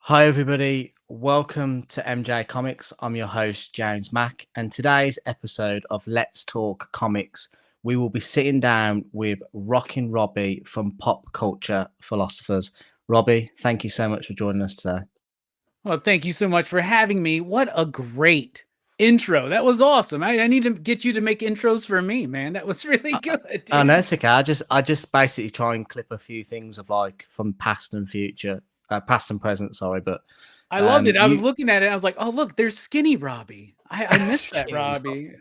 Hi, everybody. Welcome to MJ Comix. I'm your host, James Mack, and today's episode of Let's Talk Comics, we will be sitting down with Rockin' Robbie from Pop Culture Philosophers. Robbie, thank you so much for joining us today. Well, thank you so much for having me. What a great intro. That was awesome. I need to get you to make intros for me, man. That was really good. Oh, no, it's okay. I just basically try and clip a few things of like from past and future. Past and present, sorry, but I loved it. I was looking at it. I was like, oh, look, there's skinny Robbie. I missed that, Robbie.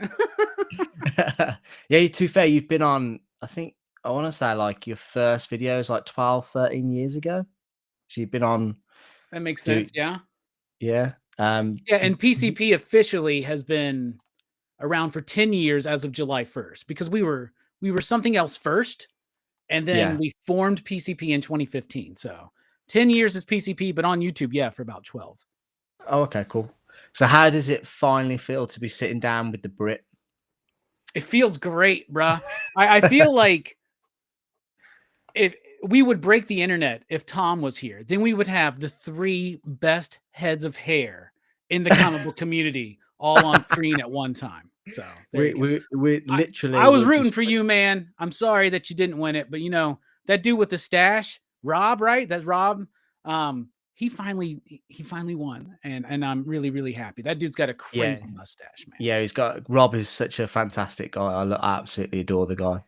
Yeah, to be fair, you've been on, I want to say like your first videos like 12, 13 years ago. So you've been on. That makes sense. Yeah. Yeah. Yeah. And PCP officially has been around for 10 years as of July 1st, because we were something else first. And then we formed PCP in 2015. So 10 years as PCP, but on YouTube, yeah, for about 12. Oh, okay, cool. So how does it finally feel to be sitting down with the Brit? It feels great, bruh. I feel like if we would break the internet if Tom was here, then we would have the 3 best heads of hair in the comic book community all on screen at one time. So we literally. I was rooting for you, man. I'm sorry that you didn't win it, but you know that dude with the stash, Rob, right? That's Rob. He finally won, and I'm really, really happy. That dude's got a crazy mustache, man. Yeah, Rob is such a fantastic guy. I absolutely adore the guy.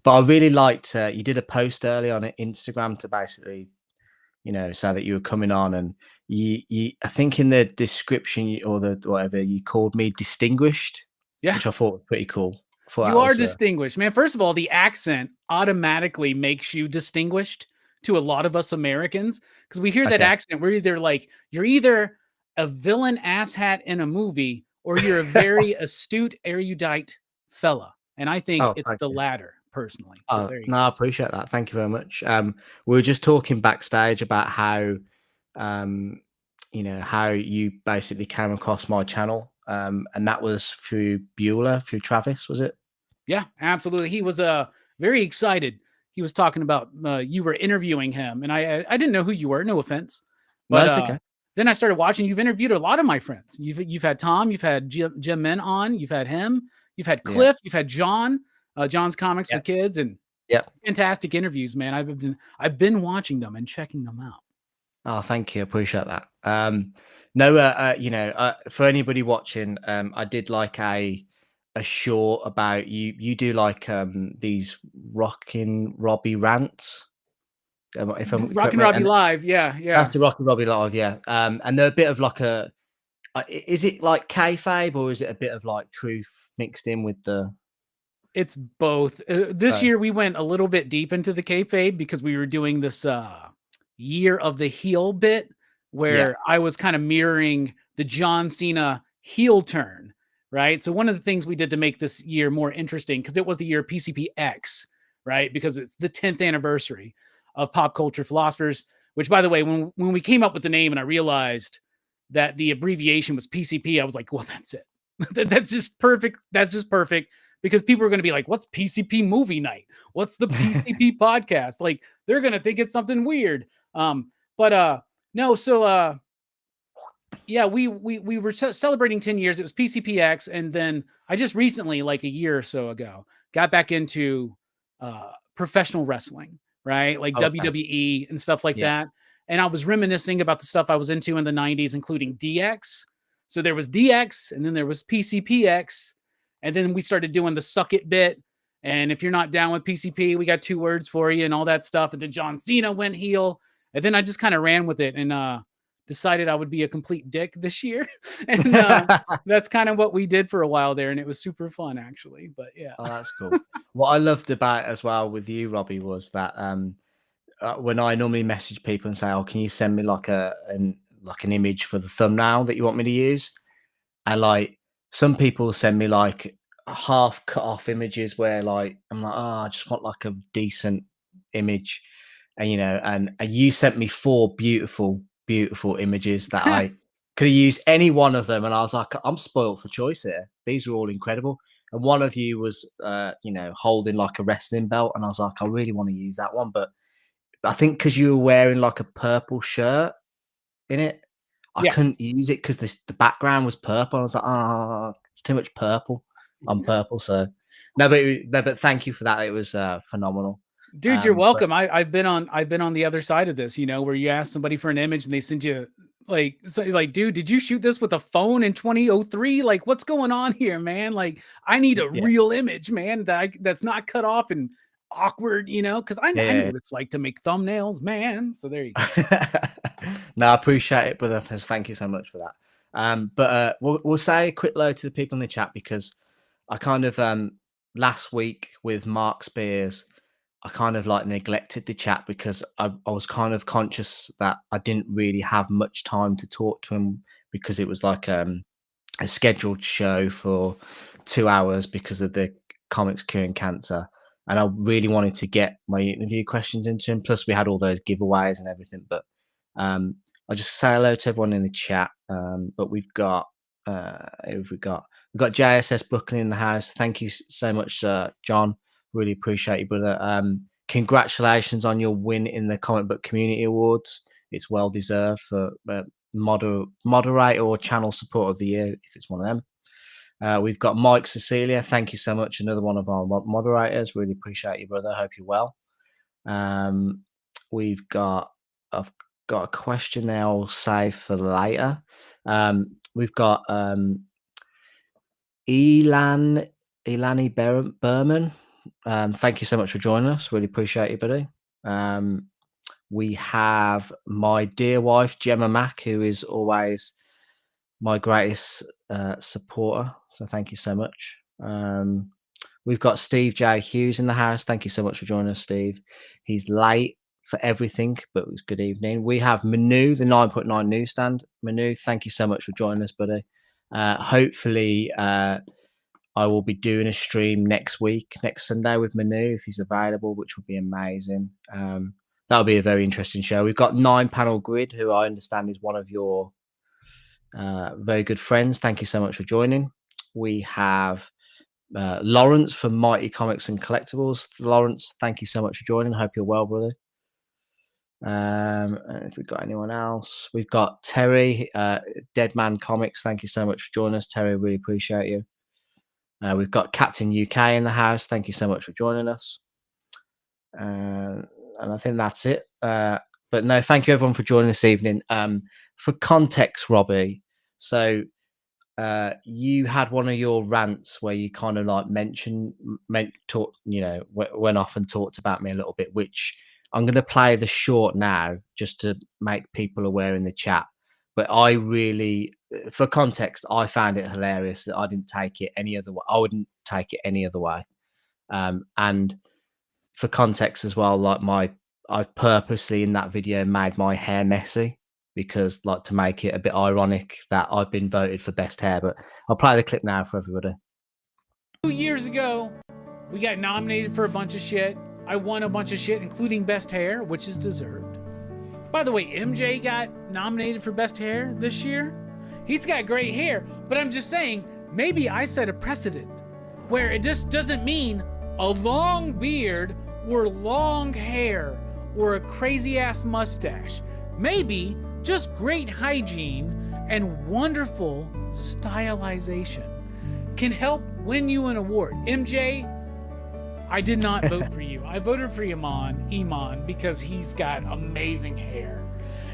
But I really liked you did a post early on Instagram to basically, say that you were coming on, and you I think in the description or the whatever you called me distinguished, which I thought was pretty cool. You are distinguished, man. First of all, the accent automatically makes you distinguished to a lot of us Americans, because we hear that accent. We're either like, you're either a villain asshat in a movie, or you're a very astute, erudite fella. And I think it's the latter, personally. So no, I appreciate that. Thank you very much. We were just talking backstage about how, how you basically came across my channel. And that was through Travis, was it? Yeah, absolutely. He was very excited. He was talking about you were interviewing him, and I didn't know who you were. No offense, but no, okay. Then I started watching. You've interviewed a lot of my friends. You've had Tom, you've had Jim Min on, you've had him, you've had Cliff, you've had John, John's Comics for Kids, and fantastic interviews, man. I've been watching them and checking them out. Oh, thank you. I appreciate that. For anybody watching, I did like a short about you. You do like these Rockin' Robbie rants. If I'm Rockin' Robbie Live, yeah. That's the Rockin' Robbie Live, yeah. And they're a bit of like is it like kayfabe, or is it a bit of like truth mixed in with the? It's both. This year we went a little bit deep into the kayfabe because we were doing this year of the heel bit, where I was kind of mirroring the John Cena heel turn, right? So one of the things we did to make this year more interesting, because it was the year PCPX, right? Because it's the 10th anniversary of Pop Culture Philosophers, which, by the way, when we came up with the name and I realized that the abbreviation was PCP, I was like, well, that's it. That's just perfect. That's just perfect, because people are going to be like, what's PCP movie night? What's the PCP podcast? Like, they're going to think it's something weird. But No, so yeah, we were celebrating 10 years. It was PCPX, and then I just recently, like a year or so ago, got back into professional wrestling, right? Like Okay. WWE and stuff like Yeah. that. And I was reminiscing about the stuff I was into in the 90s, including DX. So there was DX, and then there was PCPX, and then we started doing the suck it bit. And if you're not down with PCP, we got 2 words for you and all that stuff. And then John Cena went heel. And then I just kind of ran with it and decided I would be a complete dick this year. And that's kind of what we did for a while there. And it was super fun, actually. But yeah. Oh, that's cool. What I loved about as well with you, Robbie, was that when I normally message people and say, "Oh, can you send me like an image for the thumbnail that you want me to use?" And like some people send me like half cut off images where like I'm like, "Oh, I just want like a decent image," and and you sent me 4 beautiful, beautiful images that I could have used any one of them, and I was like, "I'm spoiled for choice here. These are all incredible." And one of you was, holding like a wrestling belt, and I was like, "I really want to use that one," but I think because you were wearing like a purple shirt in it, I Yeah. couldn't use it because the background was purple. I was like, "Oh, it's too much purple on purple." So no, but thank you for that. It was phenomenal. Dude, you're But welcome. I've been on the other side of this, where you ask somebody for an image and they send you like, dude, did you shoot this with a phone in 2003? Like, what's going on here, man? Like, I need a yeah, real image, man, that's not cut off and awkward, because I know yeah, what it's like to make thumbnails, man. So there you go. yeah. No, I appreciate it, brother. Thank you so much for that. But we'll say a quick hello to the people in the chat because I kind of last week with Mark Spears, I kind of like neglected the chat because I was kind of conscious that I didn't really have much time to talk to him because it was like a scheduled show for 2 hours because of the comics curing cancer. And I really wanted to get my interview questions into him. Plus, we had all those giveaways and everything. But I'll just say hello to everyone in the chat. But we've got who have we got? We've got JSS Brooklyn in the house. Thank you so much, John. Really appreciate you, brother. Congratulations on your win in the Comic Book Community Awards. It's well deserved for moderator or channel support of the year if it's one of them. We've got Mike Cecilia. Thank you so much. Another one of our moderators. Really appreciate you, brother. Hope you're well. I've got a question there I'll save for later. We've got Elani Berman. Thank you so much for joining us. Really appreciate you, buddy. We have my dear wife, Gemma Mack, who is always my greatest supporter. So thank you so much. We've got Steve J. Hughes in the house. Thank you so much for joining us, Steve. He's late for everything, but it was good evening. We have Manu, the 9.9 newsstand. Manu, thank you so much for joining us, buddy. Hopefully, I will be doing a stream next Sunday with Manu if he's available, which will be amazing. That'll be a very interesting show. We've got 9-panel grid, who I understand is one of your very good friends. Thank you so much for joining. We have Lawrence from Mighty Comics and Collectibles. Lawrence, thank you so much for joining. Hope you're well, brother. And if we've got anyone else, we've got Terry, Dead Man Comics. Thank you so much for joining us, Terry. Really appreciate you. We've got Captain UK in the house. Thank you so much for joining us. And I think that's it. But no, thank you everyone for joining this evening. For context, Robbie, so you had one of your rants where you kind of like went off and talked about me a little bit, which I'm going to play the short now just to make people aware in the chat. But I really, for context, I found it hilarious that I didn't take it any other way. I wouldn't take it any other way. And for context as well, like I've purposely in that video made my hair messy because like to make it a bit ironic that I've been voted for best hair. But I'll play the clip now for everybody. 2 years ago, we got nominated for a bunch of shit. I won a bunch of shit, including best hair, which is deserved. By the way, MJ got nominated for best hair this year. He's got great hair, but I'm just saying, maybe I set a precedent where it just doesn't mean a long beard or long hair or a crazy ass mustache. Maybe just great hygiene and wonderful stylization can help win you an award. MJ, I did not vote for you. I voted for Iman, because he's got amazing hair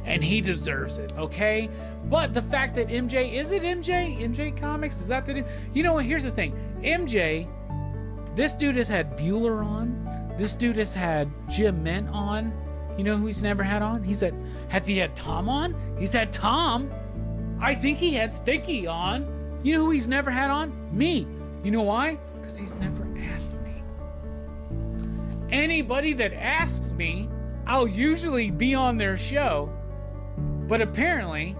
and he deserves it, okay? But the fact that MJ, is it MJ? MJ Comix? Is that the, you know what, here's the thing. MJ, this dude has had Bueller on. This dude has had Jim Mint on. You know who he's never had on? Has he had Tom on? He's had Tom. I think he had Sticky on. You know who he's never had on? Me. You know why? Because he's never asked me. Anybody that asks me, I'll usually be on their show. But apparently,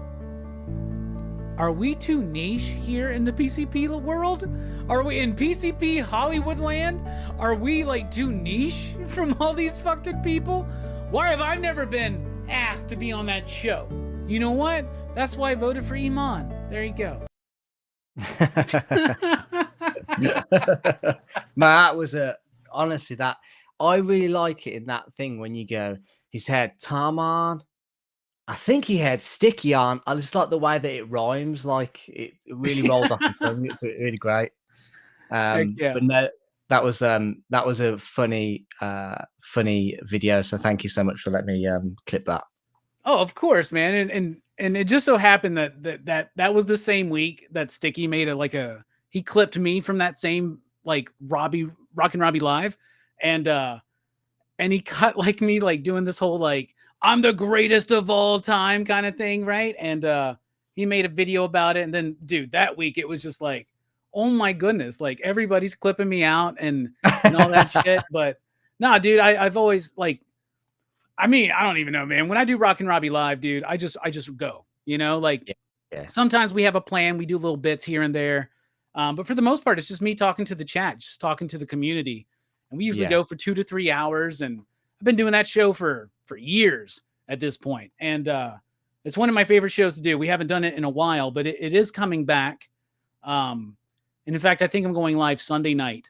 are we too niche here in the PCP world? Are we in PCP Hollywood land? Are we like too niche from all these fucking people? Why have I never been asked to be on that show? You know what? That's why I voted for Iman. There you go. That was honestly, that I really like it in that thing when you go, he's had Tom on. I think he had Sticky on. I just like the way that it rhymes. Like it really rolled off the tongue. It's really great. Yeah. But no, that was a funny video. So thank you so much for letting me clip that. Oh, of course, man. And it just so happened that was the same week that Sticky made he clipped me from that same like Robbie Rockin' Robbie Live, and he cut like me like doing this whole like I'm the greatest of all time kind of thing, right? And he made a video about it, and then dude, that week it was just like, oh my goodness, like everybody's clipping me out and all that shit. But nah, dude, I've always like, I mean, I don't even know, man. When I do Rockin' Robbie Live, dude, I just go, you know, like yeah. Sometimes we have a plan. We do little bits here and there. But for the most part, it's just me talking to the chat, just talking to the community. And we usually go for 2 to 3 hours. And I've been doing that show for years at this point. And it's one of my favorite shows to do. We haven't done it in a while, but it is coming back. And in fact, I think I'm going live Sunday night.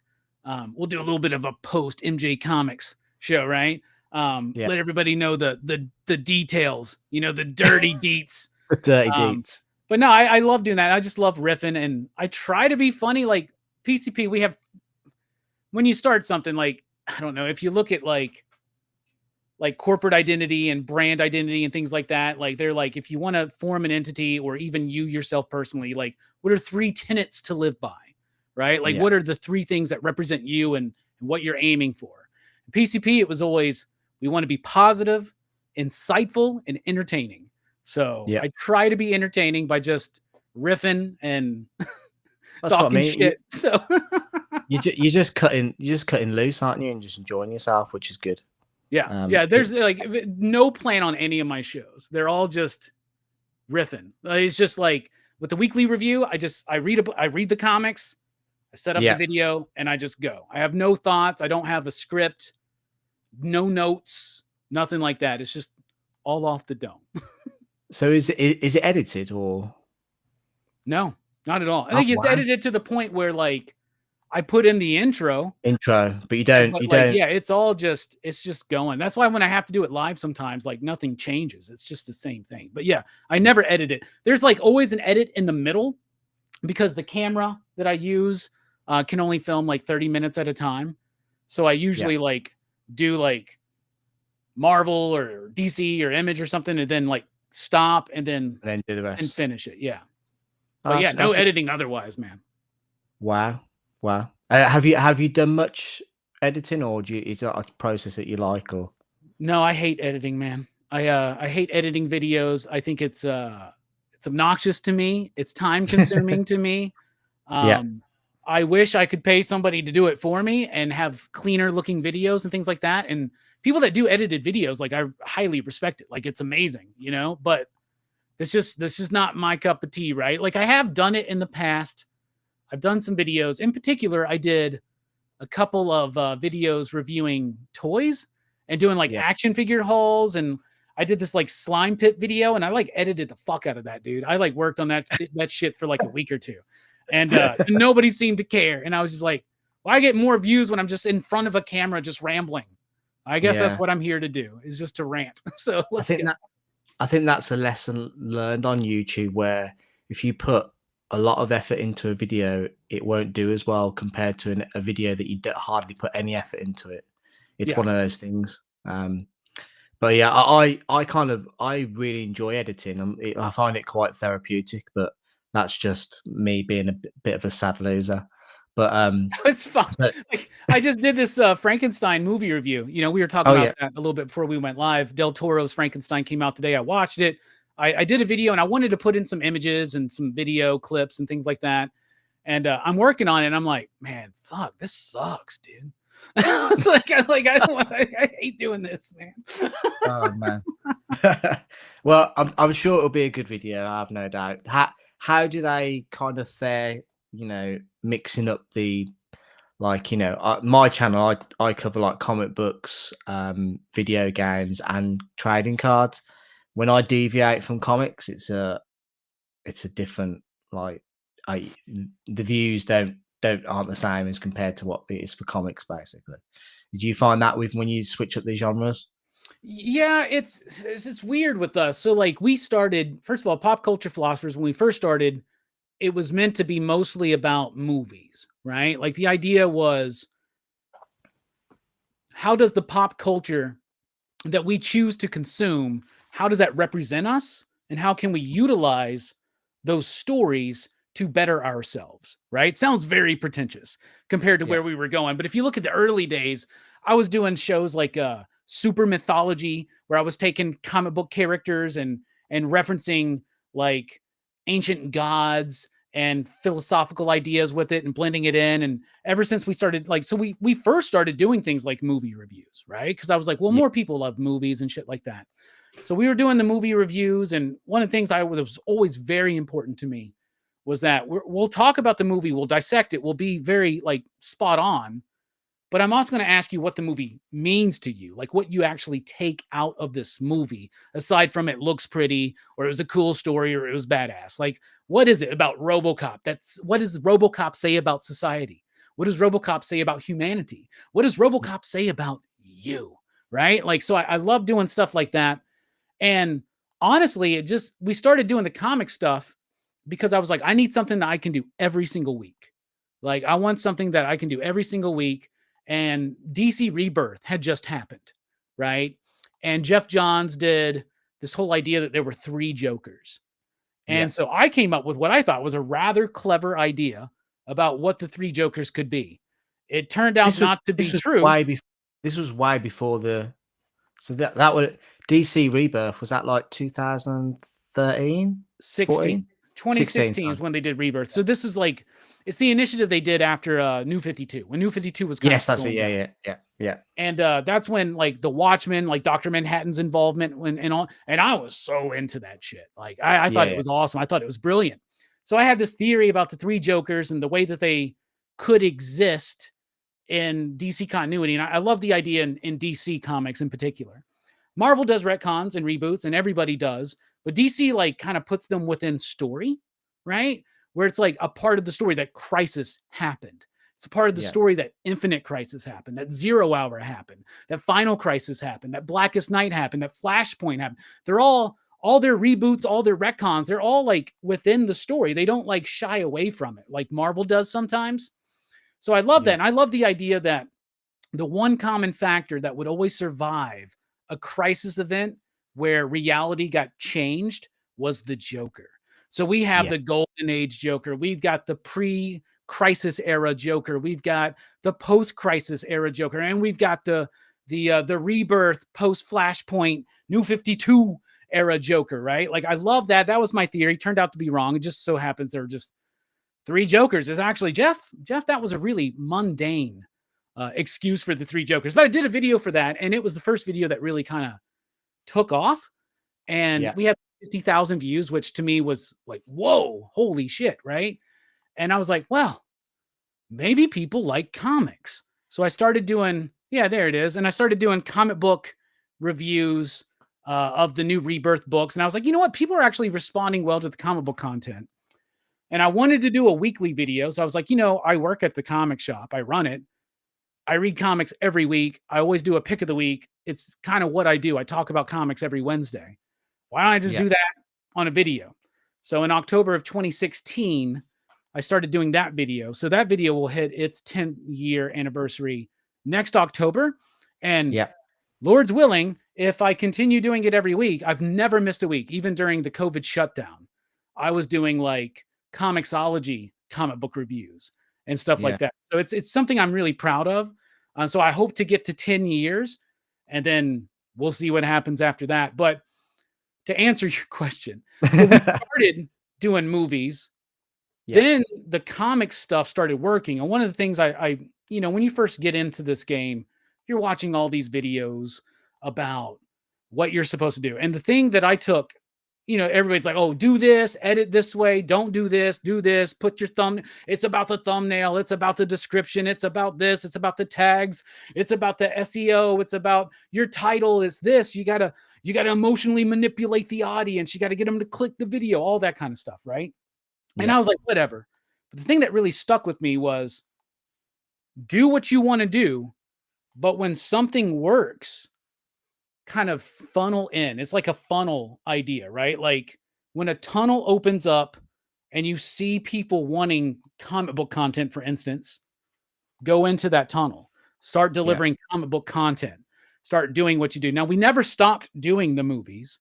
We'll do a little bit of a post MJ Comix show, right? Let everybody know the details, you know, the dirty deets. The dirty deets. But no, I love doing that. I just love riffing, and I try to be funny. Like PCP, we have, when you start something, like, I don't know, if you look at like corporate identity and brand identity and things like that, like they're like, if you want to form an entity, or even you yourself personally, like what are 3 tenets to live by, right? Like what are the 3 things that represent you and what you're aiming for? PCP, it was always, we want to be positive, insightful, and entertaining. So I try to be entertaining by just riffing and talking shit. So you're just cutting loose, aren't you? And just enjoying yourself, which is good. Yeah. There's like no plan on any of my shows. They're all just riffing. It's just like with the weekly review, I read the comics, I set up the video, and I just go. I have no thoughts. I don't have a script, no notes, nothing like that. It's just all off the dome. So is it edited or? No, not at all. I think it's edited to the point where like I put in the intro, but you don't. Yeah, it's just going. That's why when I have to do it live, sometimes like nothing changes. It's just the same thing. But yeah, I never edit it. There's like always an edit in the middle because the camera that I use can only film like 30 minutes at a time. So I usually like do like Marvel or DC or Image or something, and then like stop and then do the rest and finish it. Yeah. But yeah, no editing otherwise, man. Wow. Have you done much editing, or is that a process that you like? Or no, I hate editing, man. I hate editing videos. I think it's obnoxious to me. It's time consuming to me. I wish I could pay somebody to do it for me and have cleaner looking videos and things like that. And people that do edited videos, like I highly respect it. Like it's amazing, you know, but this is not my cup of tea, right? Like I have done it in the past. I've done some videos. In particular, I did a couple of videos reviewing toys and doing like action figure hauls. And I did this like slime pit video, and I like edited the fuck out of that, dude. I like worked on that shit for like a week or two. And nobody seemed to care. And I was just like, well, I get more views when I'm just in front of a camera, just rambling. I guess that's what I'm here to do, is just to rant. So I think that's a lesson learned on YouTube where if you put a lot of effort into a video, it won't do as well compared to a video that you hardly put any effort into it. It's Yeah. one of those things. But yeah, I really enjoy editing. I find it quite therapeutic, but that's just me being a bit of a sad loser. But It's fine. so, Like, I just did this Frankenstein movie review. You know, we were talking oh about yeah, that a little bit before we went live. Del Toro's Frankenstein came out today. I watched it. I did a video and I wanted to put in some images and some video clips and things like that. And I'm working on it. And I'm like, man, fuck, this sucks, dude. I was like, I don't want. I hate doing this, man. oh man. Well, I'm sure it'll be a good video. I have no doubt. How do they kind of fare? You know, mixing up the like, my channel. I cover like comic books, video games, and trading cards. When I deviate from comics, it's a different like I the views aren't the same as compared to what it is for comics. Basically, did you find that with when you switch up the genres? Yeah, it's weird with us. So like we started, first of all, Pop Culture Philosophers, when we first started, it was meant to be mostly about movies, right? Like the idea was, how does the pop culture that we choose to consume, how does that represent us? And how can we utilize those stories to better ourselves, right? Sounds very pretentious compared to Yeah, where we were going. But if you look at the early days, I was doing shows like super mythology, where I was taking comic book characters and referencing like ancient gods and philosophical ideas with it and blending it in. And ever since we started, like, so we first started doing things like movie reviews, right? Because I was like, well, yeah. more people love movies and shit like that. So we were doing the movie reviews, and one of the things I was always very important to me was that we'll talk about the movie, we'll dissect it, we'll be very like spot on, but I'm also going to ask you what the movie means to you, like what you actually take out of this movie, aside from it looks pretty, or it was a cool story, or it was badass. Like, what is it about RoboCop? What does RoboCop say about society? What does RoboCop say about humanity? What does RoboCop say about you? Right? Like, so I love doing stuff like that. And honestly, we started doing the comic stuff because I was like, I need something that I can do every single week. Like, I want something that I can do every single week. And DC Rebirth had just happened, right? And Jeff Johns did this whole idea that there were 3 Jokers. Yeah. And so I came up with what I thought was a rather clever idea about what the 3 Jokers could be. It turned out This was not to this be was true. way before. This was way before the. So that was DC Rebirth. Was that like 2013, 16. 14, 16? 2016 is Sorry. when they did Rebirth. So this is like, it's the initiative they did after New 52, when New 52 was kind of Yes, that's it. going Yeah, down. yeah, yeah, yeah, And that's when like the Watchmen, like Dr. Manhattan's involvement and all, and I was so into that shit. Like I yeah, thought it yeah, was awesome. I thought it was brilliant. So I had this theory about the 3 Jokers and the way that they could exist in DC continuity. And I love the idea in DC comics in particular. Marvel does retcons and reboots, and everybody does, but DC like kind of puts them within story, right? Where it's like a part of the story that Crisis happened. It's a part of the yeah, story that Infinite Crisis happened, that Zero Hour happened, that Final Crisis happened, that Blackest Night happened, that Flashpoint happened. They're all their reboots, all their retcons, they're all like within the story. They don't like shy away from it like Marvel does sometimes. So I love that. yeah. And I love the idea that the one common factor that would always survive a crisis event where reality got changed was the Joker. So we have Yeah. the golden age Joker. We've got the pre-crisis era Joker. We've got the post-crisis era Joker, and we've got the rebirth post-Flashpoint New 52 era Joker, right? Like I love that. That was my theory. Turned out to be wrong. It just so happens there were just 3 Jokers. Is actually Jeff, that was a really mundane excuse for the 3 Jokers. But I did a video for that, and it was the first video that really kind of took off. And Yeah. we had 50,000 views, which to me was like, whoa, holy shit, right? And I was like, well, maybe people like comics. So I started doing, yeah, there it is. And I started doing comic book reviews of the new Rebirth books. And I was like, you know what? People are actually responding well to the comic book content. And I wanted to do a weekly video. So I was like, I work at the comic shop, I run it. I read comics every week. I always do a pick of the week. It's kind of what I do. I talk about comics every Wednesday. Why don't I just Yeah. do that on a video? So in October of 2016, I started doing that video. So that video will hit its 10-year anniversary next October. And Yeah. Lord's willing, if I continue doing it every week, I've never missed a week, even during the COVID shutdown. I was doing like Comixology comic book reviews and stuff Yeah. like that. So it's something I'm really proud of. So I hope to get to 10 years, and then we'll see what happens after that. But to answer your question, so we started doing movies, Yeah. then the comic stuff started working. And one of the things I when you first get into this game, you're watching all these videos about what you're supposed to do. And the thing that I took, everybody's like, oh, do this, edit this way, don't do this, put your thumb. It's about the thumbnail, it's about the description, it's about this, it's about the tags, it's about the SEO, it's about your title is this. You gotta emotionally manipulate the audience, you gotta get them to click the video, all that kind of stuff, right? And Yeah. I was like, whatever. But the thing that really stuck with me was do what you want to do, but when something works, kind of funnel in. It's like a funnel idea, right? Like when a tunnel opens up and you see people wanting comic book content, for instance, go into that tunnel, start Yeah. delivering comic book content, start doing what you do. Now, we never stopped doing the movies,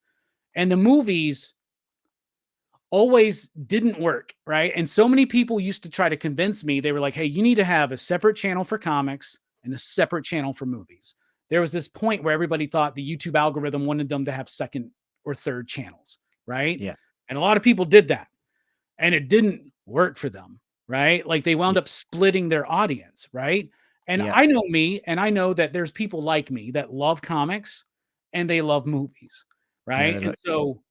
and the movies always didn't work, right? And so many people used to try to convince me. They were like, hey, you need to have a separate channel for comics and a separate channel for movies. There was this point where everybody thought the YouTube algorithm wanted them to have second or third channels, right? Yeah. And a lot of people did that, and it didn't work for them, right? Like they wound Yeah. up splitting their audience, right? And Yeah. I know me, and I know that there's people like me that love comics and they love movies, Yeah. right? And so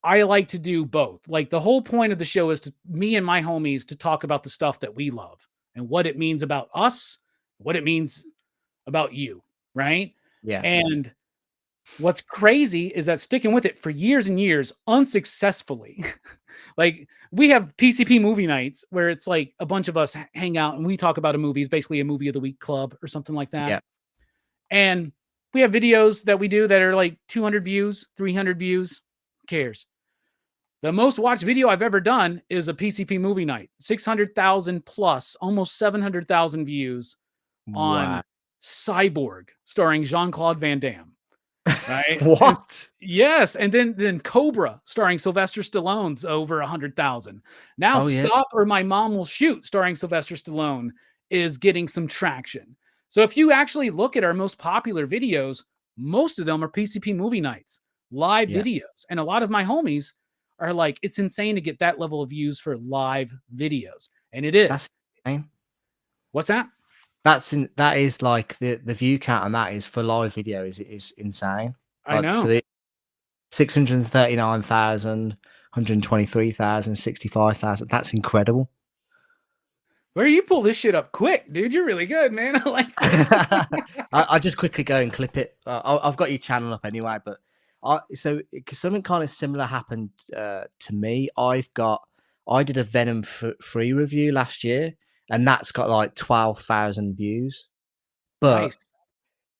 I like to do both. Like the whole point of the show is to me and my homies to talk about the stuff that we love and what it means about us, what it means about you, right? Yeah. And what's crazy is that sticking with it for years and years unsuccessfully. Like we have PCP movie nights where it's like a bunch of us hang out and we talk about a movie, it's basically a movie of the week club or something like that. Yeah. And we have videos that we do that are like 200 views, 300 views. Who cares? The most watched video I've ever done is a PCP movie night, 600,000 plus, almost 700,000 views on Wow. Cyborg, starring Jean-Claude Van Damme, right? What? Yes, and then Cobra, starring Sylvester Stallone's over 100,000. Now Oh yeah. Stop or My Mom Will Shoot, starring Sylvester Stallone, is getting some traction. So if you actually look at our most popular videos, most of them are PCP movie nights, live Yeah. videos. And a lot of my homies are like, it's insane to get that level of views for live videos. And it is. That's insane. What's that? That is like the view count on that is for live video is insane. I Like so know. the 639,000, 123,000, 65,000. That's incredible. Where you pull this shit up quick, dude. You're really good, man. I like this. I just quickly go and clip it. I've got your channel up anyway, but something kind of similar happened to me. I did a Venom free review last year, and that's got like 12,000 views. But Nice.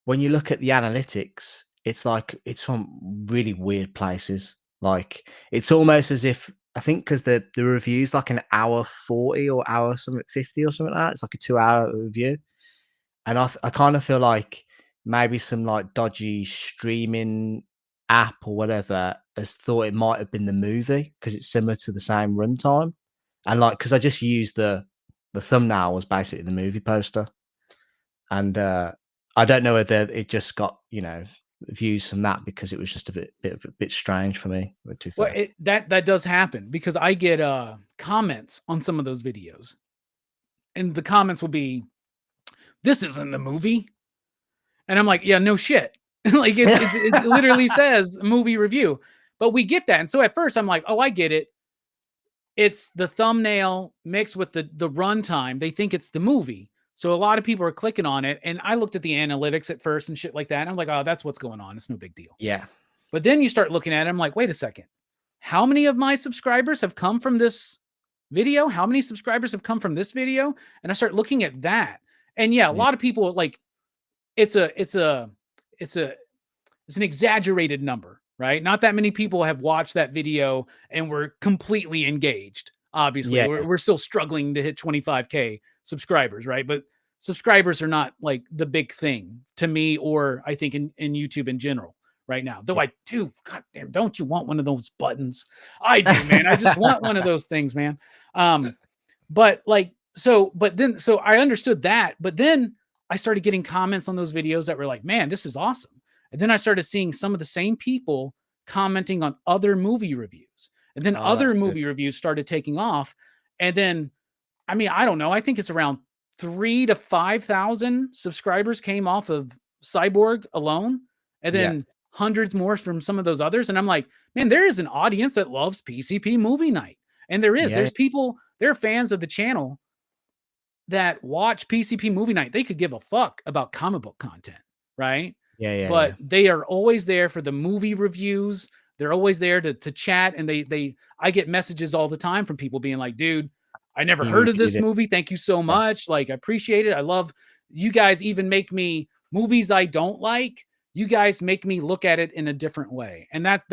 when you look at the analytics, it's like it's from really weird places. Like it's almost as if I think because the review's like an hour 40 or hour something 50 or something like that. It's like a 2 hour review. And I kind of feel like maybe some like dodgy streaming app or whatever has thought it might have been the movie because it's similar to the same runtime. And like because I just used the thumbnail was basically the movie poster. And I don't know whether it just got, views from that because it was just a bit strange for me, to be Well, fair. that does happen because I get comments on some of those videos, and the comments will be, "This isn't the movie," and I'm like, "Yeah, no shit." Like it literally says movie review, but we get that, and so at first I'm like, "Oh, I get it. It's the thumbnail mixed with the runtime. They think it's the movie." So a lot of people are clicking on it, and I looked at the analytics at first and shit like that. And I'm like, "Oh, that's what's going on. It's no big deal." Yeah. But then you start looking at it, I'm like, "Wait a second. How many of my subscribers have come from this video? How many subscribers have come from this video?" And I start looking at that. And yeah, a Yeah. lot of people like it's an exaggerated number. right? Not that many people have watched that video and were completely engaged. Obviously, Yeah, we're still struggling to hit 25K subscribers, right? But subscribers are not like the big thing to me, or I think in YouTube in general right now. Though yeah. I do, goddamn, don't you want one of those buttons? I do, man. I just want one of those things, man. But like, so I understood that, but then I started getting comments on those videos that were like, man, this is awesome. And then I started seeing some of the same people commenting on other movie reviews. And then Oh, other that's good. movie reviews started taking off. And then, I mean, I don't know. I think it's around 3 to 5,000 subscribers came off of Cyborg alone. And Yeah, then hundreds more from some of those others. And I'm like, man, there is an audience that loves PCP movie night. And yeah, there's people, there are fans of the channel that watch PCP movie night. They could give a fuck about comic book content, right? yeah, yeah, But yeah. they are always there for the movie reviews. They're always there to chat. And I get messages all the time from people being like, dude, I never You heard of reviewed this it. movie. Thank you so Yeah, much. Like, I appreciate it. I love you guys even make me movies I don't like. You guys make me look at it in a different way. And that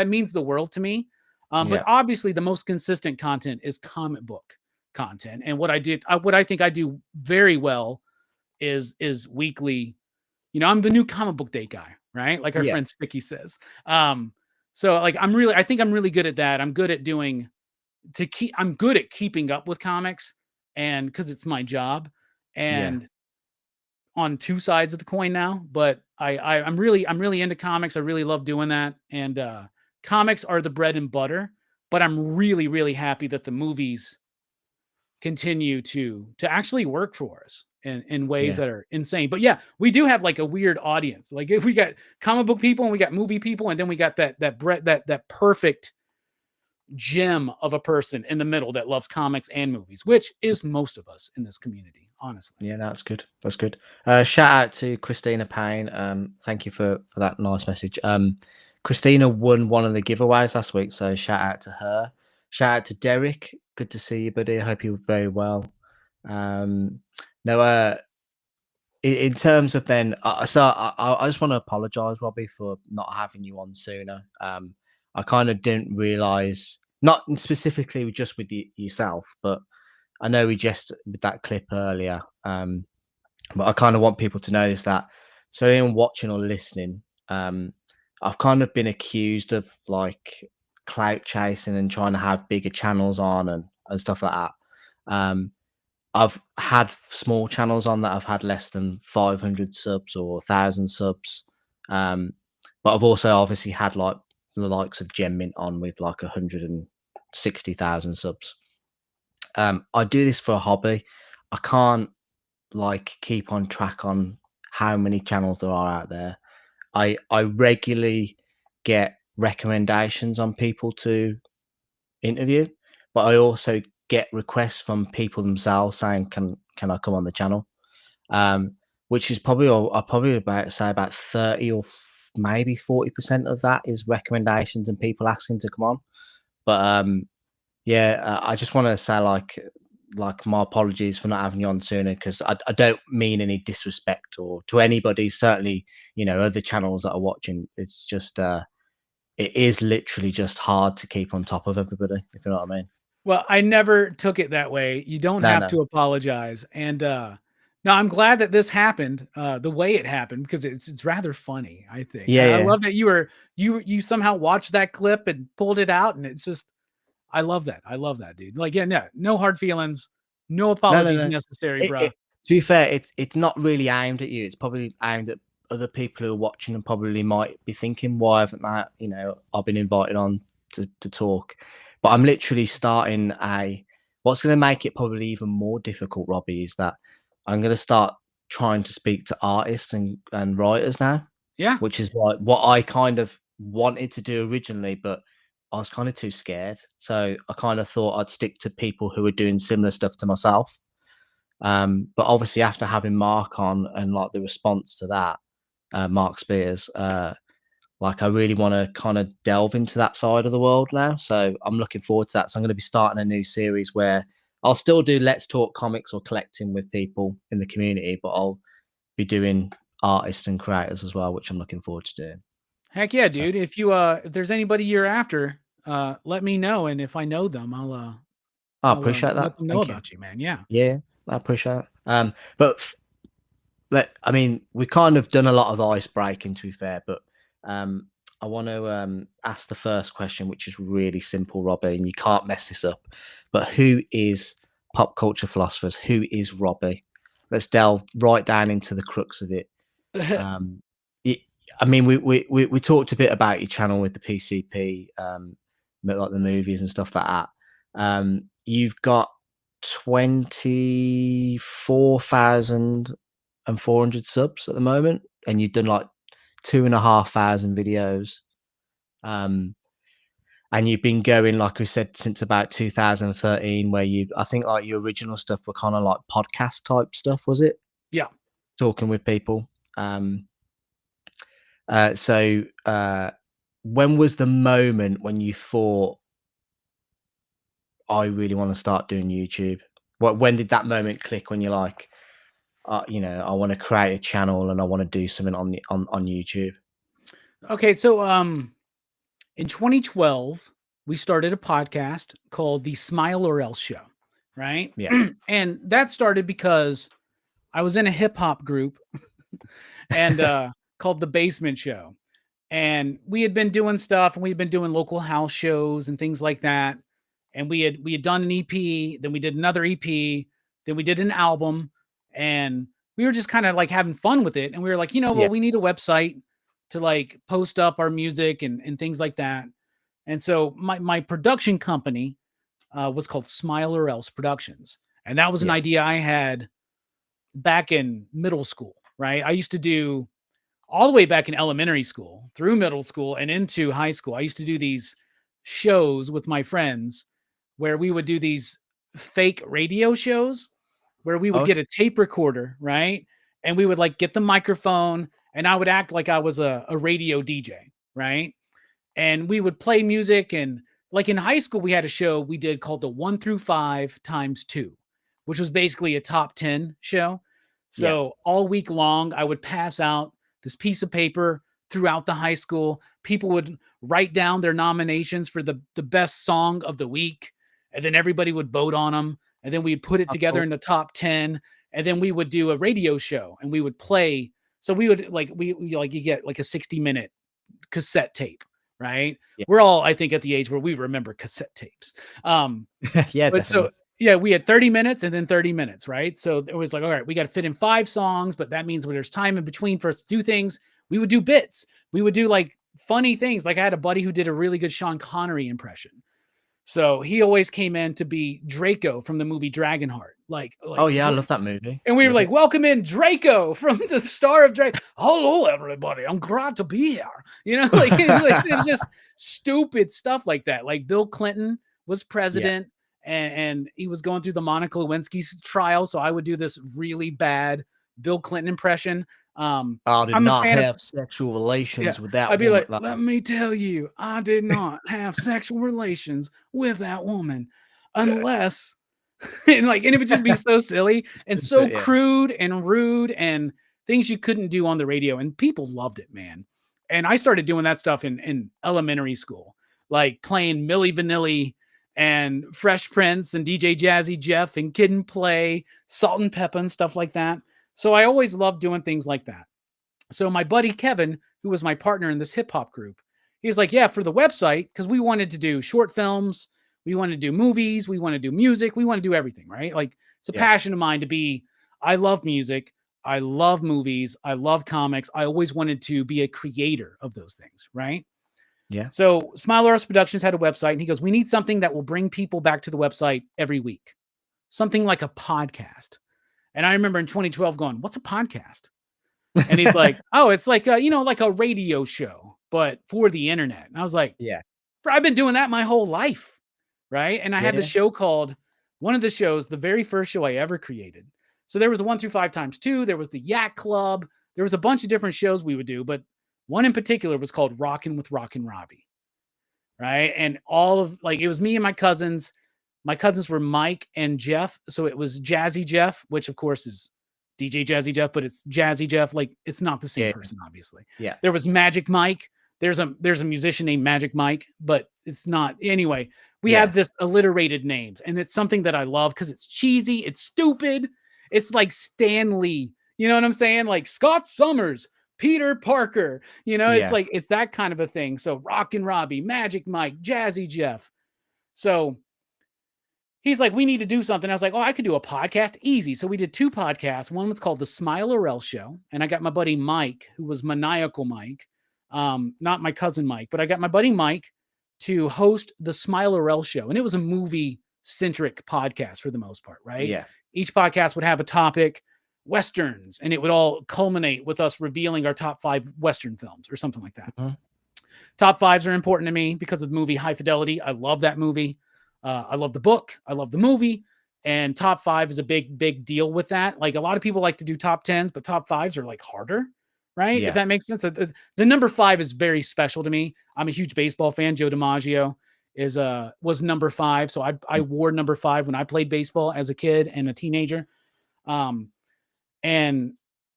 means the world to me. But yeah, obviously the most consistent content is comic book content. And what I think I do very well is weekly. You know, I'm the new comic book day guy, right? Like our yeah, friend Sticky says. So like I think I'm really good at that. I'm good at keeping up with comics, and because it's my job, yeah, and on two sides of the coin now. But I'm really into comics. I really love doing that. And comics are the bread and butter. But I'm really, really happy that the movies continue to actually work for us in ways yeah. that are insane. But yeah, we do have like a weird audience. Like if we got comic book people and we got movie people, and then we got that perfect gem of a person in the middle that loves comics and movies, which is most of us in this community, honestly. Yeah, that's good. That's good. Shout out to Christina Payne. Thank you for that nice message. Christina won one of the giveaways last week, so shout out to her. Shout out to Derek. Good to see you, buddy. I hope you're very well. Um, no, in terms of then, I just want to apologise, Robbie, for not having you on sooner. I kind of didn't realise, not specifically just with yourself, but I know we just with that clip earlier. But I kind of want people to know this, that so anyone watching or listening, I've kind of been accused of like clout chasing and trying to have bigger channels on and stuff like that. Um, I've had small channels on that I've had less than 500 subs or 1,000 subs. Um, but I've also obviously had like the likes of Gem Mint on with like 160,000 subs. I do this for a hobby. I can't like keep on track on how many channels there are out there. I regularly get recommendations on people to interview, but I also get requests from people themselves saying, "Can I come on the channel?" Which is probably I probably about say about 30 or maybe 40% of that is recommendations and people asking to come on. But yeah, I just want to say like my apologies for not having you on sooner because I don't mean any disrespect or to anybody. Certainly, other channels that are watching. It's just it is literally just hard to keep on top of everybody. If you know what I mean. Well, I never took it that way. You don't No, have no. to apologize. And no, I'm glad that this happened the way it happened, because it's rather funny, I think. Yeah, I yeah. love that you somehow watched that clip and pulled it out, and it's just I love that. I love that, dude. Like, yeah, no hard feelings, no No, no, apologies no. necessary, It bro. to be fair, it's not really aimed at you. It's probably aimed at other people who are watching and probably might be thinking, "Why haven't that?" I've been invited on to talk, but I'm literally starting a. What's going to make it probably even more difficult, Robbie, is that I'm going to start trying to speak to artists and writers now, Yeah. which is what I kind of wanted to do originally, but I was kind of too scared. So I kind of thought I'd stick to people who are doing similar stuff to myself. But obviously, after having Mark on and like the response to that, Mark Spears, like I really want to kind of delve into that side of the world now. So I'm looking forward to that. So I'm going to be starting a new series where I'll still do Let's Talk Comics or collecting with people in the community, but I'll be doing artists and creators as well, which I'm looking forward to doing. Heck yeah, So dude. If there's anybody you're after, let me know. And if I know them, I I'll appreciate that. let them know Thank you. about you, man. Yeah. Yeah, I appreciate it. But I mean, we kind of done a lot of ice breaking, to be fair, but um, I want to ask the first question, which is really simple, Robbie, and you can't mess this up. But who is Pop Culture Philosophers? Who is Robbie? Let's delve right down into the crux of it. Um, it I mean, we talked a bit about your channel with the PCP, like the movies and stuff like that. You've got 24,400 subs at the moment, and you've done like 2,500 videos. Um, and you've been going, like we said, since about 2013, where I think like your original stuff were kind of like podcast type stuff, was it? Yeah. Talking with people. So when was the moment when you thought, I really want to start doing YouTube? When did that moment click when you're like, I want to create a channel and I want to do something on YouTube? Okay. So, in 2012, we started a podcast called the Smile or Else Show, right? Yeah. And that started because I was in a hip hop group and called the Basement Show. And we had been doing stuff and we'd been doing local house shows and things like that. And we had done an EP, then we did another EP, then we did an album, and we were just kind of like having fun with it. And we were like, Yeah. well, we need a website to like post up our music and things like that. And so my production company was called Smile or Else Productions. And that was an Yeah. idea I had back in middle school, right? I used to do all the way back in elementary school, through middle school and into high school. I used to do these shows with my friends where we would do these fake radio shows where we would Oh, get a tape recorder, right? And we would like get the microphone and I would act like I was a radio DJ, right? And we would play music. And like in high school, we had a show we did called the 1 through 5 times 2, which was basically a top 10 show. yeah. So all week long, I would pass out this piece of paper throughout the high school. People would write down their nominations for the best song of the week, and then everybody would vote on them. And then we'd put it Oh, together cool. in the top 10. And then we would do a radio show and we would play. So we would like, we like, you get like a 60-minute cassette tape, right? Yeah. We're all, I think, at the age where we remember cassette tapes. Yeah, But so, definitely. yeah, we had 30 minutes and then 30 minutes, right? So it was like, all right, we got to fit in 5 songs, but that means when there's time in between for us to do things, we would do bits. We would do like funny things. Like I had a buddy who did a really good Sean Connery impression. So he always came in to be Draco from the movie Dragonheart. Oh yeah, I love that movie. and we were Love like, it. welcome in Draco from the star of Draco. Hello, everybody. I'm glad to be here. Like it was just stupid stuff like that. Like Bill Clinton was Yeah. president and he was going through the Monica Lewinsky's trial. So I would do this really bad Bill Clinton impression. I did I'm a not fan of, have sexual yeah, relations with that I'd be woman. like, let me tell you, I did not have sexual relations with that woman unless and it would just be so silly and so Yeah. crude and rude and things you couldn't do on the radio. And people loved it, man. And I started doing that stuff in elementary school, like playing Milli Vanilli and Fresh Prince and DJ Jazzy Jeff and Kid and Play, Salt and Pepper and stuff like that. So I always loved doing things like that. So my buddy Kevin, who was my partner in this hip hop group, he was like, yeah, for the website, because we wanted to do short films, we want to do movies, we want to do music, we want to do everything, right? Like it's a Yeah. passion of mine to be, I love music, I love movies, I love comics. I always wanted to be a creator of those things, right? Yeah. So Smile Arts Productions had a website and he goes, we need something that will bring people back to the website every week. Something like a podcast. And I remember in 2012 going, what's a podcast? And he's like, oh, it's like like a radio show, but for the internet. And I was like, Yeah. bro, I've been doing that my whole life. Right. And I had the Yeah. show called one of the shows, the very first show I ever created. So there was the 1 through 5 times 2. There was the Yak Club. There was a bunch of different shows we would do, but one in particular was called Rockin' with Rockin' Robbie. Right. And all of it was me and my cousins. My cousins were Mike and Jeff. So it was Jazzy Jeff, which of course is DJ Jazzy Jeff, but it's Jazzy Jeff. Like it's not the same Yeah. person, obviously. Yeah. There was Magic Mike, there's a musician named Magic Mike, but it's not. Anyway, we Yeah. have this alliterated names, and it's something that I love because it's cheesy, it's stupid. It's like Stanley, you know what I'm saying? Like Scott Summers, Peter Parker, it's Yeah. like, it's that kind of a thing. So Rockin' Robbie, Magic Mike, Jazzy Jeff. So he's like, we need to do something. I was like, oh, I could do a podcast. Easy. So we did 2 podcasts. One was called The Smile Orel Show. And I got my buddy Mike, who was Maniacal Mike. Not my cousin Mike, but I got my buddy Mike to host The Smile Orel Show. And it was a movie-centric podcast for the most part, right? Yeah. Each podcast would have a topic, Westerns, and it would all culminate with us revealing our top 5 Western films or something like that. Mm-hmm. Top 5s are important to me because of the movie High Fidelity. I love that movie. I love the book. I love the movie. And top 5 is a big, big deal with that. Like, a lot of people like to do top 10s, but top 5s are like harder, right? Yeah. If that makes sense. The number 5 is very special to me. I'm a huge baseball fan. Joe DiMaggio was number 5. So I wore number 5 when I played baseball as a kid and a teenager. And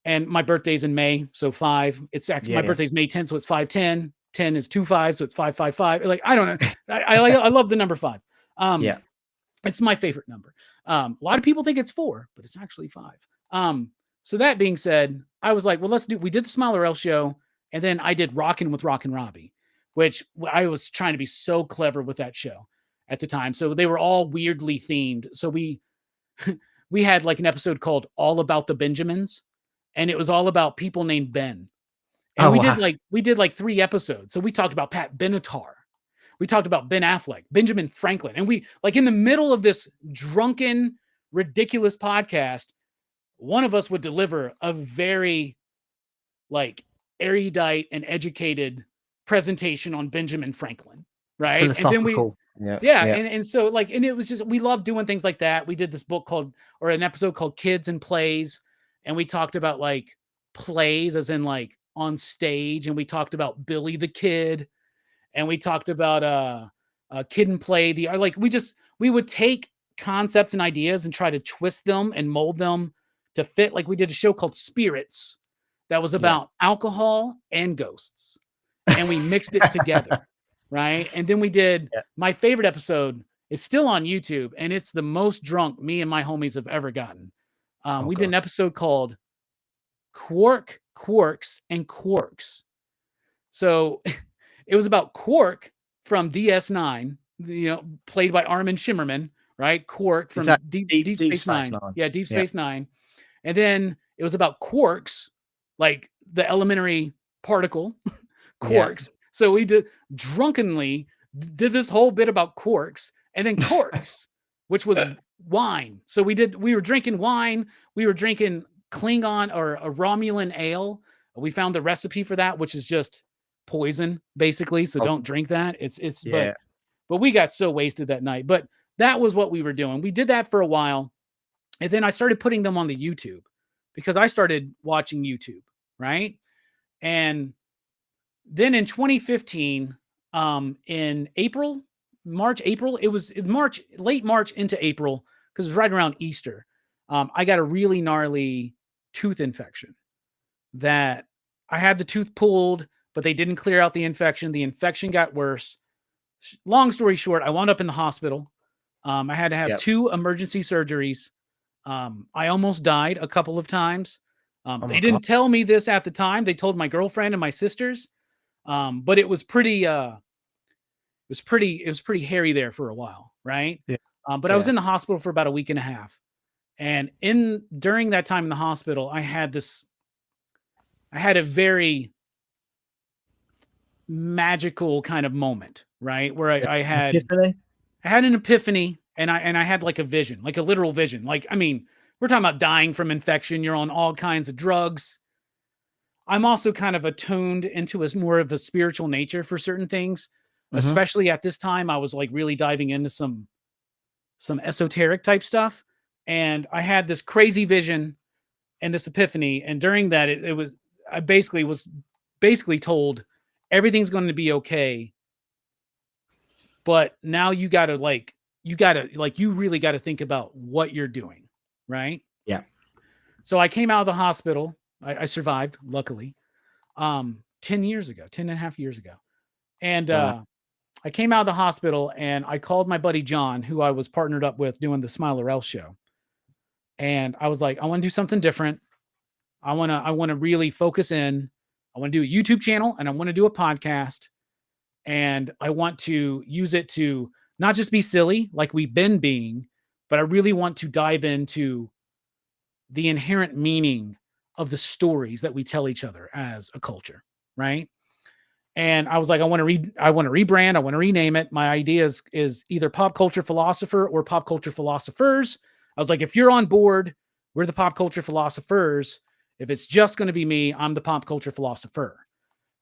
my birthday's in May, so 5. It's actually my birthday's May 10th, so it's 5/10. 10 is 2/5, so it's 555. Like, I don't know. I love the number 5. It's my favorite number. A lot of people think it's 4, but it's actually 5. So that being said, I was like, well, we did the Smile Orel Show, and then I did Rockin' with Rockin' Robbie, which I was trying to be so clever with that show at the time. So they were all weirdly themed. So we had like an episode called All About the Benjamins, and it was all about people named Ben. And we did like 3 episodes. So we talked about Pat Benatar. We talked about Ben Affleck, Benjamin Franklin. And we, like, in the middle of this drunken, ridiculous podcast, one of us would deliver a very, like, erudite and educated presentation on Benjamin Franklin, right? Philosophical. And then and so, like, and it was just, we love doing things like that. We did this book or an episode called Kids and Plays. And we talked about, like, plays as in, like, on stage. And we talked about Billy the Kid. And we talked about Kid and Play. We would take concepts and ideas and try to twist them and mold them to fit. Like, we did a show called Spirits that was about alcohol and ghosts, and we mixed it together, right? And then we did my favorite episode. It's still on YouTube, and it's the most drunk me and my homies have ever gotten. We did an episode called Quark, Quarks, and Quarks. So it was about Quark from DS9, played by Armin Shimmerman, right? Quark from Deep Space Nine. Yeah, Deep Space Nine. And then it was about quarks, like the elementary particle, quarks. Yeah. So we drunkenly did this whole bit about quarks, and then corks, which was wine. So we were drinking wine. We were drinking Klingon or a Romulan ale. We found the recipe for that, which is just poison, basically. So don't drink that. But we got so wasted that night. But that was what we were doing. We did that for a while. And then I started putting them on the YouTube because I started watching YouTube, right? And then in 2015, in April, it was late March into April, because it was right around Easter. I got a really gnarly tooth infection that I had the tooth pulled, but they didn't clear out the infection. The infection got worse. Long story short, I wound up in the hospital. I had to have 2 emergency surgeries. I almost died a couple of times. They didn't tell me this at the time. They told my girlfriend and my sisters. But it was pretty hairy there for a while, right? Yeah. But I was in the hospital for about a week and a half. And during that time in the hospital, I had a very magical kind of moment, right? Where I had an epiphany, and I had like a vision, like a literal vision. Like, I mean, we're talking about dying from infection. You're on all kinds of drugs. I'm also kind of attuned into more of a spiritual nature for certain things, especially at this time. I was like really diving into some esoteric type stuff. And I had this crazy vision and this epiphany. And during that, I was basically told everything's going to be okay. But now you really got to think about what you're doing. Right. Yeah. So I came out of the hospital. I survived, luckily. 10 years ago, 10 and a half years ago. And Wow. I came out of the hospital and I called my buddy John, who I was partnered up with doing the Smile or Else show. And I was like, I want to do something different. I want to really focus in. I want to do a YouTube channel and I want to do a podcast. And I want to use it to not just be silly like we've been being, but I really want to dive into the inherent meaning of the stories that we tell each other as a culture, right? And I was like, I want to rebrand, I want to rename it. My idea is either Pop Culture Philosopher or Pop Culture Philosophers. I was like, if you're on board, we're the Pop Culture Philosophers. If it's just going to be me, I'm the Pop Culture Philosopher.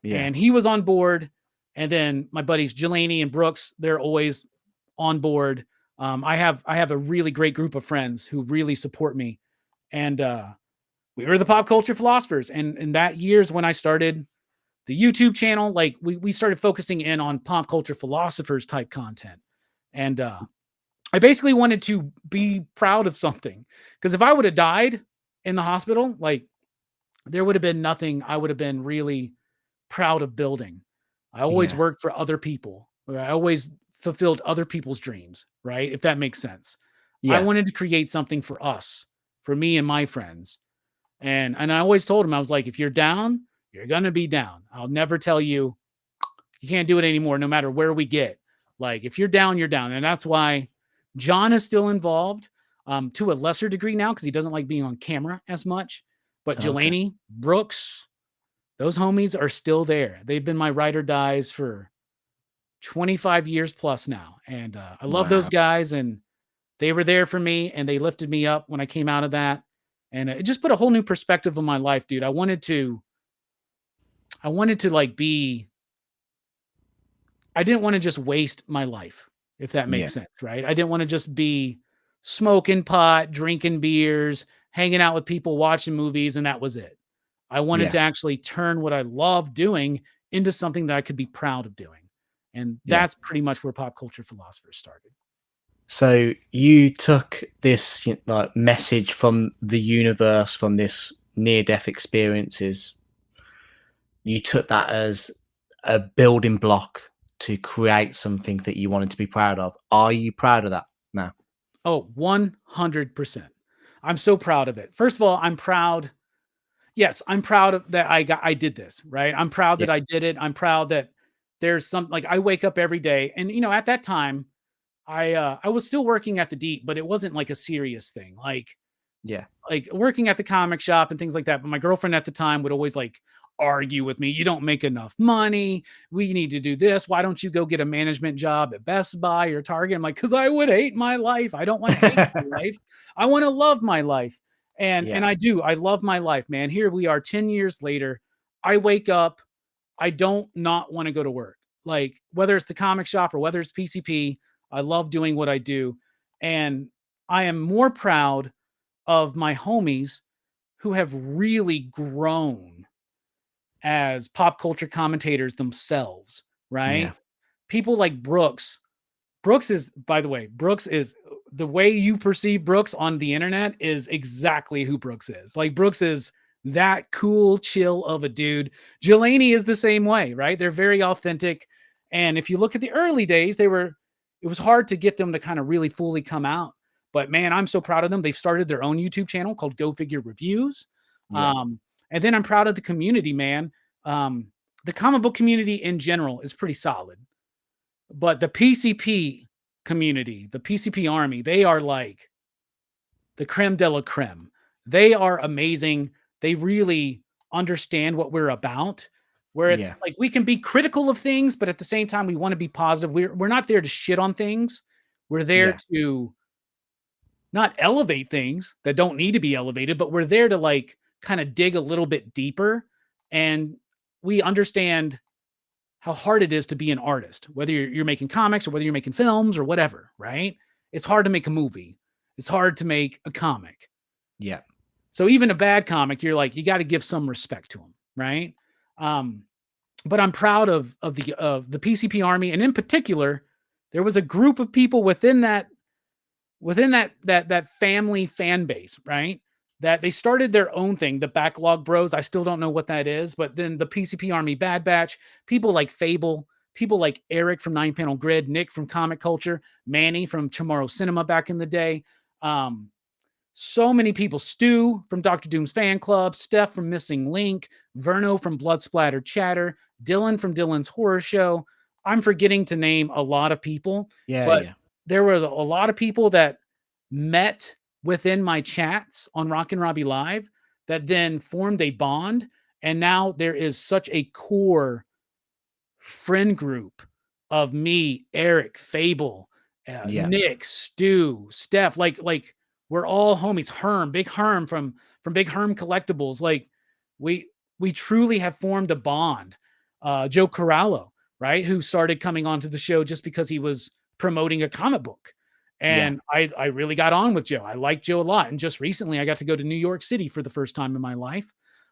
Yeah. And he was on board. And then my buddies Jelani and Brooks, they're always on board. I have a really great group of friends who really support me. And we were the Pop Culture Philosophers. And in that year's when I started the YouTube channel, like we started focusing in on pop culture philosophers type content. And I basically wanted to be proud of something. Because if I would have died in the hospital, like there would have been nothing I would have been really proud of building. I always Yeah. worked for other people. I always fulfilled other people's dreams, right? If that makes sense. I Yeah. wanted to create something for us, for me and my friends. And I always told him, I was like, if you're down, you're going to be down. I'll never tell you you can't do it anymore, no matter where we get. Like, if you're down, you're down. And that's why John is still involved to a lesser degree now because he doesn't like being on camera as much. But Okay. Jelani, Brooks, those homies are still there. They've been my ride or dies for 25 years plus now. And I love those Wow. guys. And they were there for me and they lifted me up when I came out of that. And it just put a whole new perspective on my life, dude. I wanted to like be, I didn't want to just waste my life, if that Yeah. makes sense, right? I didn't want to just be smoking pot, drinking beers, hanging out with people, watching movies, and that was it. I wanted Yeah. to actually turn what I love doing into something that I could be proud of doing. And Yeah. that's pretty much where Pop Culture Philosophers started. So you took this like message from the universe, from this near-death experiences. You took that as a building block to create something that you wanted to be proud of. Are you proud of that now? Oh, 100%. I'm so proud of it. First of all, I'm proud. Yes, I'm proud of that I did this, right? I'm proud Yeah. that I did it. I'm proud that there's some like I wake up every day and at that time I was still working at the Deep, but it wasn't like a serious thing. Yeah. Like working at the comic shop and things like that. But my girlfriend at the time would always like argue with me. You don't make enough money. We need to do this. Why don't you go get a management job at Best Buy or Target? I'm like, because I would hate my life. I don't want to hate my life. I want to love my life. And Yeah. I do. I love my life, man. Here we are 10 years later. I wake up. I don't not want to go to work. Like whether it's the comic shop or whether it's PCP, I love doing what I do. And I am more proud of my homies who have really grown as pop culture commentators themselves, Yeah. right? People like Brooks. Brooks is, by the way, Brooks is the way you perceive Brooks on the internet is exactly who Brooks is. Like Brooks is that cool, chill of a dude. Jelani is the same way, right? They're very authentic. And if you look at the early days, it was hard to get them to kind of really fully come out. But man, I'm so proud of them. They've started their own YouTube channel called Go Figure Reviews. Yeah. And then I'm proud of the community, man. The comic book community in general is pretty solid. But the PCP community, the PCP army, they are like the creme de la creme. They are amazing. They really understand what we're about. Where it's Yeah. like we can be critical of things, but at the same time, we want to be positive. We're not there to shit on things. We're there Yeah. to not elevate things that don't need to be elevated, but we're there to like kind of dig a little bit deeper. And we understand how hard it is to be an artist, whether you're making comics or whether you're making films or whatever, right? It's hard to make a movie. It's hard to make a comic. Yeah. So even a bad comic, you're like, you got to give some respect to them, right? But I'm proud of the PCP army, and in particular, there was a group of people within that family fan base, right? that they started their own thing, the Backlog Bros. I still don't know what that is, but then the PCP Army Bad Batch, people like Fable, people like Eric from 9 Panel Grid, Nick from Comic Culture, Manny from Tomorrow Cinema back in the day. So many people. Stu from Dr. Doom's Fan Club, Steph from Missing Link, Verno from Blood Splatter Chatter, Dylan from Dylan's Horror Show. I'm forgetting to name a lot of people, but there was a lot of people that met within my chats on Rockin' Robbie Live that then formed a bond. And now there is such a core friend group of me, Eric, Fable, Nick, Stu, Steph, like we're all homies. Big Herm from Big Herm Collectibles. Like we truly have formed a bond. Joe Corallo, right? Who started coming onto the show just because he was promoting a comic book. And I really got on with Joe. I like Joe a lot. And just recently I got to go to New York City for the first time in my life.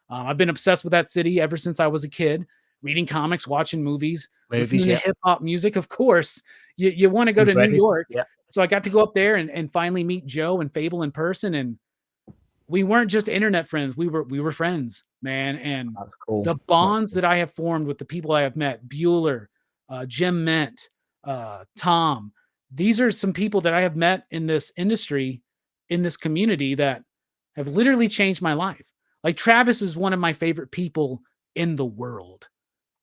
I've been obsessed with that city ever since I was a kid, reading comics, watching movies, listening to hip hop music. Of course, you want to go to New York. So I got to go up there and finally meet Joe and Fable in person. And we weren't just internet friends. We were friends, man. And the bonds that I have formed with the people I have met, Bueller, Jim Ment, Tom, these are some people that I have met in this industry, in this community that have literally changed my life. Like Travis is one of my favorite people in the world,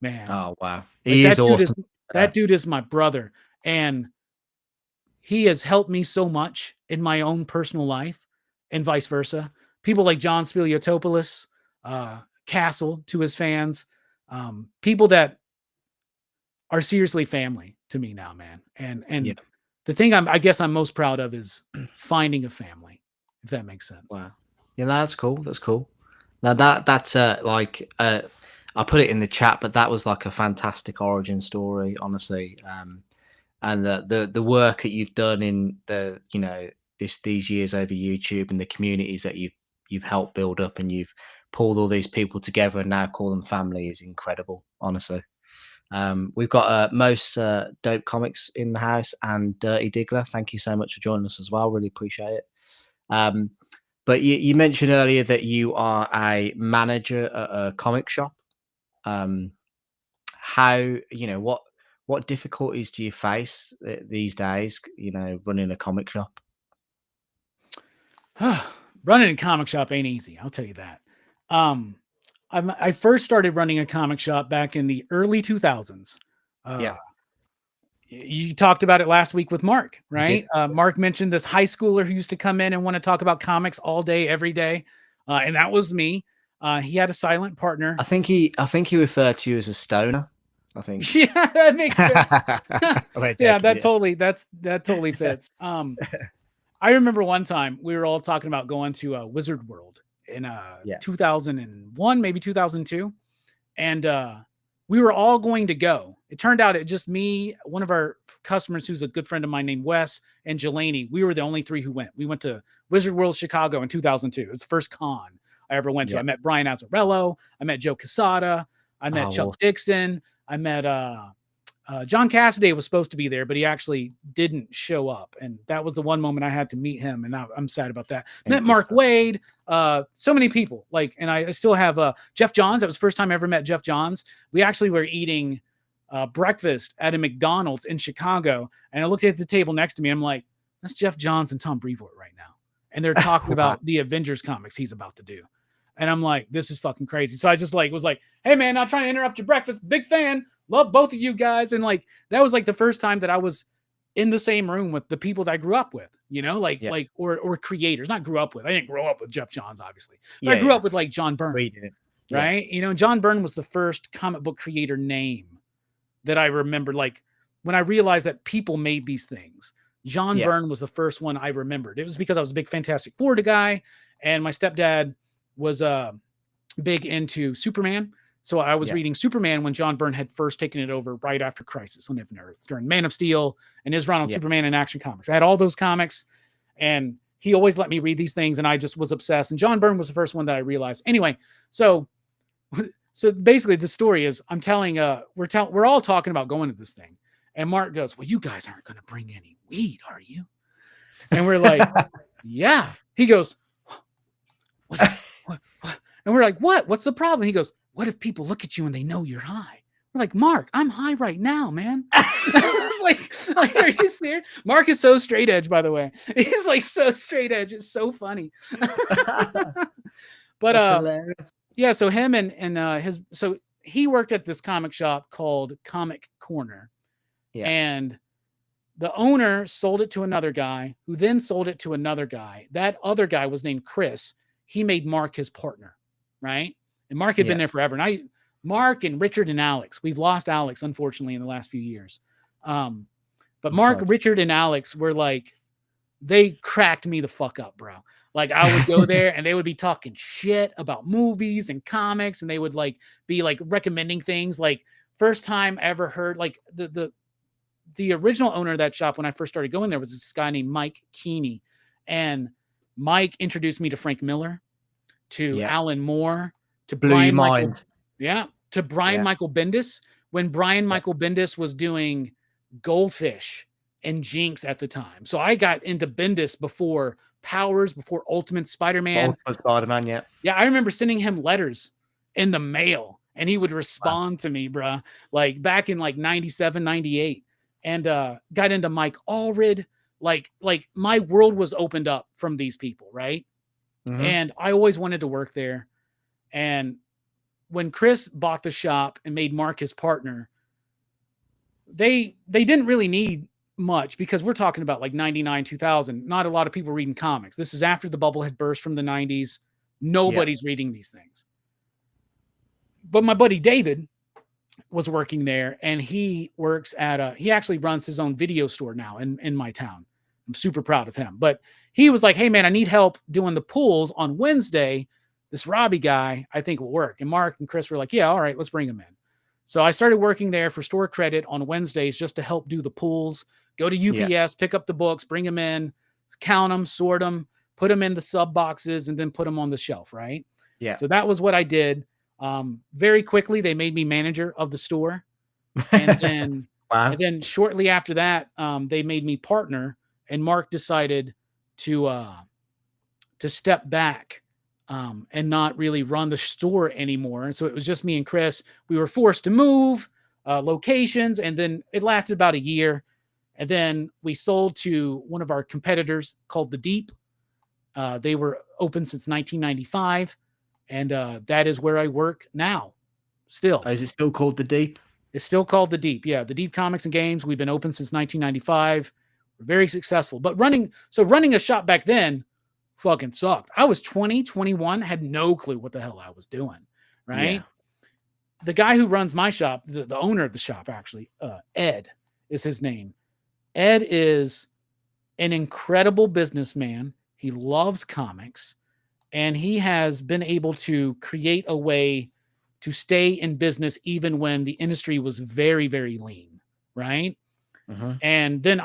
man. Oh, wow. He is awesome. That dude is my brother. And he has helped me so much in my own personal life and vice versa. People like John Spiliotopoulos, Castle to his fans, people that are seriously family to me now, man. And the thing I guess I'm most proud of is finding a family, if that makes sense. Wow. Yeah, that's cool. That's cool. Now that's like I put it in the chat, but that was like a fantastic origin story, honestly. And the work that you've done in the these years over YouTube and the communities that you've helped build up, and you've pulled all these people together and now call them family is incredible, honestly. We've got most Dope Comics in the house and Dirty Diggler. Thank you so much for joining us as well. Really appreciate it. But you mentioned earlier that you are a manager at a comic shop. How what difficulties do you face these days? Running a comic shop. Running a comic shop ain't easy. I'll tell you that. I first started running a comic shop back in the early 2000s. You talked about it last week with Mark, right? Mark mentioned this high schooler who used to come in and want to talk about comics all day, every day. And that was me. He had a silent partner. I think he referred to you as a stoner. I think. Yeah, that makes sense. Yeah, that totally fits. I remember one time we were all talking about going to Wizard World in 2001, maybe 2002. And we were all going to go. It turned out it just me, one of our customers who's a good friend of mine named Wes, and Jelani. We were the only three who went. We went to Wizard World Chicago in 2002. It was the first con I ever went to. I met Brian Azzarello. I met Joe Quesada. I met Chuck Dixon. I met John Cassaday was supposed to be there, but he actually didn't show up. And that was the one moment I had to meet him. And I'm sad about that. Met Mark Wade, so many people. And I still have Jeff Johns. That was the first time I ever met Jeff Johns. We actually were eating breakfast at a McDonald's in Chicago. And I looked at the table next to me. I'm like, that's Jeff Johns and Tom Brevoort right now. And they're talking about the Avengers comics he's about to do. And I'm like, this is fucking crazy. So I just was like, hey man, not trying to interrupt your breakfast. Big fan. Love both of you guys. And that was the first time that I was in the same room with the people that I grew up with, or creators, not grew up with. I didn't grow up with Jeff Johns, obviously. But I grew up with John Byrne, right? John Byrne was the first comic book creator name that I remembered. When I realized that people made these things, John Byrne was the first one I remembered. It was because I was a big Fantastic Four guy, and my stepdad was big into Superman. So I was reading Superman when John Byrne had first taken it over right after Crisis on Infinite Earths, during Man of Steel and his run on Superman and Action Comics. I had all those comics, and he always let me read these things, and I just was obsessed. And John Byrne was the first one that I realized. Anyway, so basically the story is I'm telling, we're all talking about going to this thing. And Mark goes, well, you guys aren't going to bring any weed, are you? And we're like, yeah. He goes, what? And we're like, what's the problem? He goes, what if people look at you and they know you're high? We're like, Mark, I'm high right now, man. It's like, are you serious? Mark is so straight edge, by the way. He's like so straight edge. It's so funny. But That's hilarious. yeah, so him and so he worked at this comic shop called Comic Corner. Yeah. And the owner sold it to another guy who then sold it to another guy. That other guy was named Chris. He made Mark his partner, right? And Mark had been there forever. And Mark and Richard and Alex, we've lost Alex, unfortunately, in the last few years. But Mark, Richard, and Alex were like, they cracked me the fuck up, bro. Like I would go there and they would be talking shit about movies and comics, and they would like be like recommending things. Like first time I ever heard, like the original owner of that shop when I first started going there was this guy named Mike Keeney. And Mike introduced me to Frank Miller, to Alan Moore, to Brian Michael. Yeah. To Brian Michael Bendis, when Brian Michael Bendis was doing Goldfish and Jinx at the time. So I got into Bendis before Powers, before Ultimate Spider-Man. Yeah. Yeah, I remember sending him letters in the mail and he would respond to me, bruh. Like back in like 97, 98. And got into Mike Allred. Like my world was opened up from these people, right? Mm-hmm. And I always wanted to work there. And when Chris bought the shop and made Mark his partner, they didn't really need much because we're talking about like 99, 2000. Not a lot of people reading comics. This is after the bubble had burst from the 90s. Nobody's reading these things. But my buddy David was working there, and he works at he actually runs his own video store now in my town. I'm super proud of him. But he was like, hey man, I need help doing the pulls on Wednesday. This Robbie guy, I think will work. And Mark and Chris were like, yeah, all right, let's bring him in. So I started working there for store credit on Wednesdays just to help do the pulls, go to UPS, pick up the books, bring them in, count them, sort them, put them in the sub boxes, and then put them on the shelf, right? Yeah. So that was what I did. Very quickly, they made me manager of the store. And then, and then shortly after that, they made me partner, and Mark decided to step back and not really run the store anymore. And so it was just me and Chris. We were forced to move locations, and then it lasted about a year. And then we sold to one of our competitors called The Deep. They were open since 1995. And that is where I work now. Still. Is it still called The Deep? It's still called The Deep. Yeah, The Deep Comics and Games. We've been open since 1995. We're very successful. But running a shop back then fucking sucked. I was 20, 21, had no clue what the hell I was doing, right? Yeah. The guy who runs my shop, the owner of the shop actually, Ed is his name. Ed is an incredible businessman. He loves comics. And he has been able to create a way to stay in business even when the industry was very, very lean, right? Mm-hmm. And then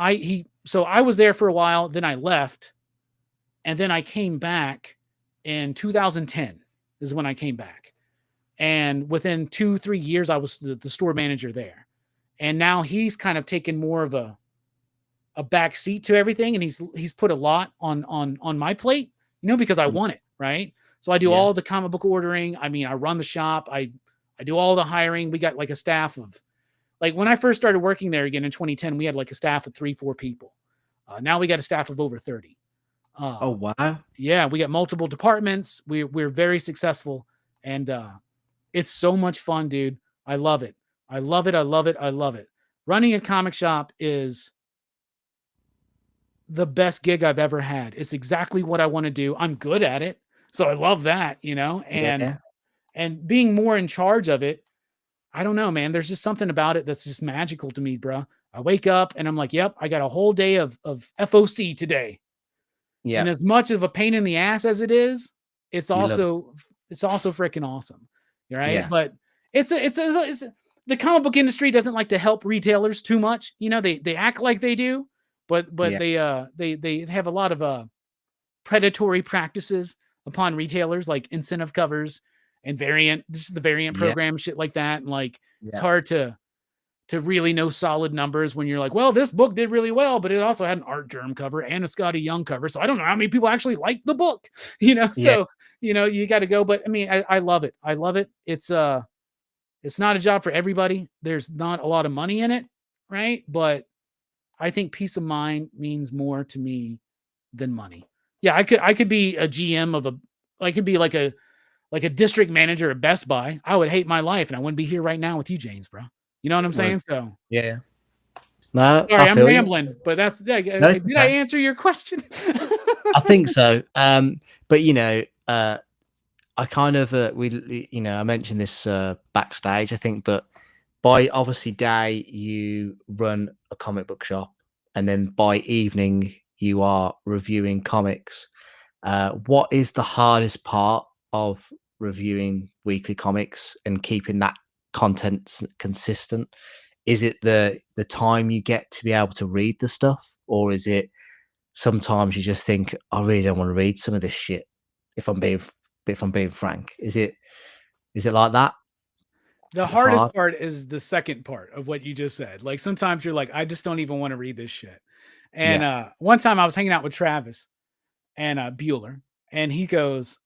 so I was there for a while, then I left, and then I came back in 2010 is when I came back. And within 2-3 years, I was the store manager there. And now he's kind of taken more of a back seat to everything, and he's put a lot on my plate, because I want it. Right. So I do all the comic book ordering. I mean, I run the shop. I do all the hiring. We got like a staff of, like when I first started working there again in 2010, we had like a staff of 3-4 people. Now we got a staff of over 30. Oh, wow. Yeah. We got multiple departments. We're very successful, and it's so much fun, dude. I love it. I love it. I love it. I love it. Running a comic shop is the best gig I've ever had. It's exactly what I want to do. I'm good at it. So I love that, and being more in charge of it. I don't know, man. There's just something about it that's just magical to me, bro. I wake up and I'm like, yep, I got a whole day of FOC today. Yeah. And as much of a pain in the ass as it is, it's also freaking awesome. Right. Yeah. But it's the comic book industry doesn't like to help retailers too much. They act like they do, but they have a lot of predatory practices upon retailers, like incentive covers and the variant program, shit like that. And like, it's hard to really know solid numbers when you're like, well, this book did really well, but it also had an Art Germ cover and a Scotty Young cover. So I don't know how many people actually like the book, so you got to go. But I mean, I love it. I love it. It's not a job for everybody. There's not a lot of money in it, right? But I think peace of mind means more to me than money. Yeah, I could be a GM of I could be like a district manager at Best Buy. I would hate my life and I wouldn't be here right now with you, James, bro. You know what I'm Well, saying? So yeah. No, I sorry, I'm feel you. rambling, but that's No, it's did I okay. answer your question? I think so. But I kind of I mentioned this backstage, I think, but by obviously day you run a comic book shop, and then by evening you are reviewing comics. What is the hardest part of reviewing weekly comics and keeping that content consistent? Is it the time you get to be able to read the stuff, or is it sometimes you just think, I really don't want to read some of this shit? If I'm being frank, is it like that? The Is it hard? hardest part is the second part of what you just said. Like sometimes you're like, I just don't even want to read this shit. And Yeah, one time I was hanging out with Travis and Bueller, and he goes,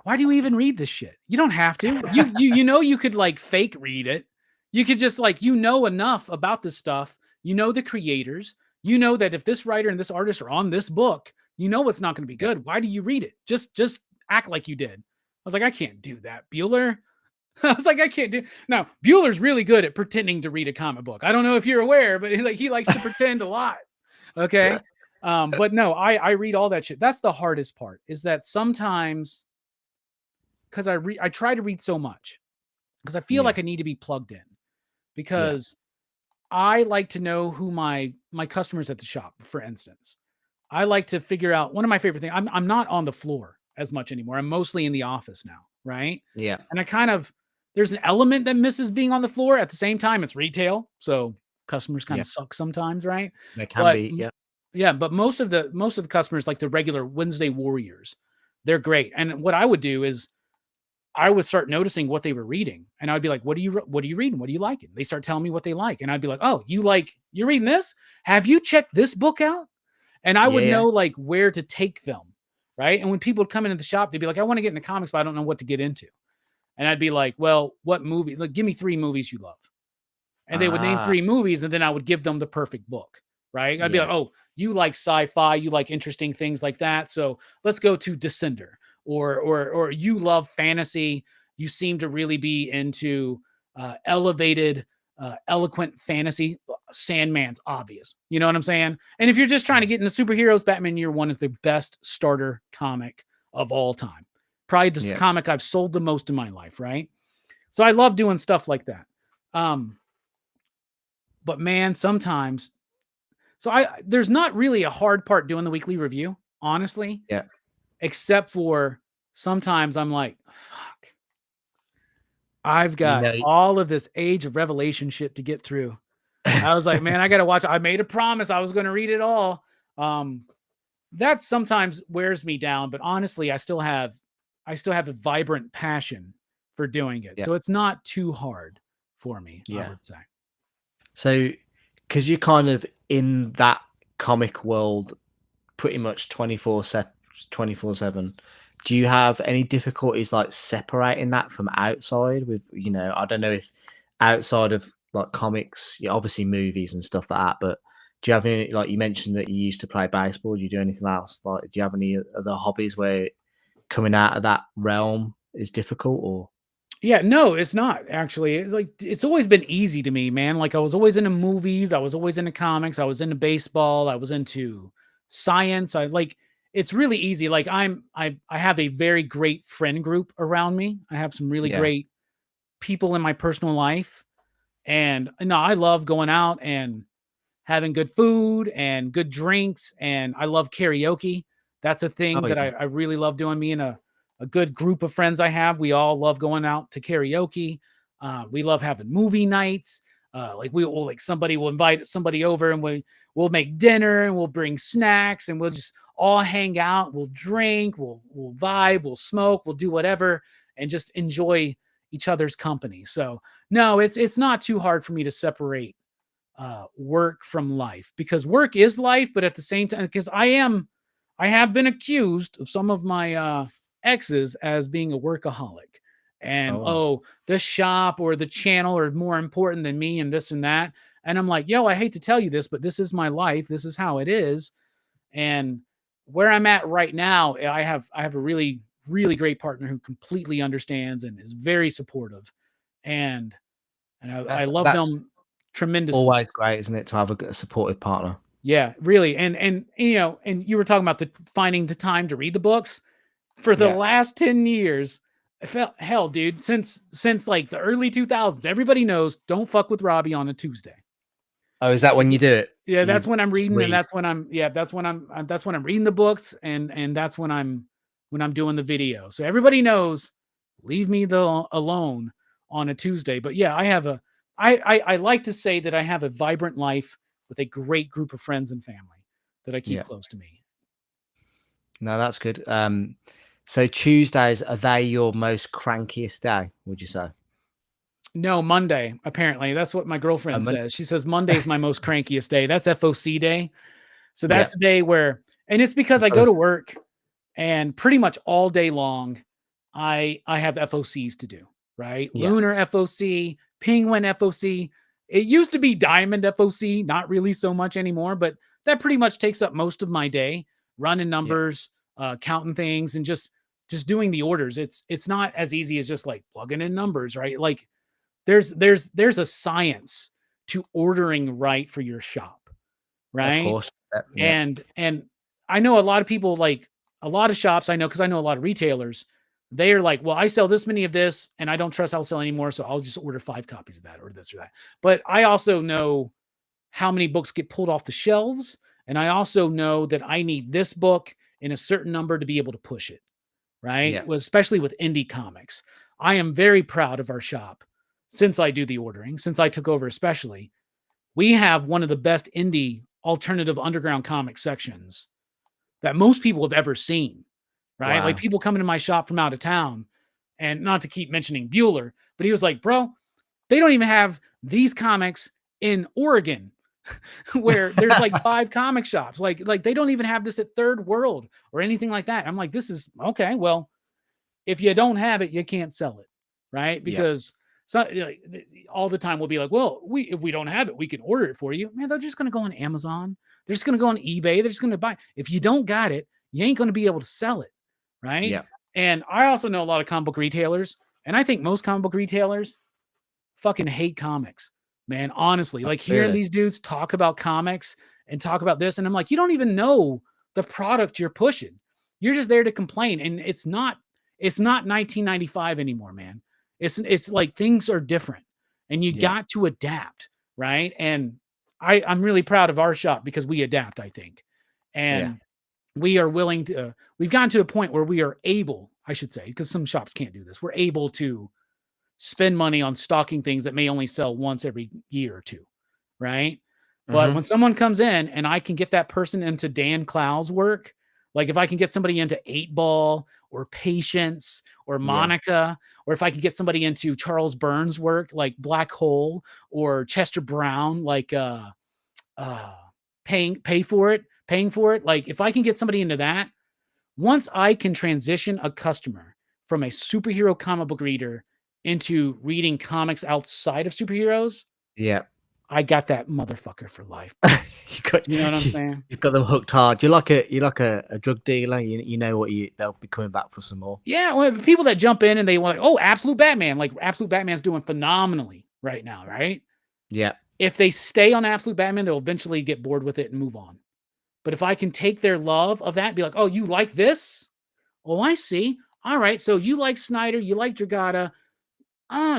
why do you even read this shit? You don't have to. You could like fake read it. You could just like enough about this stuff. You know the creators. You know that if this writer and this artist are on this book, you know it's not going to be yeah, good. Why do you read it? Just act like you did. I was like, I can't do that, Bueller. I was like, I can't do. Now Bueller's really good at pretending to read a comic book. I don't know if you're aware, but he likes to pretend a lot. Okay, but no, I read all that shit. That's the hardest part. Is that sometimes because I try to read so much because I feel yeah, like I need to be plugged in yeah, because I like to know who my customers at the shop, for instance. I like to figure out one of my favorite things. I'm not on the floor as much anymore. I'm mostly in the office now, right? yeah. And I kind of there's an element that misses being on the floor. At the same time, it's retail, so customers kind Yeah, of suck sometimes, right? they can But be. Yeah, yeah, but most of the customers, like the regular Wednesday warriors, they're great. And what I would do is I would start noticing what they were reading, and I'd be like, what are you reading? What are you liking?" They start telling me what they like, and I'd be like, "Oh, you're reading this? Have you checked this book out?" And I would yeah, know like where to take them, right? And when people would come into the shop, they'd be like, "I want to get into comics, but I don't know what to get into." And I'd be like, "Well, what movie? Like, give me 3 movies you love." And they would name ah, 3 movies, and then I would give them the perfect book, right? I'd be yeah. like, "Oh, you like sci-fi, you like interesting things like that, so let's go to Descender." Or you love fantasy, you seem to really be into elevated, eloquent fantasy. Sandman's obvious, you know what I'm saying? And if you're just trying to Mm, get into superheroes, Batman Year One is the best starter comic of all time. Probably this yeah, comic I've sold the most in my life, right? So I love doing stuff like that. Um, but man, sometimes I there's not really a hard part doing the weekly review, honestly, yeah. except for sometimes I'm like, fuck, I've You got know, all of this Age of Revelation shit to get through. I was like, man, I gotta watch. I made a promise I was gonna read it all. Um, that sometimes wears me down, but honestly, I still have a vibrant passion for doing it. yeah, So it's not too hard for me, I yeah. would say. So, because you're kind of in that comic world pretty much 24/7, do you have any difficulties like separating that from outside with, I don't know if outside of like comics, yeah, obviously movies and stuff like that, but do you have any, like you mentioned that you used to play baseball, do you do anything else? Like, do you have any other hobbies where coming out of that realm is difficult, or? Yeah, no, it's not actually. It's like it's always been easy to me, man. Like I was always into movies, I was always into comics, I was into baseball, I was into science. I like it's really easy. Like I have a very great friend group around me. I have some really Yeah. great people in my personal life. And no, I love going out and having good food and good drinks. And I love karaoke. That's a thing Oh, that I, yeah. I really love doing. Me and a good group of friends I have, we all love going out to karaoke. We love having movie nights. Like we will, like somebody will invite somebody over and we'll make dinner and we'll bring snacks and we'll just all hang out. We'll drink, we'll vibe, we'll smoke, we'll do whatever and just enjoy each other's company. So no, it's not too hard for me to separate work from life because work is life, but at the same time, because I have been accused of some of my exes as being a workaholic, and Oh, the shop or the channel are more important than me and this and that. And I'm like, yo, I hate to tell you this, but this is my life. This is how it is. And where I'm at right now, I have a really, really great partner who completely understands and is very supportive. And I love that's them tremendously. always great, isn't it, to have a supportive partner? Yeah, really. And and you were talking about the finding the time to read the books. For the Yeah. last 10 years, I felt hell, dude, since like the early 2000s, everybody knows don't fuck with Robbie on a Tuesday. Oh, is that when you do it? Yeah, You that's when I'm just reading, and read? that's when I'm reading the books, and that's when I'm doing the video. So everybody knows, leave me alone on a Tuesday. But yeah, I like to say that I have a vibrant life with a great group of friends and family that I keep Yeah. close to me. No, that's good. So Tuesdays, are they your most crankiest day, would you say? No, Monday, apparently. That's what my girlfriend Mon says. She says Monday's my most crankiest day. That's FOC day. So Yeah. that's the day where, and it's because You've I got go to to work and pretty much all day long, I have FOCs to do, right? yeah. Lunar FOC, Penguin FOC. It used to be Diamond FOC, not really so much anymore, but that pretty much takes up most of my day, running Yeah. numbers, counting things, and just doing the orders. It's not as easy as just like plugging in numbers, right? Like there's a science to ordering right for your shop, Of right? course. Yeah. And I know a lot of people, like a lot of shops I know, because I know a lot of retailers, they are like, well, I sell this many of this and I don't trust I'll sell anymore, so I'll just order 5 copies of that or this or that. But I also know how many books get pulled off the shelves, and I also know that I need this book in a certain number to be able to push it, right? Yeah. Well, especially with indie comics. I am very proud of our shop since I do the ordering, since I took over especially. We have one of the best indie alternative underground comic sections that most people have ever seen, right? Like Wow. people coming to my shop from out of town, and not to keep mentioning Bueller, but he was like, bro, they don't even have these comics in Oregon where there's like 5 comic shops. Like they don't even have this at Third World or anything like that. I'm like, this is okay. Well, if you don't have it, you can't sell it, right? Yeah. Because so like, all the time we'll be like, well, if we don't have it, we can order it for you. Man, they're just going to go on Amazon. They're just going to go on eBay. They're just going to buy. If you don't got it, you ain't going to be able to sell it, right? Yeah. And I also know a lot of comic book retailers, and I think most comic book retailers fucking hate comics, man. Honestly, like hearing Really? these dudes talk about comics and talk about this, and I'm like, you don't even know the product you're pushing. You're just there to complain, and it's not 1995 anymore, man. It's like things are different, and you Yeah. got to adapt, right? And I'm really proud of our shop because we adapt, I think, Yeah. and we are willing to. We've gotten to a point where we are able, I should say, because some shops can't do this. We're able to spend money on stocking things that may only sell once every year or two, right? But Mhm. when someone comes in and I can get that person into Dan Clow's work, like if I can get somebody into 8 Ball or Patience or Yeah. Monica, or if I can get somebody into Charles Burns' work like Black Hole or Chester Brown, like uh paying for it, like if I can get somebody into that, once I can transition a customer from a superhero comic book reader into reading comics outside of superheroes, Yeah. I got that motherfucker for life, bro. You got You know what I'm saying? you've got them hooked hard. You're like a drug dealer. You know what they'll be coming back for some more. Yeah, well, people that jump in and they want, oh, Absolute Batman, like Absolute Batman's doing phenomenally right now, right? Yeah. If they stay on Absolute Batman, they'll eventually get bored with it and move on. But if I can take their love of that and be like, oh, you like this? Oh, I see. All right, so you like Snyder, you like Dragata.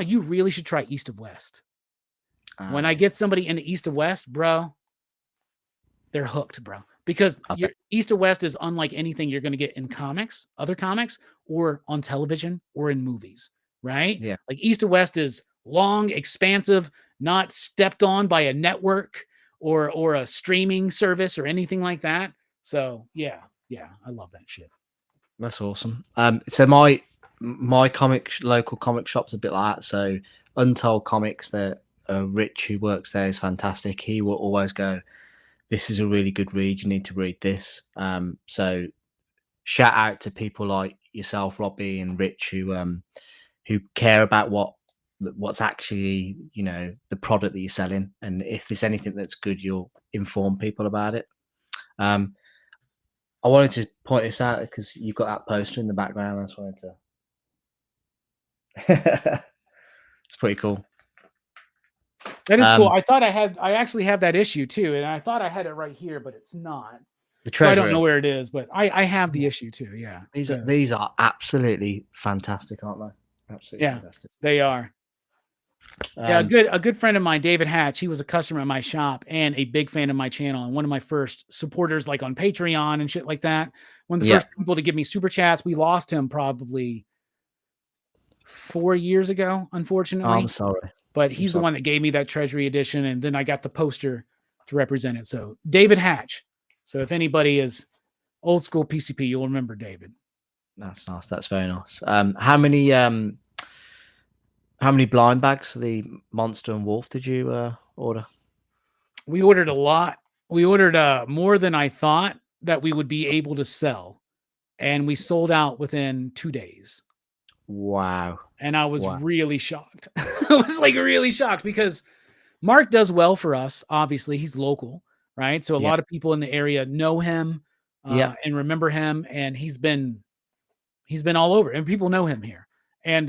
You really should try East of West. When I Yeah. get somebody into East of West, bro, they're hooked, bro. Because I your bet. East of West is unlike anything you're going to get in comics, other comics, or on television or in movies, right? Yeah. Like East of West is long, expansive, not stepped on by a network or a streaming service or anything like that. So yeah, I love that shit. That's awesome. So my local comic shop's a bit like that. So Untold Comics, the Rich who works there is fantastic. He will always go, "This is a really good read. You need to read this." So shout out to people like yourself, Robbie and Rich, who care about what's actually, you know, the product that you're selling, and if there's anything that's good, you'll inform people about it. Um, I wanted to point this out because you've got that poster in the background. I just wanted to. It's pretty cool. That is cool. I actually have that issue too, and I thought I had it right here, but it's not. The So I don't know treasury. where it is, but I have the issue too. Yeah. These are absolutely fantastic, aren't they? Absolutely Yeah, fantastic. they are. Yeah, a good friend of mine, David Hatch, he was a customer at my shop and a big fan of my channel and one of my first supporters, like on Patreon and shit like that. One of the first people to give me super chats. We lost him probably 4 years ago, Oh, unfortunately. I'm sorry. But he's the one that gave me that Treasury edition, and then I got the poster to represent it. So David Hatch. So if anybody is old school PCP, you'll remember David. That's nice. That's very nice. How many blind bags for the Monster and Wolf did you order? We ordered a lot. We ordered more than I thought that we would be able to sell, and we sold out within 2 days. Wow. And I was really shocked. I was like really shocked because Mark does well for us. Obviously, he's local, right? So a lot of people in the area know him and remember him, and he's been all over, and people know him here. And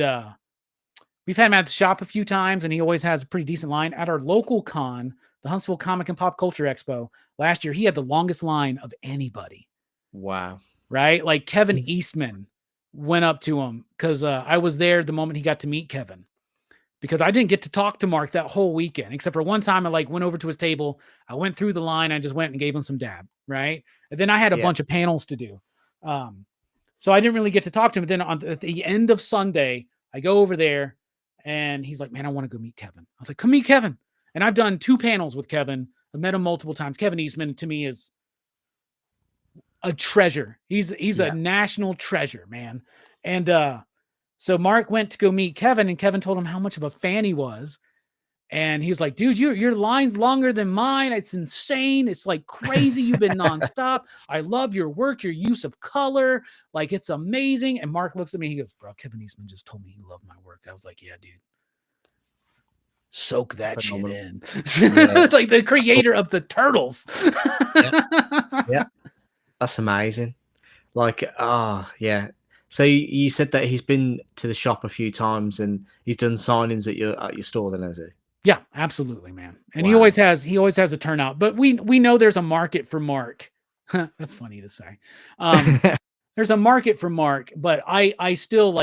we've had him at the shop a few times, and he always has a pretty decent line. At our local con, the Huntsville Comic and Pop Culture Expo, last year, he had the longest line of anybody. Wow. Right? Like Kevin Eastman went up to him because I was there the moment he got to meet Kevin, because I didn't get to talk to Mark that whole weekend, except for one time I like went over to his table. I went through the line. I just went and gave him some dab. Right. And then I had a bunch of panels to do. So I didn't really get to talk to him. Then at the end of Sunday, I go over there and he's like, man, I want to go meet Kevin. I was like, come meet Kevin. And I've done 2 panels with Kevin. I've met him multiple times. Kevin Eastman to me is a treasure. He's a national treasure, man. And so Mark went to go meet Kevin, and Kevin told him how much of a fan he was. And he was like, dude, your line's longer than mine. It's insane. It's like crazy. You've been nonstop. I love your work, your use of color. Like, it's amazing. And Mark looks at me. He goes, bro, Kevin Eastman just told me he loved my work. I was like, yeah, dude. Soak that shit in. Like the creator of the Turtles. Yeah. That's amazing. Like, yeah. So you said that he's been to the shop a few times and he's done signings at your store, then, has he? Yeah, absolutely, man. And he always has a turnout. But we know there's a market for Mark. That's funny to say. There's a market for Mark, but I still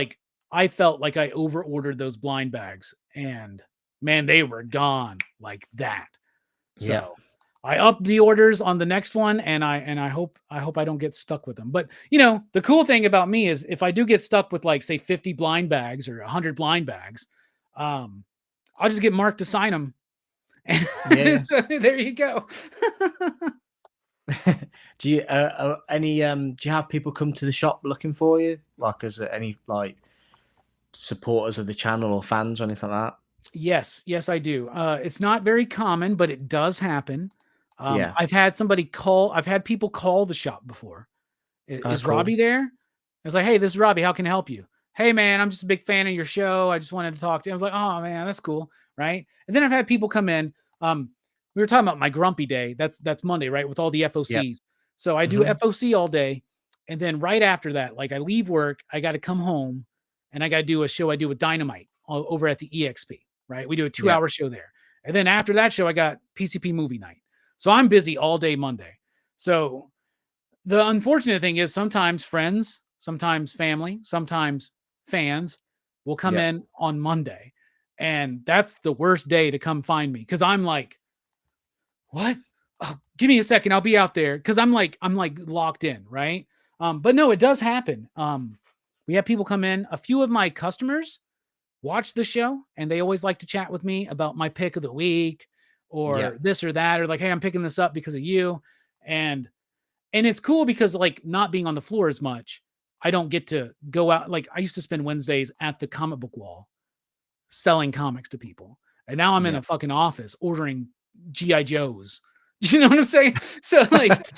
I felt like I over ordered those blind bags, and man, they were gone like that. So I upped the orders on the next one, and I hope I don't get stuck with them. But you know, the cool thing about me is if I do get stuck with like say 50 blind bags or 100 blind bags, I'll just get Mark to sign them. So there you go. Do you do you have people come to the shop looking for you, like as any like supporters of the channel or fans or anything like that? Yes, I do. It's not very common, but it does happen. I've had people call the shop before. Is Cool. Robbie there? I was like, hey, this is Robbie. How can I help you? Hey, man, I'm just a big fan of your show. I just wanted to talk to you. I was like, oh, man, that's cool. Right. And then I've had people come in. We were talking about my grumpy day. That's Monday, right? With all the FOCs. So I do FOC all day. And then right after that, like I leave work, I got to come home and I got to do a show I do with Dynamite over at the EXP, right? We do a 2-hour show there. And then after that show, I got PCP movie night. So I'm busy all day Monday. So the unfortunate thing is sometimes friends, sometimes family, sometimes fans will come in on Monday. And that's the worst day to come find me, because I'm like, what? Oh, give me a second. I'll be out there. Because I'm like locked in, right? But no, it does happen. We have people come in. A few of my customers watch the show, and they always like to chat with me about my pick of the week or this or that, or like, hey, I'm picking this up because of you. And it's cool because like not being on the floor as much, I don't get to go out. Like I used to spend Wednesdays at the comic book wall selling comics to people. And now I'm in a fucking office ordering G.I. Joes. You know what I'm saying? So like,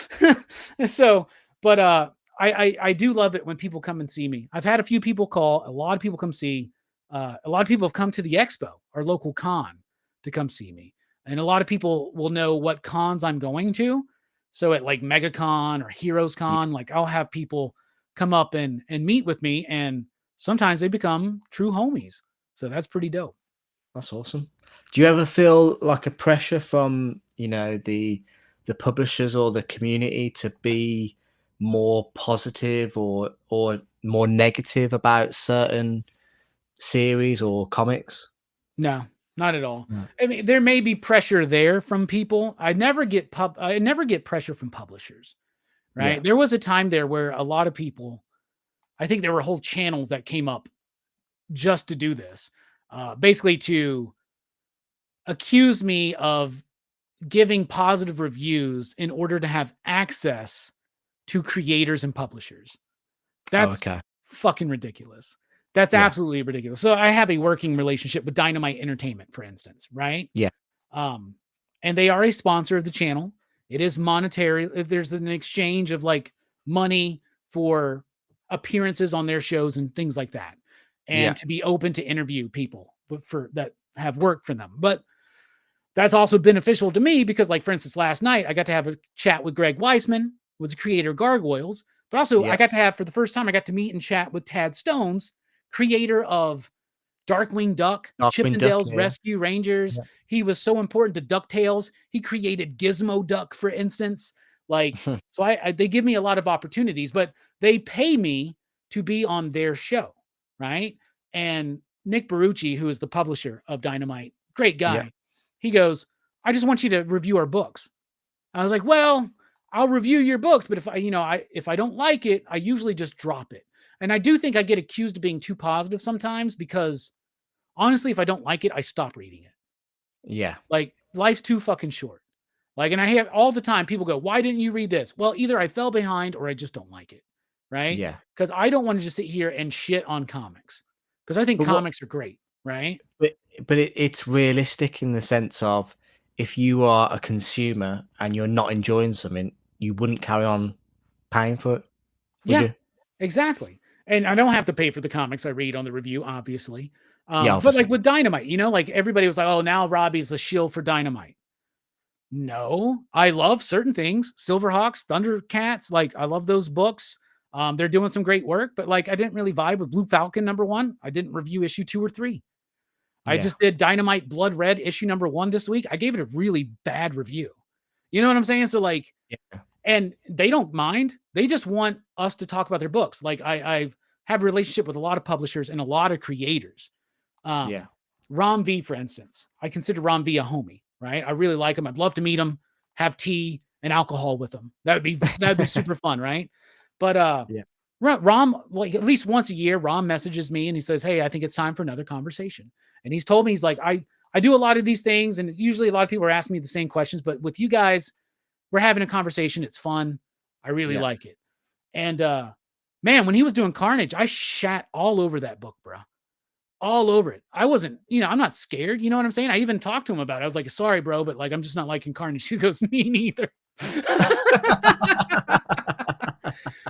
but I do love it when people come and see me. I've had a few people call, a lot of people come see, a lot of people have come to the expo, our local con, to come see me. And a lot of people will know what cons I'm going to. So at like MegaCon or Heroes Yeah, Con, like I'll have people come up and meet with me, and sometimes they become true homies. So that's pretty dope. that's awesome. Do you ever feel like a pressure from, the publishers or the community to be more positive or more negative about certain series or comics? No, not at all. No. I mean, there may be pressure there from people. I never get pressure from publishers, Yeah. right? There was a time there where a lot of people, I think there were whole channels that came up just to do this, basically to accuse me of giving positive reviews in order to have access to creators and publishers. Oh, That's okay. fucking ridiculous. That's Yeah. absolutely ridiculous. So I have a working relationship with Dynamite Entertainment, for instance, right? Yeah. Um, and they are a sponsor of the channel. It is monetary. There's an exchange of like money for appearances on their shows and things like that, Yeah. and to be open to interview people for that have worked for them. But that's also beneficial to me because, like, for instance, last night I got to have a chat with Greg Weisman, was the creator of Gargoyles, but also I Yeah. got to have, for the first time, I got to meet and chat with Tad Stones, creator of Darkwing Duck, Darkwing Duck. Chippendales Yeah. Rescue Rangers. Yeah. He was so important to DuckTales. He created Gizmo Duck, for instance. Like, so they give me a lot of opportunities, but they pay me to be on their show, right? And Nick Barucci, who is the publisher of Dynamite, great Yeah. guy. He goes, I just want you to review our books. I was like, well, I'll review your books, but if I don't like it, I usually just drop it. And I do think I get accused of being too positive sometimes because honestly, if I don't like it, I stop reading it. Yeah. Like, life's too fucking short. Like, and I have all the time people go, why didn't you read this? Well, either I fell behind or I just don't like it. Right. Yeah. Because I don't want to just sit here and shit on comics because I think But what comics are great. Right. but it's realistic in the sense of if you are a consumer and you're not enjoying something, you wouldn't carry on paying for it, would Yeah, you? exactly. And I don't have to pay for the comics I read on the review, obviously. Yeah, But like obviously. with Dynamite, like everybody was like, oh, now Robbie's the shield for Dynamite. No, I love certain things. Silverhawks, Thundercats, like I love those books. They're doing some great work, but like I didn't really vibe with Blue Falcon #1. I didn't review issue 2 or 3. I Yeah. just did Dynamite Blood Red issue #1 this week. I gave it a really bad review. You know what I'm saying? So like, Yeah. and they don't mind. They just want us to talk about their books. Like I've have a relationship with a lot of publishers and a lot of creators. Yeah. Um, Rom V, for instance, I consider Rom V a homie, right? I really like him. I'd love to meet him, have tea and alcohol with him. That'd be super fun, right? But Yeah. Rom, like at least once a year, Rom messages me and he says, "Hey, I think it's time for another conversation." And he's told me he's like, I do a lot of these things, and usually a lot of people are asking me the same questions, but with you guys, we're having a conversation. It's fun. I really Yeah. like it. And man, when he was doing Carnage, I shat all over that book, bro. All over it. I wasn't, I'm not scared. You know what I'm saying? I even talked to him about it. I was like, sorry, bro, but like I'm just not liking Carnage. He goes, me neither.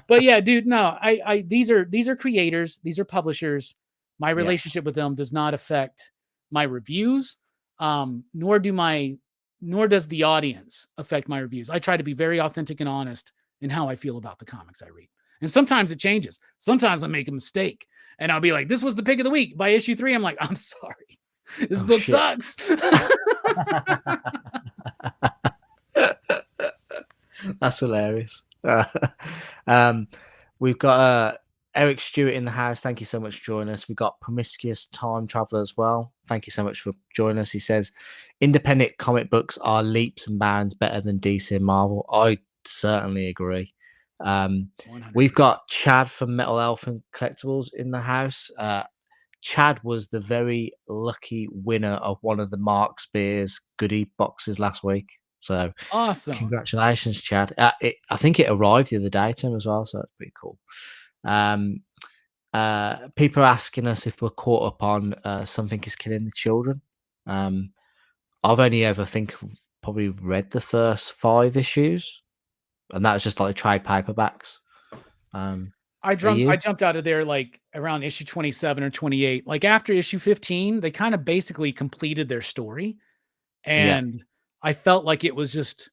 But yeah, dude, no, these are creators, these are publishers. My Yeah. relationship with them does not affect my reviews, nor does the audience affect my reviews. I try to be very authentic and honest in how I feel about the comics I read. And sometimes it changes. Sometimes I make a mistake and I'll be like, this was the pick of the week. By issue 3, I'm like, I'm sorry. This Oh, book shit. sucks. That's hilarious. Um, we've got Eric Stewart in the house. Thank you so much for joining us. We've got Promiscuous Time Traveler as well. Thank you so much for joining us. He says, independent comic books are leaps and bounds better than DC and Marvel. I certainly agree. We've 100%. got Chad from Metal Elf and Collectibles in the house. Chad was the very lucky winner of one of the Mark Spears goodie boxes last week. So Awesome. congratulations, Chad. I think it arrived the other day to him as well, so that's pretty cool. People are asking us if we're caught up on Something is Killing the Children. I've only ever probably read the first 5 issues, and that was just like trade paperbacks. Are you? I jumped out of there like around issue 27 or 28. Like after issue 15, they kind of basically completed their story. Yeah. And I felt like it was just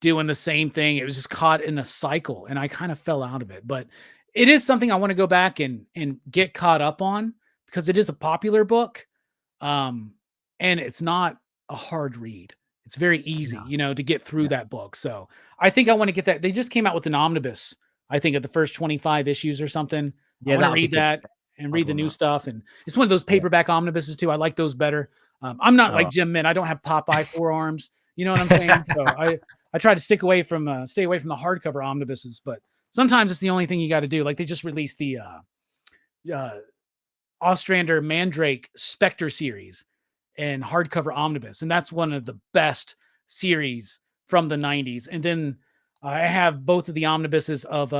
doing the same thing. It was just caught in a cycle and I kind of fell out of it. But it is something I want to go back and get caught up on because it is a popular book. Um, and it's not a hard read. It's very easy, No. to get through Yeah. that book. So I think I want to get that. They just came out with an omnibus, I think, of the first 25 issues or something. I Yeah, want to that would be read good to that get. and I'd read the want new that. stuff. And it's one of those Yeah. paperback omnibuses too. I like those better. I'm not like Alright. Jim Mint. I don't have Popeye forearms. You know what I'm saying? So I try to stay away from the hardcover omnibuses, but sometimes it's the only thing you got to do. Like they just released the uh, Ostrander Mandrake Spectre series and hardcover omnibus, and that's one of the best series from the 90s. And then I have both of the omnibuses of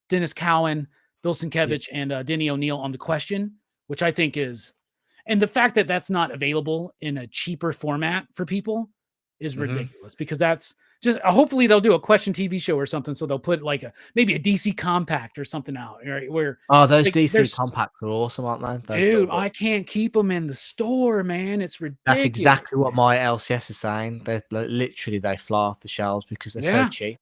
Dennis Cowan, Bill Yeah. Sienkiewicz, and Denny O'Neil on The Question, which I think is, and the fact that that's not available in a cheaper format for people is Mhm. ridiculous because that's just hopefully they'll do a Question TV show or something. So they'll put like maybe a DC compact or something out, right? Where Oh, those like DC there's compacts are awesome, aren't they? Those little dude, books. I can't keep them in the store, man. It's That's ridiculous, exactly what man. my LCS is saying. They're like, literally they fly off the shelves because they're so Yeah, cheap.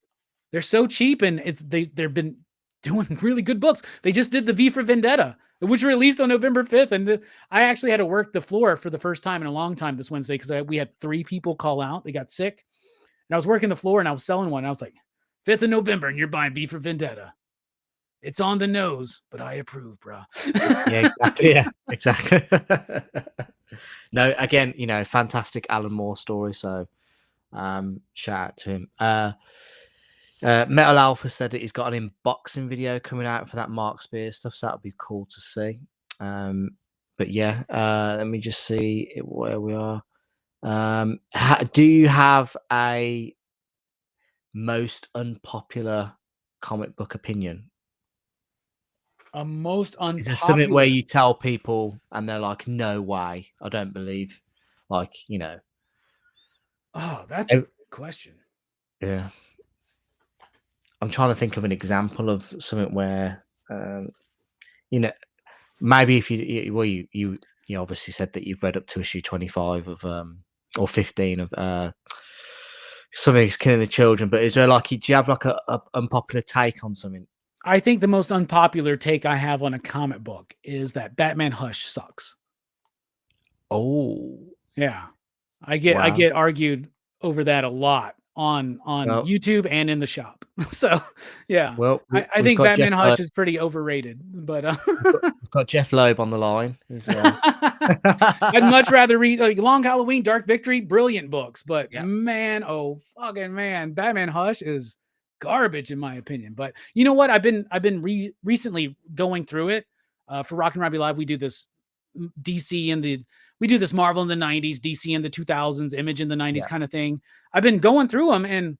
they're so cheap, and they've been doing really good books. They just did the V for Vendetta, which released on November 5th, and I actually had to work the floor for the first time in a long time this Wednesday because we had 3 people call out. They got sick, and I was working the floor, and I was selling one. And I was like, 5th of November, and you're buying V for Vendetta. It's on the nose, but I approve, bro. Yeah, exactly. Yeah, exactly. No, again, fantastic Alan Moore story. So, shout out to him. Metal Alpha said that he's got an unboxing video coming out for that Mark Spears stuff, so that'll be cool to see. But yeah, let me just see where we are. Do you have a most unpopular comic book opinion? A most Is there something where unpopular. you tell people and they're like, "No way, I don't believe," like, Oh, that's a ev good question. yeah. I'm trying to think of an example of something where, you know, maybe if well, you obviously said that you've read up to issue 25 of, or 15 of, Something's Killing the Children, but is there like do you have like a unpopular take on something? I think the most unpopular take I have on a comic book is that Batman Hush sucks. Oh, Yeah. I wow. get argued over that a lot on Well YouTube and in the shop. So, yeah. well, I we've think got Jeff Batman Loeb Hush is pretty overrated, but we've got Jeff Loeb on the line, who's, I'd much rather read like Long Halloween, Dark Victory, brilliant books, but Yeah. man, oh fucking man, Batman Hush is garbage in my opinion. But you know what? I've been recently going through it for Rock and Robbie Live. We do this DC in the we do this Marvel in the 90s, DC in the 2000s, Image in the 90s Yeah. kind of thing. I've been going through them and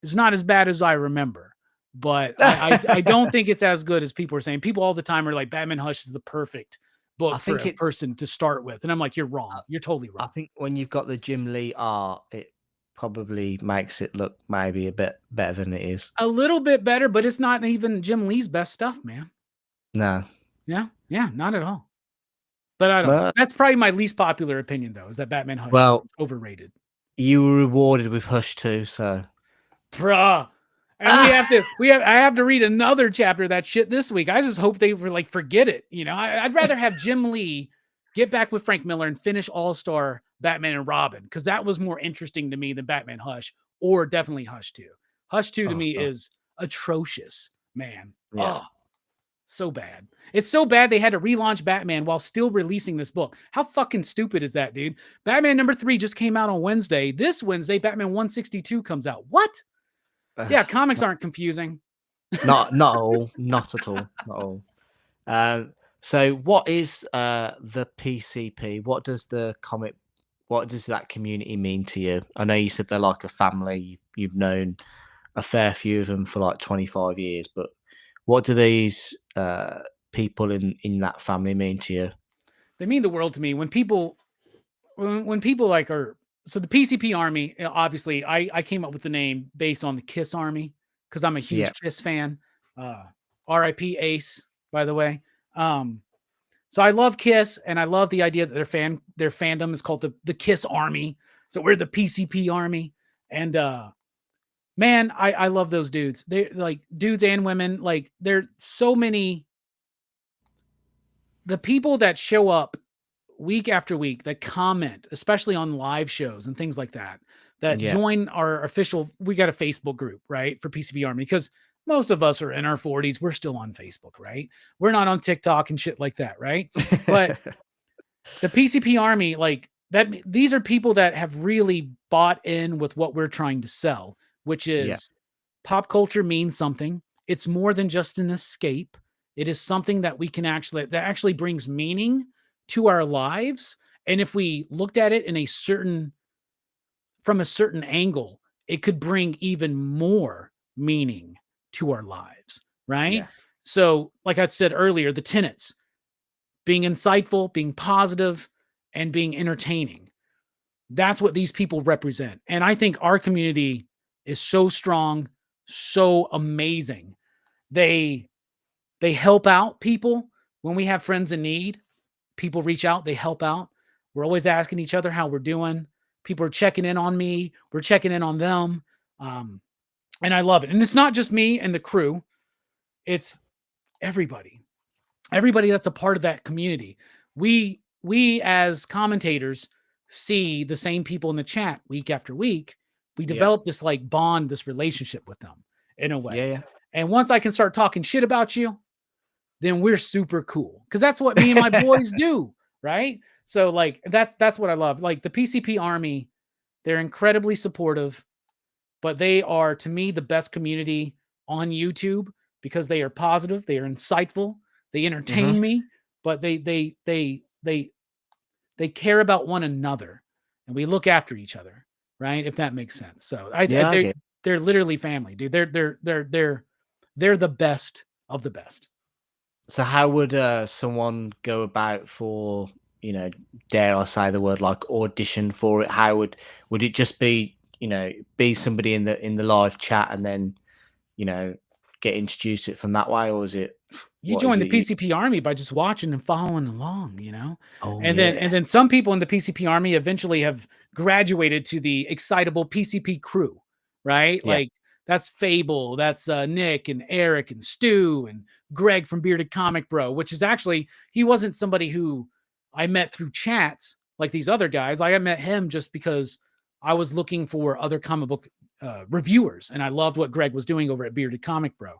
it's not as bad as I remember. But I don't think it's as good as people are saying. People all the time are like Batman Hush is the perfect I book for think a it's person to start with. And I'm like, you're uh, wrong. You're totally I wrong. think when you've got the Jim Lee art, it probably makes it look maybe a bit better than it is. A little bit better, but it's not even Jim Lee's best stuff, man. No. Yeah, yeah, not at all. But I don't know. But That's probably my least popular opinion, though, is that Batman Hush well, is overrated. you were rewarded with Hush too, so Bruh. And I have to read another chapter of that shit this week. I just hope they were like forget it. I'd rather have Jim Lee get back with Frank Miller and finish All-Star Batman and Robin because that was more interesting to me than Batman Hush or definitely Hush 2. Hush 2 to oh me god. is atrocious, man. Yeah. Oh, so bad. It's so bad they had to relaunch Batman while still releasing this book. How fucking stupid is that, dude? Batman number 3 just came out on Wednesday. This Wednesday, Batman 162 comes out. What? Yeah, comics aren't confusing. Not at all. Not at all. Not at all. So what is the PCP? What does that community mean to you? I know you said they're like a family. You've known a fair few of them for like 25 years, but what do these people in that family mean to you? They mean the world to me. When people like are so the PCP Army, obviously I came up with the name based on the Kiss Army because I'm a huge Yeah. Kiss fan. R.I.P. Ace, by the way. So I love Kiss, and I love the idea that their fandom is called the Kiss Army. So we're the PCP Army, and man, I love those dudes. They're like dudes and women. Like there's so many. The people that show up week after week that comment, especially on live shows and things like that, that Yeah. join our official, we got a Facebook group, right? For PCB Army, because most of us are in our 40s. We're still on Facebook, right? We're not on TikTok and shit like that, right? But the PCP Army, like that, these are people that have really bought in with what we're trying to sell, which Yeah. is pop culture means something. It's more than just an escape. It is something that we can that actually brings meaning to our lives. And if we looked at it from a certain angle, it could bring even more meaning to our lives, right? Yeah. So, like I said earlier, the tenets: being insightful, being positive, and being entertaining. That's what these people represent. And I think our community is so strong, so amazing. They help out people when we have friends in need. People reach out, they help out. We're always asking each other how we're doing. People are checking in on me. We're checking in on them. And I love it. And it's not just me and the crew. It's everybody. Everybody that's a part of that community. We as commentators see the same people in the chat week after week. We develop this like bond, this relationship with them in a way. Yeah. And once I can start talking shit about you, then we're super cool. Cause that's what me and my boys do. Right. So like, that's what I love. Like the PCP Army, they're incredibly supportive, but they are, to me, the best community on YouTube because they are positive. They are insightful. They entertain me, but they care about one another, and we look after each other. Right. If that makes sense. So they're literally family, dude. They're the best of the best. So how would someone go about for, dare I say the word, like audition for it? How would it just be, be somebody in the live chat and then, get introduced to it from that way, or is it You join the PCP Army by just watching and following along, Oh and yeah. then some people in the PCP Army eventually have graduated to the excitable PCP crew, right? Yeah. Like that's Fable, that's Nick and Eric and Stu and Greg from Bearded Comic Bro, which is actually, he wasn't somebody who I met through chats like these other guys. Like I met him just because I was looking for other comic book reviewers, and I loved what Greg was doing over at Bearded Comic Bro.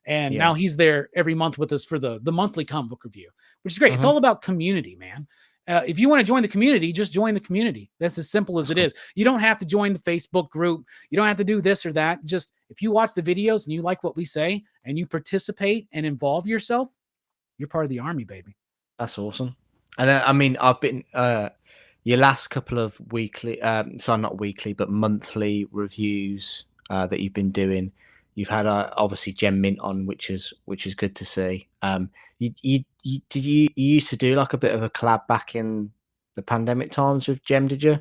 And Yeah. now he's there every month with us for the monthly comic book review, which is great. It's all about community, man. If you want to join the community, just join the community. That's as simple as it is. You don't have to join the Facebook group. You don't have to do this or that. Just if you watch the videos and you like what we say and you participate and involve yourself, you're part of the army, baby. That's awesome. And I mean, I've been your last couple of weekly, sorry, not weekly, but monthly reviews that you've been doing. You've had obviously Gem Mint on, which is good to see. You used to do like a bit of a collab back in the pandemic times with Gem, did you?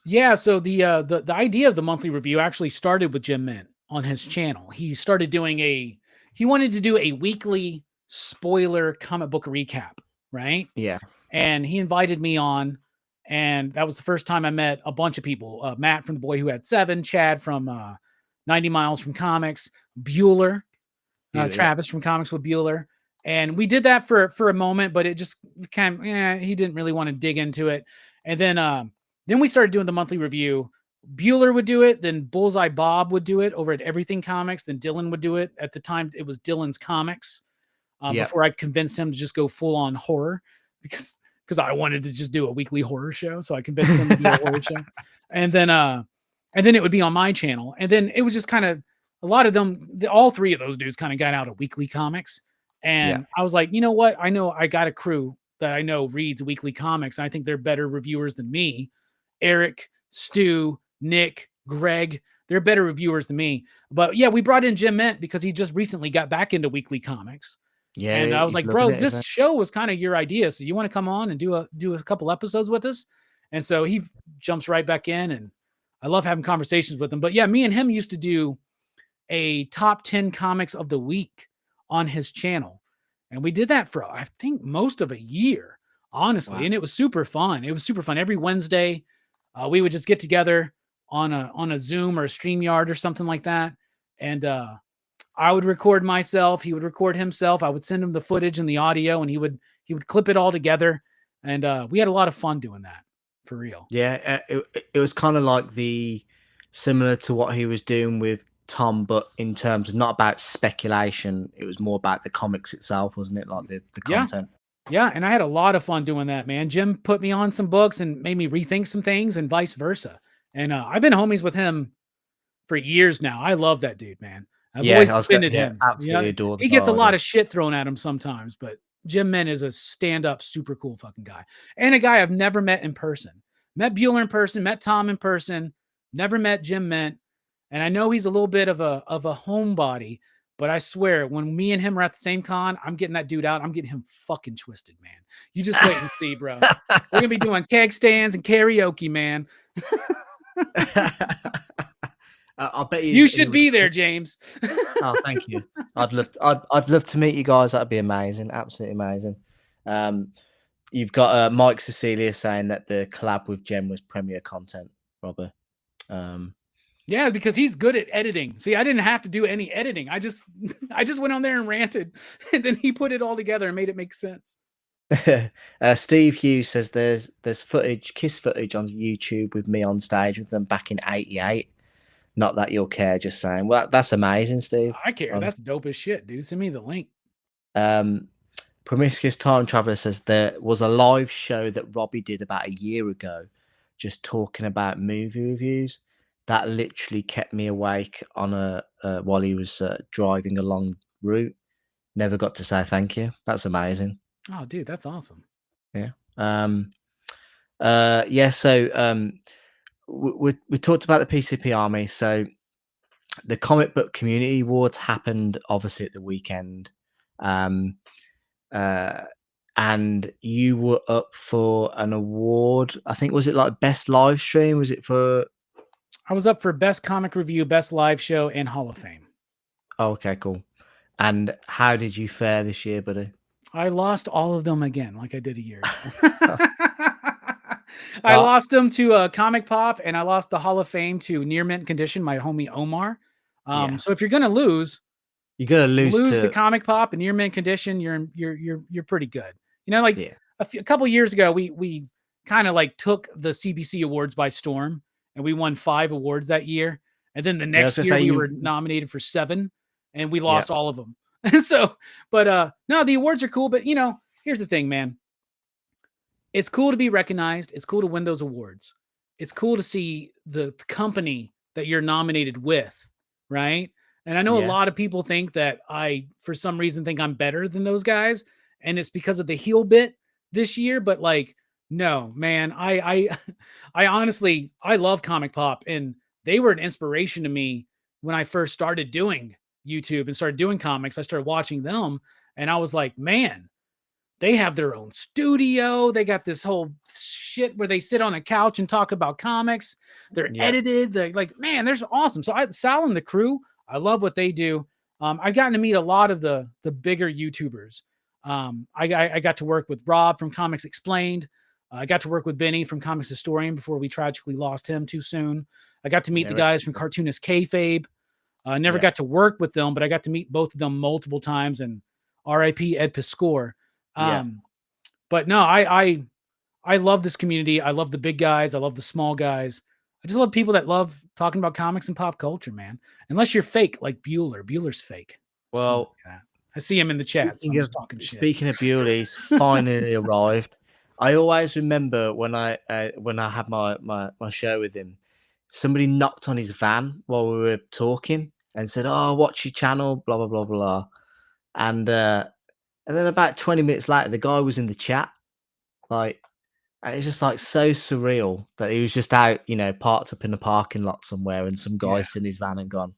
Yeah. So the idea of the monthly review actually started with Jim Mint on his channel. He started doing he wanted to do a weekly spoiler comic book recap, right? Yeah. And he invited me on, and that was the first time I met a bunch of people. Matt from The Boy Who Had Seven, Chad from 90 Miles from Comics, Bueller, Travis from Comics with Bueller. And we did that for a moment, but it just kind of, he didn't really want to dig into it. And then we started doing the monthly review. Bueller would do it, then Bullseye Bob would do it over at Everything Comics, then Dylan would do it. At the time, it was Dylan's Comics. Before I convinced him to just go full on horror because I wanted to just do a weekly horror show. So I convinced him to do a horror show. And then it would be on my channel. And then it was just kind of a lot of them, all three of those dudes kind of got out of weekly comics. And I was like, you know what? I know I got a crew that I know reads weekly comics. And I think they're better reviewers than me. Eric, Stu, Nick, Greg, they're better reviewers than me. But yeah, we brought in Jim Mint because he just recently got back into weekly comics. Yeah. And I was like, bro, this show was kind of your idea. So you want to come on and do a couple episodes with us? And so he jumps right back in, and I love having conversations with him. But yeah, me and him used to do a top 10 comics of the week on his channel. And we did that for, I think, most of a year, honestly. Wow. And it was super fun. It was super fun. Every Wednesday, we would just get together on a Zoom or a StreamYard or something like that. And I would record myself. He would record himself. I would send him the footage and the audio, and he would clip it all together. And we had a lot of fun doing that, for real. Yeah, it was kind of like similar to what he was doing with Tom, but in terms of not about speculation, it was more about the comics itself, wasn't it? Like the content. Yeah, and I had a lot of fun doing that, man. Jim put me on some books and made me rethink some things, and vice versa. And I've been homies with him for years now. I love that dude, man. I've always defended him. Absolutely adore the he gets a guy, lot of shit thrown at him sometimes, but Jim Min is a stand-up, super cool fucking guy. And a guy I've never met in person. Met Bueller in person, met Tom in person, never met Jim Mint. And I know he's a little bit of a homebody, but I swear, when me and him are at the same con, I'm getting that dude out. I'm getting him fucking twisted, man. You just wait and see, bro. We're gonna be doing keg stands and karaoke, man. I bet you should be there, James. Oh, thank you. I'd love to meet you guys. That'd be amazing. Absolutely amazing. You've got Mike Cecilia saying that the collab with Jem was premiere content, Robert. Yeah, because he's good at editing. See, I didn't have to do any editing. I just went on there and ranted, and then he put it all together and made it make sense. Steve Hughes says there's Kiss footage on YouTube with me on stage with them back in '88. Not that you'll care, just saying. Well, that's amazing, Steve. I care. That's dope as shit, dude. Send me the link. Promiscuous Time Traveler says there was a live show that Robbie did about a year ago, just talking about movie reviews. That literally kept me awake on while he was driving a long route. Never got to say thank you. That's amazing. Oh, dude, that's awesome. Yeah. So we talked about the PCP Army. So the Comic Book Community Awards happened obviously at the weekend. And you were up for an award. I think, was it like best live stream? Was it for? I was up for best comic review, best live show, and Hall of Fame. Oh, okay, cool. And how did you fare this year, buddy? I lost all of them again, like I did a year ago. I lost them to Comic Pop, and I lost the Hall of Fame to Near Mint Condition, my homie Omar. So if you're gonna lose, you're gonna lose to Comic Pop and Near Mint Condition. You're pretty good. You know, like a couple years ago, we kind of like took the CBC Awards by storm, and we won 5 awards that year. And then the next year we were nominated for 7, and we lost all of them. So, but no, the awards are cool. But you know, here's the thing, man. It's cool to be recognized. It's cool to win those awards. It's cool to see the company that you're nominated with, right? And I know a lot of people think that I, for some reason, think I'm better than those guys, and it's because of the heel bit this year. But like, no, man, I honestly, I love Comic Pop, and they were an inspiration to me when I first started doing YouTube and started doing comics. I started watching them, and I was like, man, they have their own studio. They got this whole shit where they sit on a couch and talk about comics. They're edited. They're like, man, they're awesome. So Sal and the crew, I love what they do. I've gotten to meet a lot of the bigger YouTubers. I got to work with Rob from Comics Explained. I got to work with Benny from Comics Historian before we tragically lost him too soon. I got to meet the guys from Cartoonist Kayfabe. I never got to work with them, but I got to meet both of them multiple times, and RIP Ed Piscor. But no, I love this community. I love the big guys. I love the small guys. I just love people that love talking about comics and pop culture, man. Unless you're fake, like Bueller. Bueller's fake. Well, so I see him in the chat. So I'm just talking shit. Speaking of Bueller, he's finally arrived. I always remember when I had my show with him, somebody knocked on his van while we were talking and said, "Oh, watch your channel, blah blah blah blah," and then about 20 minutes later, the guy was in the chat, like, and it's just like so surreal that he was just out, you know, parked up in the parking lot somewhere, and some guy's in his van and gone.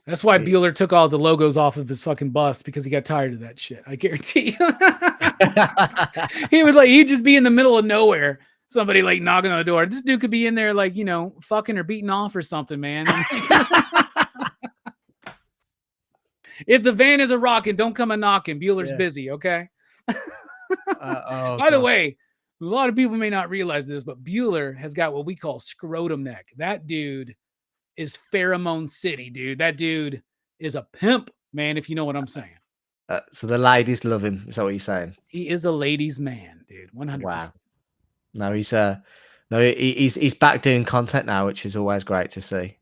That's why Bueller took all the logos off of his fucking bust, because he got tired of that shit. I guarantee you. He'd just be in the middle of nowhere. Somebody like knocking on the door. This dude could be in there, like, you know, fucking or beating off or something, man. If the van is a rockin', don't come a knocking. Bueller's Yeah. busy, okay? Oh By the gosh. way, a lot of people may not realize this, but Bueller has got what we call scrotum neck. That dude is pheromone city, dude. That dude is a pimp, man, if you know what I'm saying. So the ladies love him. Is that what you're saying? He is a ladies' man, dude. Wow. 100%. No, he's back doing content now, which is always great to see.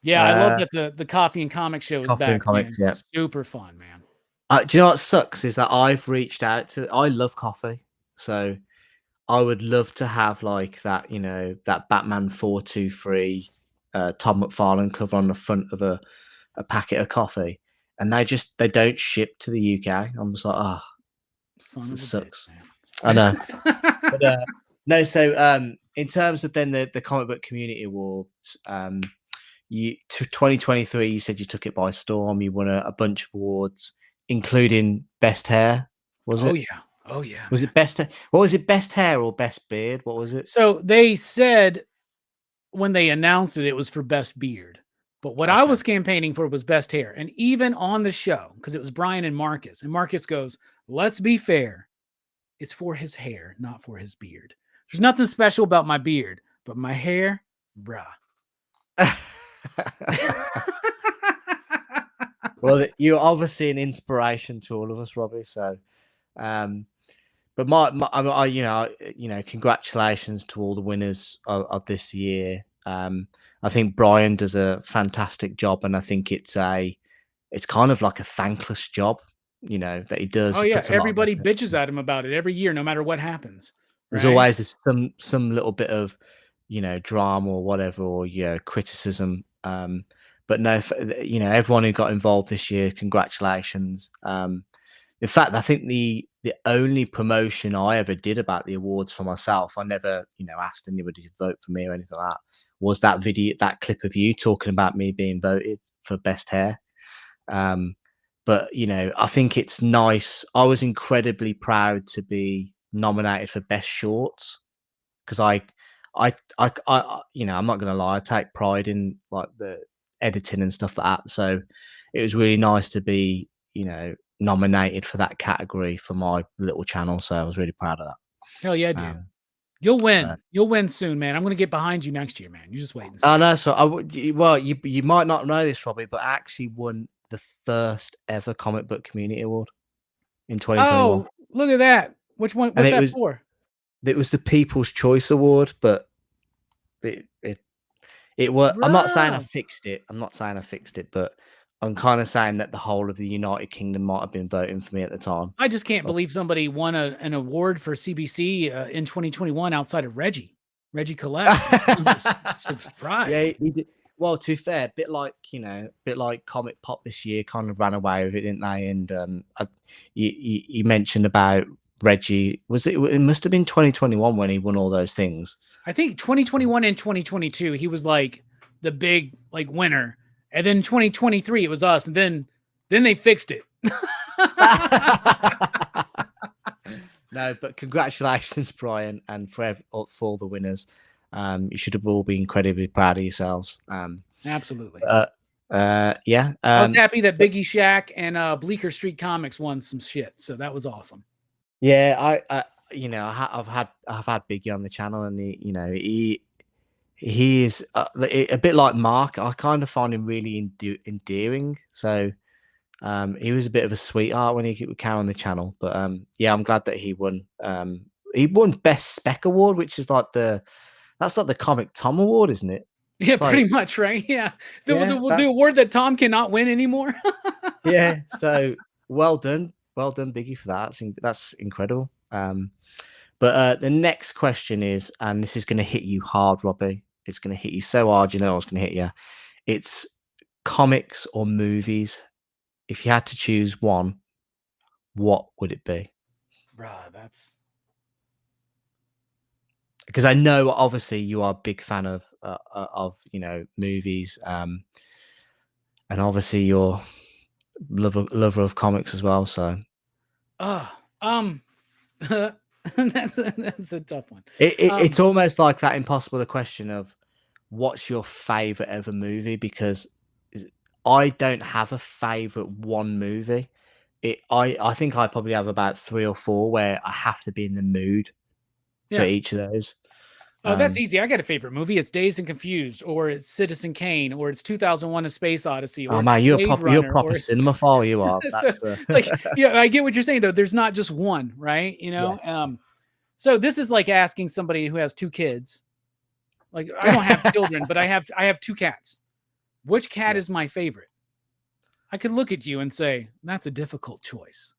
Yeah, I love that the Coffee and Comic Show is Coffee and back, Comics, man. yeah. Super fun, man. Do you know what sucks is that I've reached out to. I love coffee, so I would love to have like that, that Batman 423 Todd McFarlane cover on the front of a packet of coffee, and they don't ship to the UK. I'm just like, oh, Son of a it bitch, sucks. man. I know. But, no, so in terms of then the comic book community awards, 2023, you said you took it by storm. You won a bunch of awards, including best hair. Was Oh it? yeah. Oh yeah. Was it best? What was it? Best hair or best beard? What was it? So they said when they announced it, it was for best beard. But what I was campaigning for was best hair. And even on the show, because it was Brian and Marcus goes, let's be fair. It's for his hair, not for his beard. There's nothing special about my beard, but my hair, bruh. Well, you're obviously an inspiration to all of us, Robbie. So, but congratulations to all the winners of this year. I think Brian does a fantastic job, and I think it's kind of like a thankless job, that he does. Oh He yeah, puts a lot of everybody effort. bitches at him about it every year, no matter what happens. There's Right? always some little bit of, drama or whatever, or criticism. But no, everyone who got involved this year, congratulations. In fact, I think the only promotion I ever did about the awards for myself, I never, asked anybody to vote for me or anything like that, was that video, that clip of you talking about me being voted for best hair. But I think it's nice. I was incredibly proud to be nominated for best shorts because I'm not gonna lie, I take pride in like the editing and stuff like that. So it was really nice to be, nominated for that category for my little channel. So I was really proud of that. Hell yeah, dude. Um, You'll win. so You'll win soon, man. I'm gonna get behind you next year, man. You just wait and see. I know. So I would. Well, you might not know this, Robbie, but I actually won the first ever comic book community award in 2021, Oh, look at that. Which one? and What's that for? it was the People's Choice Award, but it was. I'm not saying I Bruh. fixed it. I'm not saying I fixed it, but I'm kind of saying that the whole of the United Kingdom might have been voting for me at the time. I just can't But- believe somebody won an award for CBC in 2021 outside of Reggie Collects. I'm just surprised. Yeah, he did. Well, to be fair, bit like Comic Pop this year, kind of ran away with it, didn't they? And you mentioned about Reggie. Was it? It must have been 2021 when he won all those things. I think 2021 and 2022, he was like the big like winner, and then 2023 it was us, and then they fixed it. No, but congratulations, Brian, and for all the winners. You should have all been incredibly proud of yourselves. Absolutely. Yeah. I was happy that Biggie Shack and Bleecker Street Comics won some shit, so that was awesome. Yeah, I've had Biggie on the channel, and he is a bit like Mark. I kind of find him really endearing. So he was a bit of a sweetheart when he came on the channel. But yeah, I'm glad that he won. He won Best Spec Award, which is like that's like the Comic Tom Award, isn't it? Yeah, It's pretty like, much, right? Yeah. The that's- award that Tom cannot win anymore. yeah. So well done, Biggie, for that. That's incredible. But the next question is, and this is going to hit you hard, Robbie. It's going to hit you so hard, you know, it's going to hit you. It's comics or movies. If you had to choose one, what would it be? Bruh, that's Because I know, obviously, you are a big fan of movies, and obviously you're lover of comics as well. So, that's a tough one. It's almost like that impossible question of what's your favorite ever movie, because I don't have a favorite one movie. I think I probably have about 3 or 4 where I have to be in the mood for Yeah. each of those. Oh, that's Um, easy. I got a favorite movie. It's Dazed and Confused, or it's Citizen Kane, or it's 2001: A Space Odyssey, or oh it's man, Blade you're a Runner, proper or it's cinemaphile, you are. so That's like, yeah, I get what you're saying though. There's not just one, right? You yeah. know, so this is like asking somebody who has 2 kids. Like I don't have children, but I have 2 cats. Which cat Yeah, is my favorite? I could look at you and say, that's a difficult choice.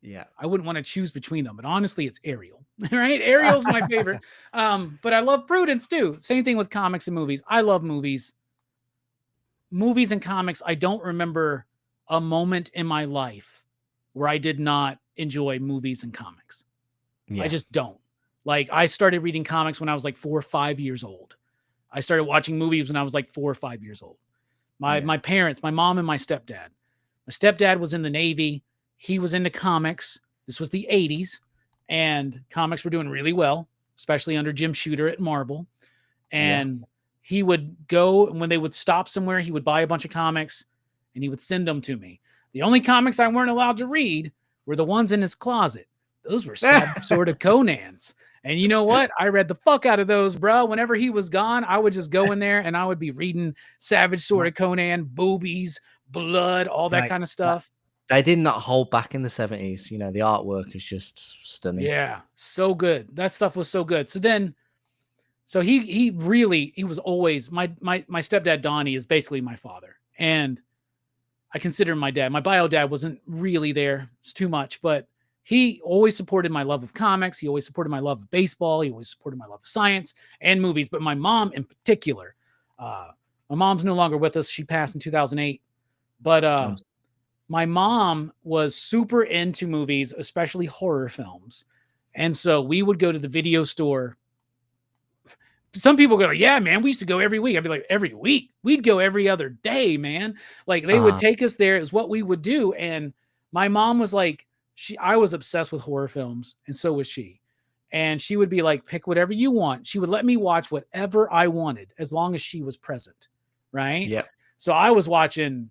yeah. I wouldn't want to choose between them, but honestly, it's Ariel, right? Ariel's my favorite. But I love Prudence too. Same thing with comics and movies. I love movies. Movies and comics, I don't remember a moment in my life where I did not enjoy movies and comics. I Yeah, just don't. Like I started reading comics when I was like 4 or 5 years old. I started watching movies when I was like 4 or 5 years old. My yeah, my parents, my mom and my stepdad. My stepdad was in the Navy. He was into comics. This was the 80s, and comics were doing really well, especially under Jim Shooter at Marvel. yeah. And he would go, and when they would stop somewhere, he would buy a bunch of comics and he would send them to me. The only comics I weren't allowed to read were the ones in his closet. Those were Savage Sword of Conan's. And you know what? I read the fuck out of those, bro. Whenever he was gone, I would just go in there and I would be reading Savage Sword Ma of Conan, boobies, blood, all that Mate, kind of that stuff. they did not hold back in the 70s, you know, the artwork is just stunning. Yeah, so good. That stuff was so good. So he was always my stepdad Donnie is basically my father. And I consider him my dad. My bio dad wasn't really there. It's too much, but he always supported my love of comics. He always supported my love of baseball. He always supported my love of science and movies. But my mom in particular, my mom's no longer with us. She passed in 2008. But Um, my mom was super into movies, especially horror films. And so we would go to the video store. Some people go, like, yeah, man, we used to go every week. I'd be like, every week? We'd go every other day, man. Like they would uh, take us there is what we would do. And my mom was like, I was obsessed with horror films, and so was she. And she would be like, pick whatever you want. She would let me watch whatever I wanted as long as she was present. Right. yep. So I was watching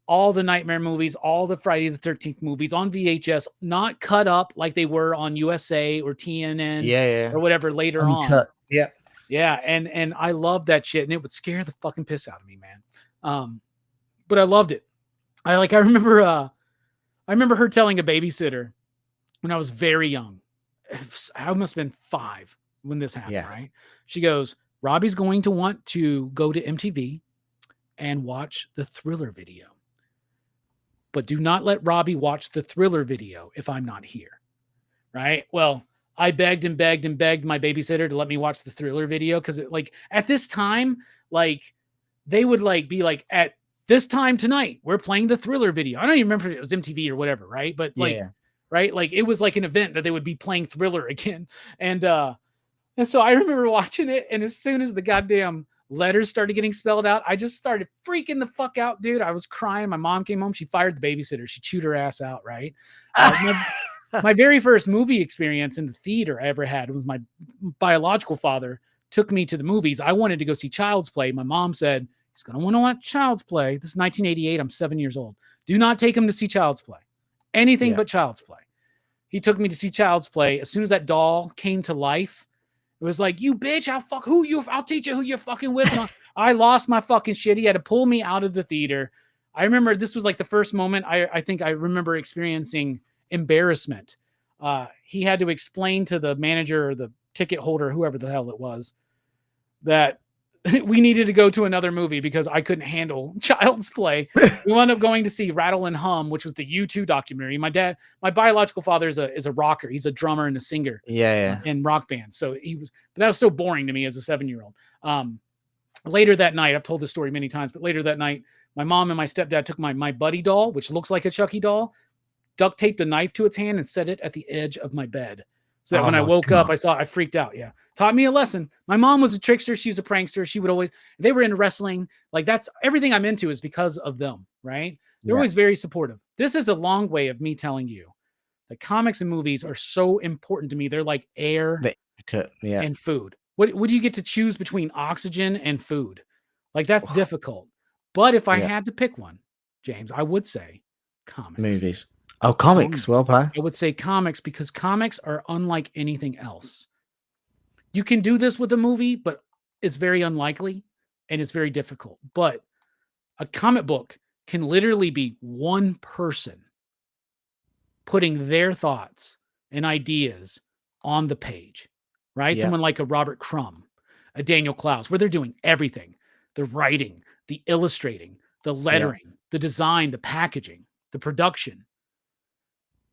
all the Nightmare movies, all the Friday the 13th movies on VHS, not cut up like they were on USA or TNN Yeah, yeah. or whatever later on. Uncut. Yeah. Yeah, and I loved that shit, and it would scare the fucking piss out of me, man. But I loved it. I remember her telling a babysitter when I was very young. I must have been 5 when this happened, Yeah. right? She goes, Robbie's going to want to go to MTV and watch the Thriller video. But do not let Robbie watch the Thriller video if I'm not here. Right? Well, I begged and begged and begged my babysitter to let me watch the Thriller video because like at this time, like they would like be like at this time tonight, we're playing the Thriller video. I don't even remember if it was MTV or whatever, right? But like, Yeah. right, like it was like an event that they would be playing Thriller again. And so I remember watching it, and as soon as the goddamn letters started getting spelled out, I just started freaking the fuck out, dude. I was crying. My mom came home. She fired the babysitter. She chewed her ass out, right? My very first movie experience in the theater I ever had was my biological father took me to the movies. I wanted to go see Child's Play. My mom said, he's going to want to watch Child's Play. This is 1988. I'm 7 years old. Do not take him to see Child's Play. Anything Yeah. but Child's Play. He took me to see Child's Play. As soon as that doll came to life, it was like, you bitch, I'll teach you who you're fucking with. And I lost my fucking shit. He had to pull me out of the theater. I remember this was like the first moment I think I remember experiencing embarrassment. He had to explain to the manager or the ticket holder, whoever the hell it was, that we needed to go to another movie because I couldn't handle Child's Play. We wound up going to see Rattle and Hum, which was the U2 documentary. My biological father is a rocker. He's a drummer and a singer Yeah. in rock bands. So but that was so boring to me as a 7-year-old. Later that night, I've told this story many times, but later that night, my mom and my stepdad took my buddy doll, which looks like a Chucky doll, duct taped a knife to its hand and set it at the edge of my bed. So that Oh when I my woke up, God. I freaked out. Yeah. Taught me a lesson. My mom was a trickster. She was a prankster. She would always, they were into wrestling. Like that's everything I'm into is because of them, right? They're Yeah. always very supportive. This is a long way of me telling you that comics and movies are so important to me. They're like air The intricate, yeah. and food. What do you get to choose between oxygen and food? Like that's difficult. But if I Yeah. had to pick one, James, I would say comics. Movies. Oh, comics. Comics. Well played. I would say comics because comics are unlike anything else. You can do this with a movie, but it's very unlikely and it's very difficult. But a comic book can literally be one person putting their thoughts and ideas on the page, right? Yeah. Someone like a Robert Crumb, a Daniel Clowes, where they're doing everything, the writing, the illustrating, the Yeah. lettering, the design, the packaging, the production.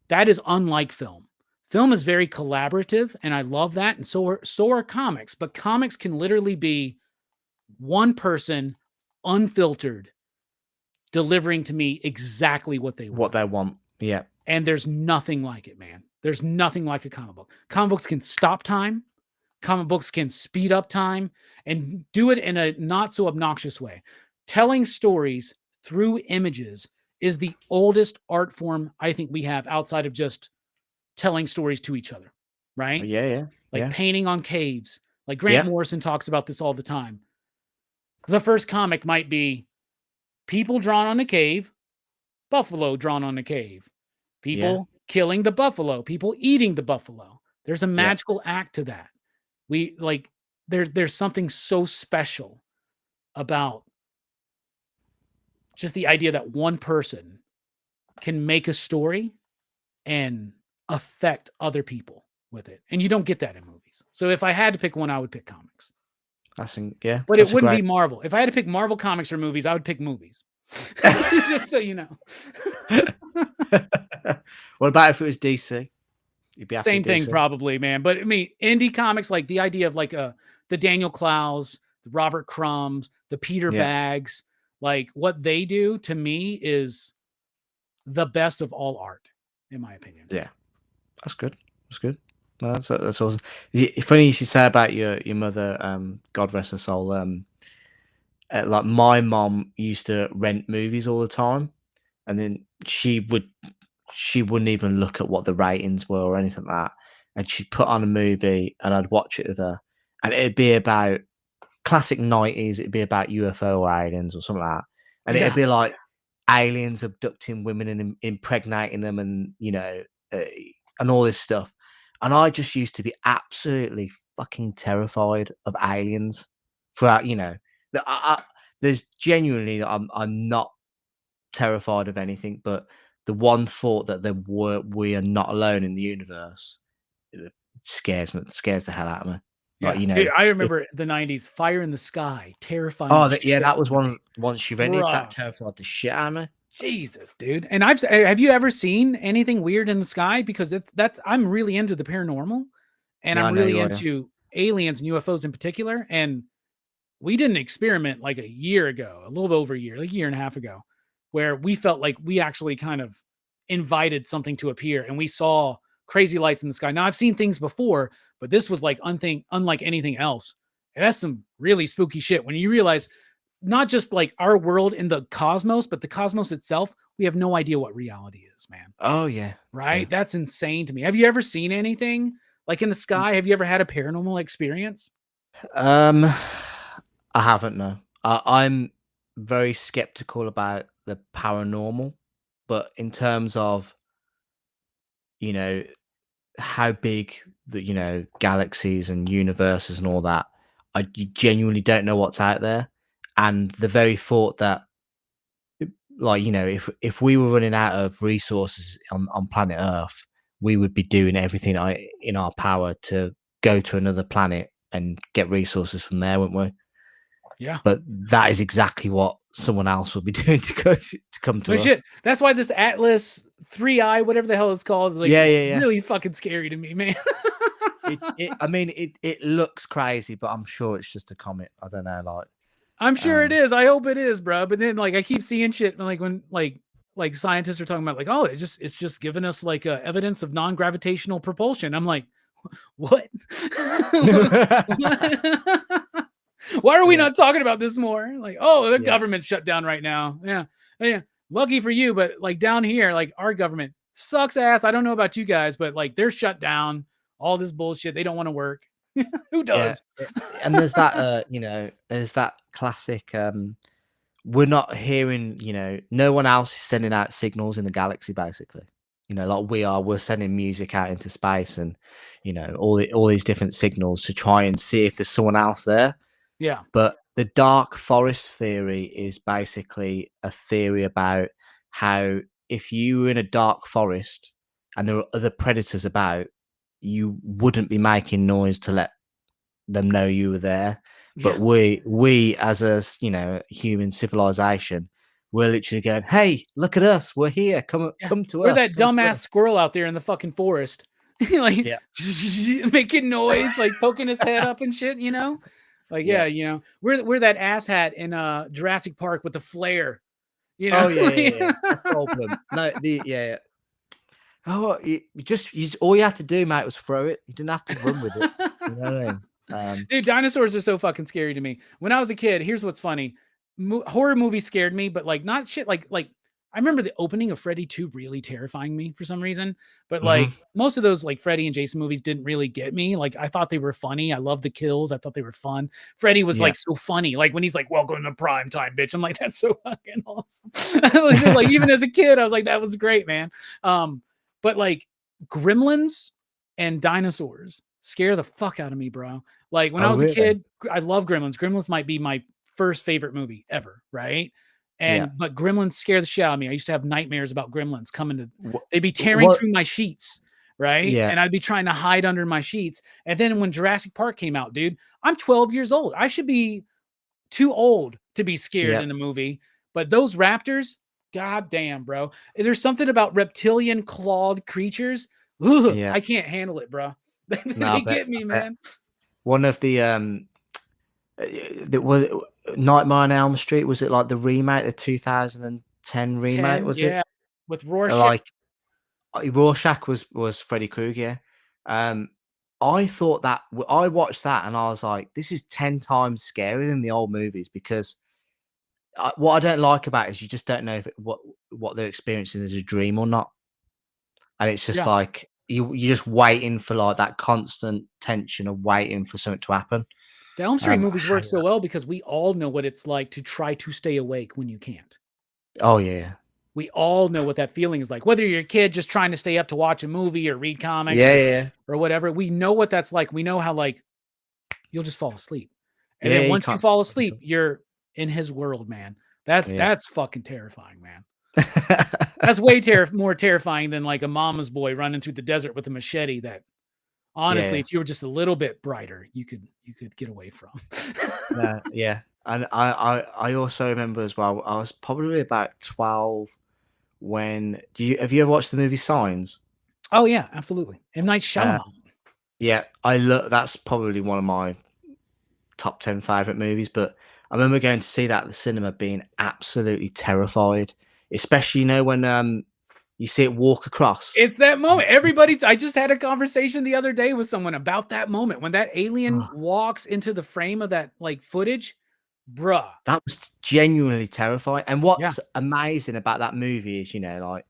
That is unlike film. Film is very collaborative, and I love that. And so are comics. But comics can literally be one person, unfiltered, delivering to me exactly what they want. What they want. Yeah. And there's nothing like it, man. There's nothing like a comic book. Comic books can stop time. Comic books can speed up time and do it in a not so obnoxious way. Telling stories through images is the oldest art form I think we have outside of just telling stories to each other, right? Yeah. Like Yeah. painting on caves. Like Grant Yeah. Morrison talks about this all the time. The first comic might be people drawn on a cave, buffalo drawn on a cave, people killing the buffalo, people eating the buffalo. There's a magical act to that. We like there's something so special about just the idea that one person can make a story and affect other people with it. And you don't get that in movies. So if I had to pick one, I would pick comics. But it wouldn't be Marvel. If I had to pick Marvel comics or movies, I would pick movies. Just so you know. What about if it was DC? You'd be happy Same with thing DC? probably, man. But I mean, indie comics, like the idea of like the Daniel Clowes, the Robert Crumbs, the Peter Baggs, like what they do to me is the best of all art, in my opinion. Yeah, that's good. That's good. No, that's awesome. Funny you should say about your mother. God rest her soul. Like my mom used to rent movies all the time, and then she wouldn't even look at what the ratings were or anything like that. And she'd put on a movie, and I'd watch it with her, and it'd be about classic 90s. It'd be about UFO or aliens or something like that, and it'd be like aliens abducting women and impregnating them, and and all this stuff. And I just used to be absolutely fucking terrified of aliens. Throughout, there's genuinely, I'm not terrified of anything, but the one thought that we are not alone in the universe scares the hell out of me. Like, I remember the 90s, Fire in the Sky, terrifying. Oh, that was one once she rented that terrified the shit out of me. Jesus, dude. And have you ever seen anything weird in the sky? Because I'm really into the paranormal, and I'm really into aliens and UFOs in particular. And we did an experiment like a year ago, a little bit over a year, like a year and a half ago, where we felt like we actually kind of invited something to appear, and we saw crazy lights in the sky. Now I've seen things before, but this was like unlike anything else. And that's some really spooky shit when you realize not just like our world in the cosmos, but the cosmos itself, we have no idea what reality is, man. Oh yeah. Right? Yeah. That's insane to me. Have you ever seen anything like in the sky? Have you ever had a paranormal experience? I haven't, no. I'm very skeptical about the paranormal, but in terms of, how big the, galaxies and universes and all that, I genuinely don't know what's out there. And the very thought that, like, if we were running out of resources on planet Earth, we would be doing everything in our power to go to another planet and get resources from there, wouldn't we? Yeah. But that is exactly what someone else will be doing to come to us. Shit. That's why this Atlas 3i, whatever the hell it's called, like, really fucking scary to me, man. it looks crazy, but I'm sure it's just a comet. I don't know, like. I'm sure it is. I hope it is, bro. But then, like, I keep seeing shit, like when, like scientists are talking about, like, oh, it's just giving us like evidence of non-gravitational propulsion. I'm like, what? Why are we not talking about this more? Like, oh, the government shut down right now. Yeah. Lucky for you, but like down here, like our government sucks ass. I don't know about you guys, but like they're shut down. All this bullshit. They don't want to work. Who does? And there's that, there's that classic we're not hearing, no one else is sending out signals in the galaxy, basically. Like we are, we're sending music out into space and, all these different signals to try and see if there's someone else there. Yeah. But the dark forest theory is basically a theory about how if you were in a dark forest and there were other predators about, you wouldn't be making noise to let them know you were there. Yeah. But we as a human civilization, we're literally going, "Hey, look at us! We're here. Yeah. Come to We're us. that Come to dumbass us." squirrel out there in the fucking forest. Like, Yeah. making noise, like, poking its head up and shit, you know? Like, Yeah. yeah, we're that asshat in, Jurassic Park with the flare, you know? Oh yeah, yeah, yeah. Jeff Goldblum. No, yeah. Oh, all you had to do, mate, was throw it. You didn't have to run with it. You know what I mean? Dude, dinosaurs are so fucking scary to me. When I was a kid, here's what's funny. Horror movies scared me, but like not shit like I remember the opening of Freddy 2 really terrifying me for some reason. But Mhm. like most of those like Freddy and Jason movies didn't really get me. Like I thought they were funny. I loved the kills. I thought they were fun. Freddy was Yeah. like so funny. Like when he's like, "Welcome to prime time, bitch." I'm like, that's so fucking awesome. Like even as a kid, I was like, that was great, man. But like Gremlins and dinosaurs scare the fuck out of me, bro. Like when I Oh, was a really? kid, I love Gremlins. Gremlins might be my first favorite movie ever, right? Yeah. But Gremlins scare the shit out of me. I used to have nightmares about Gremlins coming to Wha they'd be tearing what through my sheets, right? Yeah. And I'd be trying to hide under my sheets. And then when Jurassic Park came out, dude, I'm 12 years old. I should be too old to be scared Yeah. in the movie. But those raptors, god damn, bro. There's something about reptilian clawed creatures. Ugh, Yeah. I can't handle it, bro. No, I They bet get me, I bet. man. One of the, that was Nightmare on Elm Street, was it like the remake, the 2010 remake, 10, was it? yeah, with Rorschach. Like, Rorschach was Freddy Krueger. Um, I thought that I watched that and I was like, "This is 10 times scarier than the old movies," because what I don't like about it is you just don't know if what they're experiencing is a dream or not, and it's just Yeah. like you're just waiting for like that constant tension of waiting for something to happen. The Elm Street I movies work hate so that. well because we all know what it's like to try to stay awake when you can't. Oh yeah, We all know what that feeling is like. Whether you're a kid just trying to stay up to watch a movie or read comics yeah, yeah, or whatever, we know what that's like. We know how like you'll just fall asleep. And yeah. then You once you can't fall focus asleep, on. you're in his world, man. Yeah, That's fucking terrifying, man. That's way more terrifying than like a mama's boy running through the desert with a machete that honestly, yeah. if you were just a little bit brighter, you could get away from. No, yeah, and I also remember as well. I was probably about 12 when. Have you ever watched the movie Signs? Oh yeah, absolutely. M. Night Uh, Shyamalan. yeah, I look. That's probably one of my top 10 favorite movies. But I remember going to see that at the cinema, being absolutely terrified, especially when you see it walk across. It's that moment. Everybody's I just had a conversation the other day with someone about that moment when that alien Oh, walks into the frame of that like footage. Bruh. that was genuinely terrifying. And Yeah. what's amazing about that movie is, like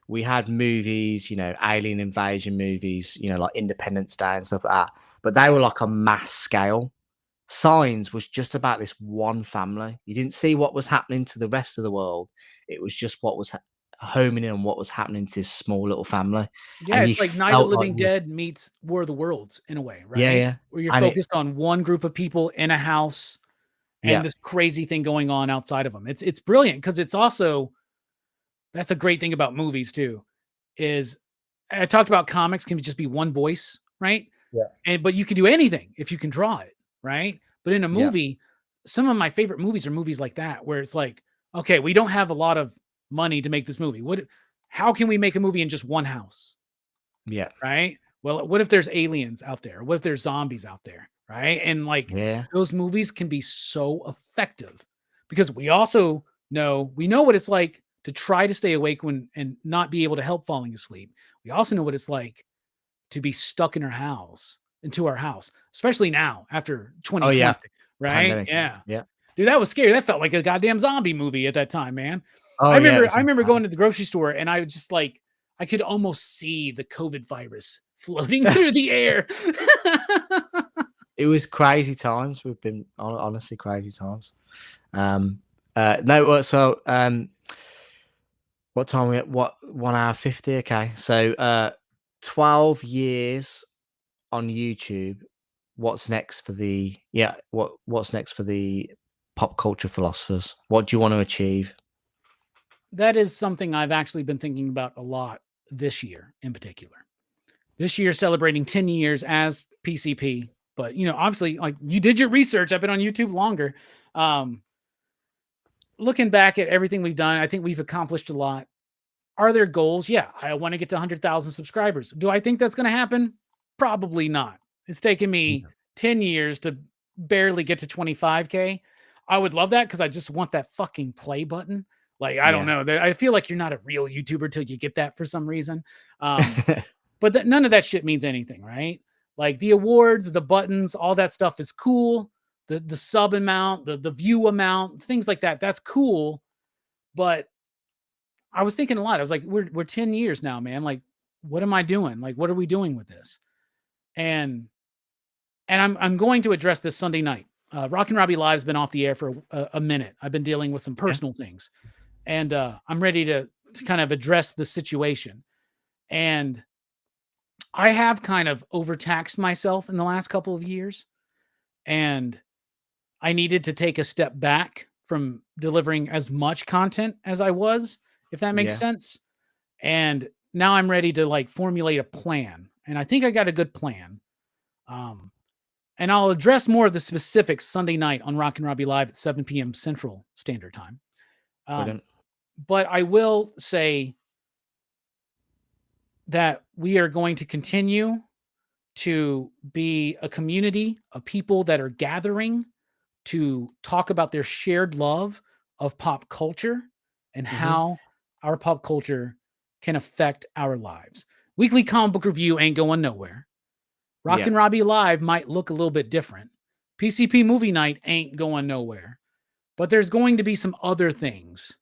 we had movies, alien invasion movies, like Independence Day and stuff like that, but they were like a mass scale. Signs was just about this one family. You didn't see what was happening to the rest of the world. It was just what was homing in on what was happening to this small little family, Yeah, and you it's like Night of the felt like Living Dead meets War of the Worlds in a way, yeah, right? yeah, Where you're and focused on one group of people in a house and yeah, this crazy thing going on outside of them. It's brilliant because it's also that's a great thing about movies too, is I talked about comics can just be one voice, right? yeah, But you can do anything if you can draw it, right? But in a yeah, movie, some of my favorite movies are movies like that, where it's like, okay, we don't have a lot of money to make this movie. How can we make a movie in just one house? yeah, Right? Well, what if there's aliens out there? What if there's zombies out there? Right? And like yeah, those movies can be so effective because we know what it's like to try to stay awake when and not be able to help falling asleep. We also know what it's like to be stuck in our house, especially now after oh yeah, 2020, right? pandemic, Yeah. yeah, Dude, that was scary. That felt like a goddamn zombie movie at that time, man. I oh yeah, it remember was I remember insane. going to the grocery store and I was just like I could almost see the COVID virus floating through the air. It was crazy times. We've been honestly crazy times. Um, No, so what time we at? What 1 hour 50? Okay, so 12 years on YouTube. What's next for the what's next for the pop culture philosophers? What do you want to achieve? That is something I've actually been thinking about a lot this year in particular. This year celebrating 10 years as PCP, but obviously like you did your research. I've been on YouTube longer. Um, Looking back at everything we've done, I think we've accomplished a lot. Are there goals? Yeah, I want to get to 100,000 subscribers. Do I think that's going to happen? Probably not. It's taken me 10 years to barely get to 25K. I would love that because I just want that fucking play button. Like, I don't Yeah. know. I feel like you're not a real YouTuber till you get that for some reason. But none of that shit means anything, right? Like the awards, the buttons, all that stuff is cool. The sub amount, the view amount, things like that. That's cool. But I was thinking a lot. I was like, we're 10 years now, man. Like, what am I doing? Like, what are we doing with this? And I'm going to address this Sunday night. Rock and Robbie Live's been off the air for a minute. I've been dealing with some personal things, and I'm ready to kind of address the situation. And I have kind of overtaxed myself in the last couple of years, and I needed to take a step back from delivering as much content as I was, if that makes Yeah. sense. And now I'm ready to like formulate a plan. And I think I got a good plan. And I'll address more of the specifics Sunday night on Rock and Robbie Live at 7 p.m. Central Standard Time. Brilliant. But I will say that we are going to continue to be a community of people that are gathering to talk about their shared love of pop culture and how our pop culture can affect our lives. Weekly comic book review ain't going nowhere. Rock and Robbie Live might look a little bit different. PCP movie night ain't going nowhere. But there's going to be some other things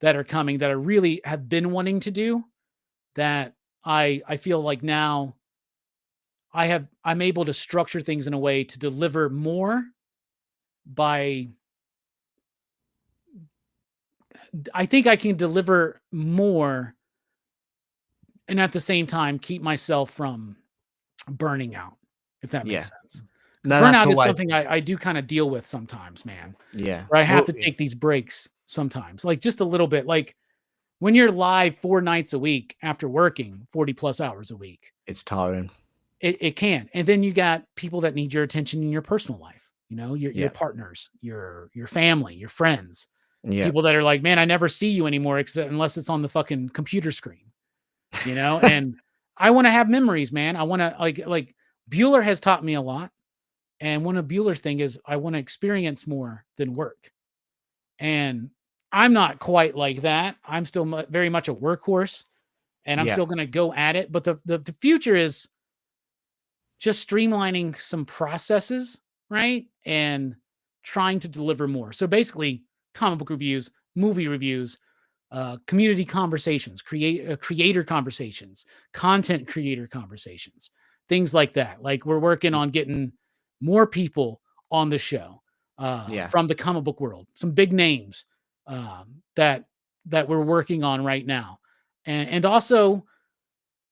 that are coming that I really have been wanting to do that I feel like now I'm able to structure things in a way to deliver more I think I can deliver more and at the same time keep myself from burning out, if that makes sense. Because burnout is something I do kind of deal with sometimes, man. Yeah. Where I have to take these breaks sometimes, like just a little bit. Like when you're live 4 nights a week after working 40 plus hours a week, it's tiring. It can. And then you got people that need your attention in your personal life, your partners, your family, your friends, people that are like, man, I never see you anymore unless it's on the fucking computer screen, and I want to have memories, man. I want to like Bueller has taught me a lot. And one of Bueller's thing is I want to experience more than work. And I'm not quite like that. I'm still very much a workhorse and I'm still going to go at it. But the future is just streamlining some processes, right? And trying to deliver more. So basically, comic book reviews, movie reviews, community conversations, creator conversations, content creator conversations, things like that. Like we're working on getting more people on the show from the comic book world, some big names that we're working on right now, and also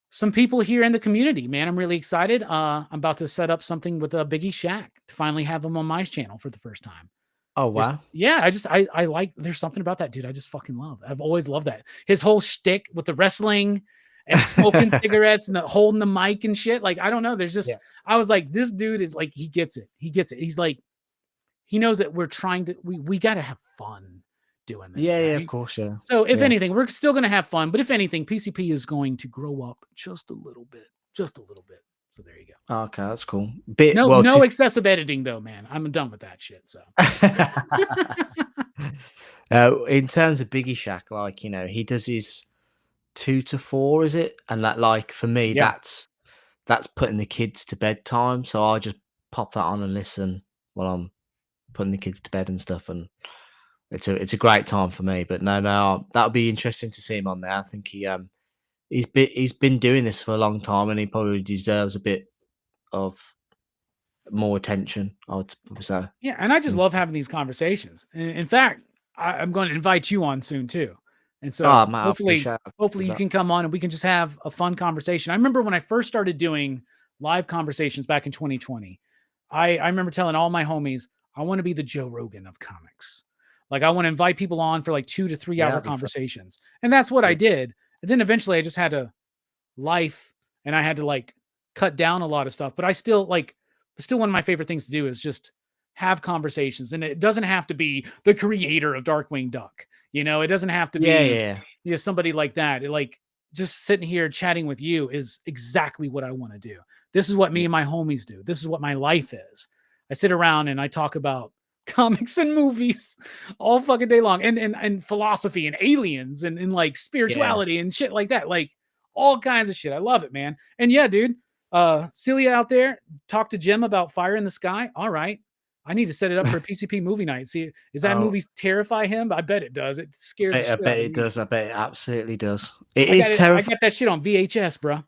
some people here in the community, man. I'm really excited. I'm about to set up something with Biggie Shack to finally have him on my channel for the first time. Oh, wow. I like, there's something about that dude I just fucking love. I've always loved that. His whole shtick with the wrestling and smoking cigarettes and holding the mic and shit. Like, I don't know. There's just, I was like, this dude is like, he gets it. He gets it. He's like, he knows that we're trying to, we got to have fun doing this. Yeah, right? yeah, of course, yeah. So if anything, we're still going to have fun, but if anything, PCP is going to grow up just a little bit. So there you go. Okay, that's cool. No excessive editing though, man. I'm done with that shit. So in terms of Biggie Shack, like, he does his 2 to 4, is it? And that, like, for me, that's putting the kids to bedtime. So I just pop that on and listen while I'm putting the kids to bed and stuff. And it's a great time for me. But no, that'll be interesting to see him on there. I think he's been doing this for a long time, and he probably deserves a bit of more attention, I would say. Yeah, and I just love having these conversations. In fact, I'm going to invite you on soon too. And Oh, so man, I hopefully, appreciate hopefully you that. can come on and we can just have a fun conversation. I remember when I first started doing live conversations back in 2020, I remember telling all my homies, I want to be the Joe Rogan of comics. Like I want to invite people on for like 2 to 3 Yeah, hour that'd be fun. conversations. And that's what I Yeah, did. And then eventually I just had to life and I had to like cut down a lot of stuff, but I still like still one of my favorite things to do is just have conversations. And it doesn't have to be the creator of Darkwing Duck. You know, it doesn't have to yeah, be yeah. somebody like that. Like just sitting here chatting with you is exactly what I want to do. This is what me Yeah. and my homies do. This is what my life is. I sit around and I talk about comics and movies all fucking day long and philosophy and aliens and like Yeah. spirituality and shit like that. Like all kinds of shit. I love it, man. And yeah, dude, Celia out there, talk to Jim about Fire in the Sky. All right. I need to set it up for a PCP movie night. See, is that Oh, movie terrify him? I bet it does. It scares the I shit bet out of it me. does. I bet it absolutely does. It I is got it. I terrifying. got that shit on VHS, bro.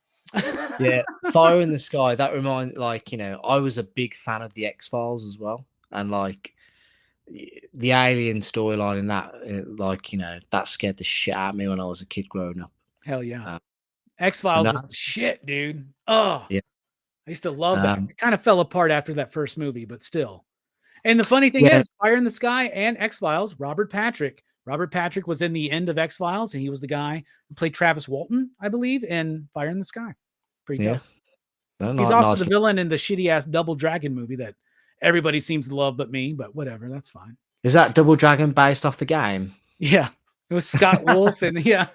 Yeah, Fire in the Sky. That remind like I was a big fan of the X-Files as well, and like the alien storyline in that, like that scared the shit out of me when I was a kid growing up. Hell yeah. Uh, but X-Files no, was the shit, dude. Oh, yeah, I used to love that. um, It kind of fell apart after that first movie, but still. And the funny thing yeah, is, Fire in the Sky and X-Files, Robert Patrick. Robert Patrick was in the end of X-Files, and he was the guy who played Travis Walton, I believe, in Fire in the Sky. Pretty yeah. dope. No, He's not also the nice. villain in the shitty ass Double Dragon movie that everybody seems to love but me, but whatever, that's fine. Is that Double Dragon based off the game? Yeah. It was Scott Wolf and yeah.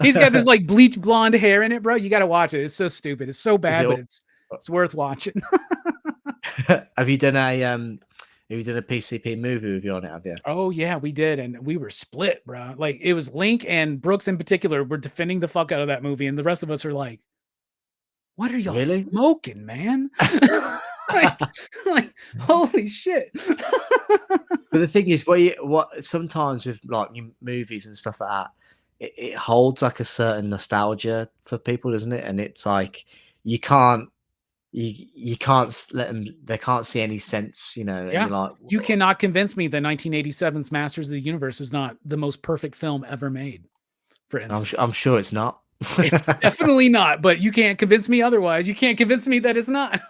He's got this like bleach blonde hair in it, bro. You got to watch it. It's so stupid. It's so Is bad, it? but it's worth watching. Have you done a PCP movie review on it? Have you? Oh yeah, we did, and we were split, bro. Like it was Link and Brooks in particular were defending the fuck out of that movie, and the rest of us are like, "What are y'all Really? smoking, man?" like, like, holy shit. But the thing is, what sometimes with like new movies and stuff like that, it holds like a certain nostalgia for people, doesn't it? And it's like you can't you can't let them. They can't see any sense, And Yeah. you're like, You cannot convince me that 1987's Masters of the Universe is not the most perfect film ever made, for instance. I'm sure it's not. It's definitely not, but you can't convince me otherwise. You can't convince me that it's not.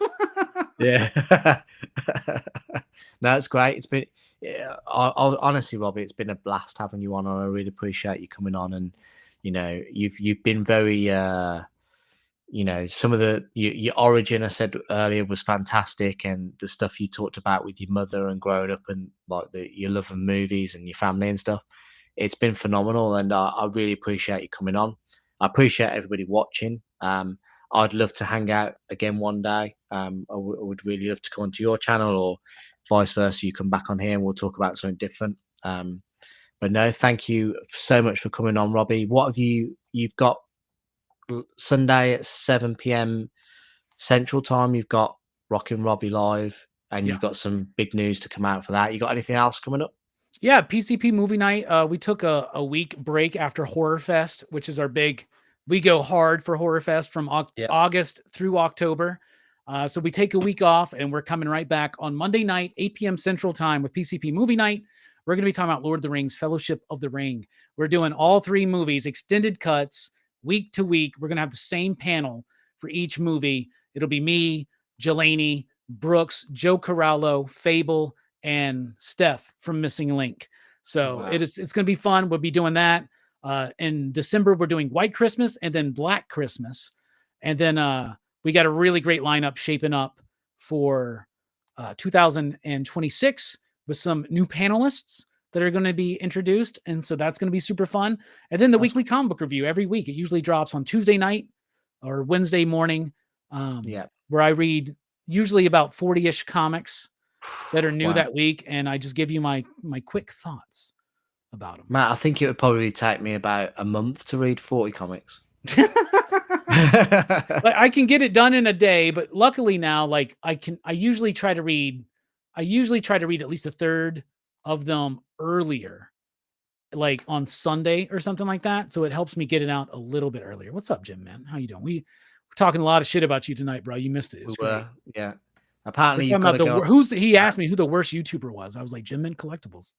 Yeah. No, it's great. It's been, yeah, honestly, Robbie, it's been a blast having you on. And I really appreciate you coming on. And you've been very, some of your origin, I said earlier, was fantastic, and the stuff you talked about with your mother and growing up, and like your love of movies and your family and stuff. It's been phenomenal, and I really appreciate you coming on. I appreciate everybody watching. I'd love to hang out again one day. I would really love to come onto your channel, or vice versa. You come back on here and we'll talk about something different. But no, thank you so much for coming on, Robbie. What have you've got Sunday at 7 p.m. Central Time? You've got Rockin' Robbie live, and Yeah. you've got some big news to come out for that. You got anything else coming up? Yeah, PCP movie night. We took a week break after Horror Fest, which is our big. We go hard for Horror Fest from Yeah. August through October. So we take a week off, and we're coming right back on Monday night, 8 p.m. Central Time with PCP movie night. We're going to be talking about Lord of the Rings, Fellowship of the Ring. We're doing all 3 movies, extended cuts, week to week. We're going to have the same panel for each movie. It'll be me, Jelani, Brooks, Joe Corallo, Fable, and Steph from Missing Link. So Wow. it's going to be fun. We'll be doing that. In December, we're doing White Christmas and then Black Christmas. And then we got a really great lineup shaping up for 2026 with some new panelists that are going to be introduced. And so that's going to be super fun. And then the weekly comic book review every week. It usually drops on Tuesday night or Wednesday morning, where I read usually about 40-ish comics that are new that week, and I just give you my quick thoughts about them. Matt, I think it would probably take me about a month to read 40 comics. I can get it done in a day, but luckily now, like I usually try to read at least a third of them earlier, like on Sunday or something like that. So it helps me get it out a little bit earlier. What's up, Jim, man? How you doing? We're talking a lot of shit about you tonight, bro. You missed it. It's great. Yeah. Apparently, We're you've talking got about to go. he asked me who the worst YouTuber was. I was like, Jim Mint Collectibles.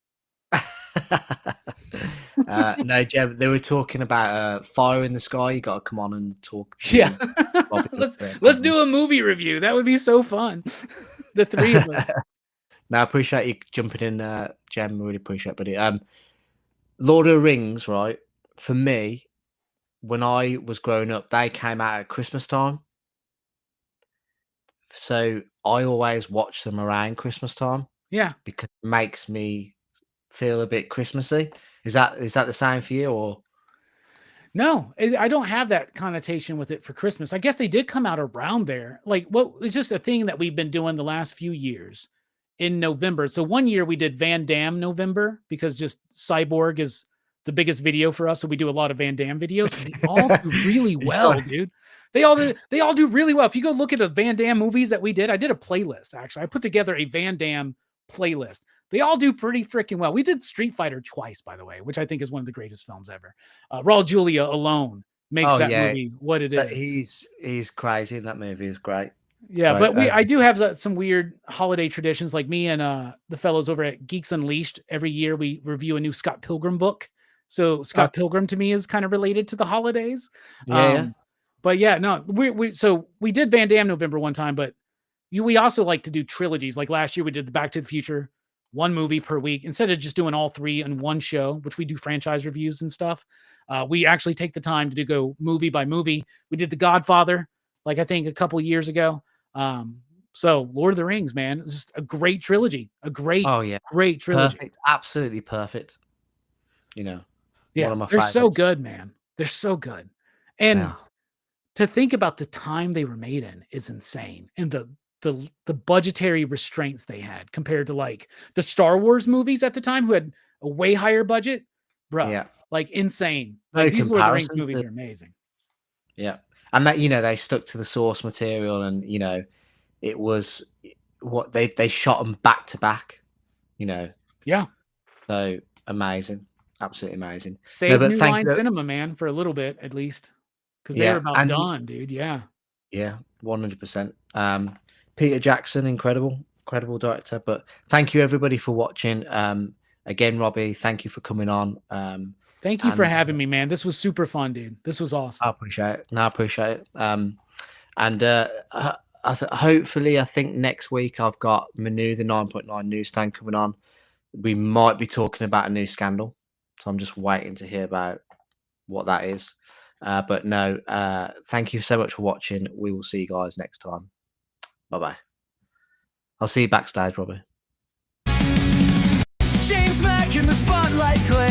No, Jem, they were talking about Fire in the Sky. You got to come on and talk Yeah. to Robbie. Let's do a movie review. That would be so fun. The three of us. No, I appreciate you jumping in, Jem. Really appreciate it, buddy. Lord of the Rings, right? For me, when I was growing up, they came out at Christmas time. So I always watch them around Christmas time Yeah. because it makes me feel a bit Christmassy. Is that the same for you or? No, I don't have that connotation with it for Christmas. I guess they did come out around there. Like, what it's just a thing that we've been doing the last few years in November. So one year we did Van Damme November because just Cyborg is the biggest video for us. So we do a lot of Van Damme videos and they all do really You start well, dude. They all do really well. If you go look at the Van Damme movies that we did, I did a playlist actually. I put together a Van Damme playlist. They all do pretty freaking well. We did Street Fighter twice, by the way, which I think is one of the greatest films ever. Raul Julia alone makes Oh, that yeah. movie what it But is. he's crazy in that movie. It's great. Yeah, Great. but I do have some weird holiday traditions. Like me and the fellows over at Geeks Unleashed, every year we review a new Scott Pilgrim book. So Scott Okay. Pilgrim to me is kind of related to the holidays. Yeah. But yeah, no, we did Van Damme November one time, but we also like to do trilogies. Like last year we did the Back to the Future, one movie per week instead of just doing all three in one show, which we do franchise reviews and stuff. We actually take the time to go movie by movie. We did The Godfather, like I think a couple years ago. So Lord of the Rings, man, it's just a great trilogy, Oh, yeah. great trilogy. Perfect. Absolutely perfect. You know, one Yeah, of my they're so favorites. good, man. They're so good. And Yeah. to think about the time they were made in is insane. And the budgetary restraints they had compared to like the Star Wars movies at the time who had a way higher budget, bro, Yeah. like insane. No Like these Lord of the Rings comparison movies to are amazing. yeah. And that, they stuck to the source material and, it was what they shot them back to back, you know. Yeah. So amazing. Absolutely amazing. No, Save but New thank Line you. Cinema, man, for a little bit at least. Because they were Yeah. about And done, dude. Yeah. yeah, 100%. Peter Jackson, incredible director. But thank you everybody for watching. Again, Robbie, thank you for coming on. Thank you for And having me, man. This was super fun, dude. This was I awesome. appreciate it. No, I appreciate it. And hopefully, I think next week I've got Manu, the 9.9 newsstand coming on. We might be talking about a new scandal. So I'm just waiting to hear about what that is. But no, thank you so much for watching. We will see you guys next time. Bye bye. I'll see you backstage, Robbie. James Mack in the spotlight glare.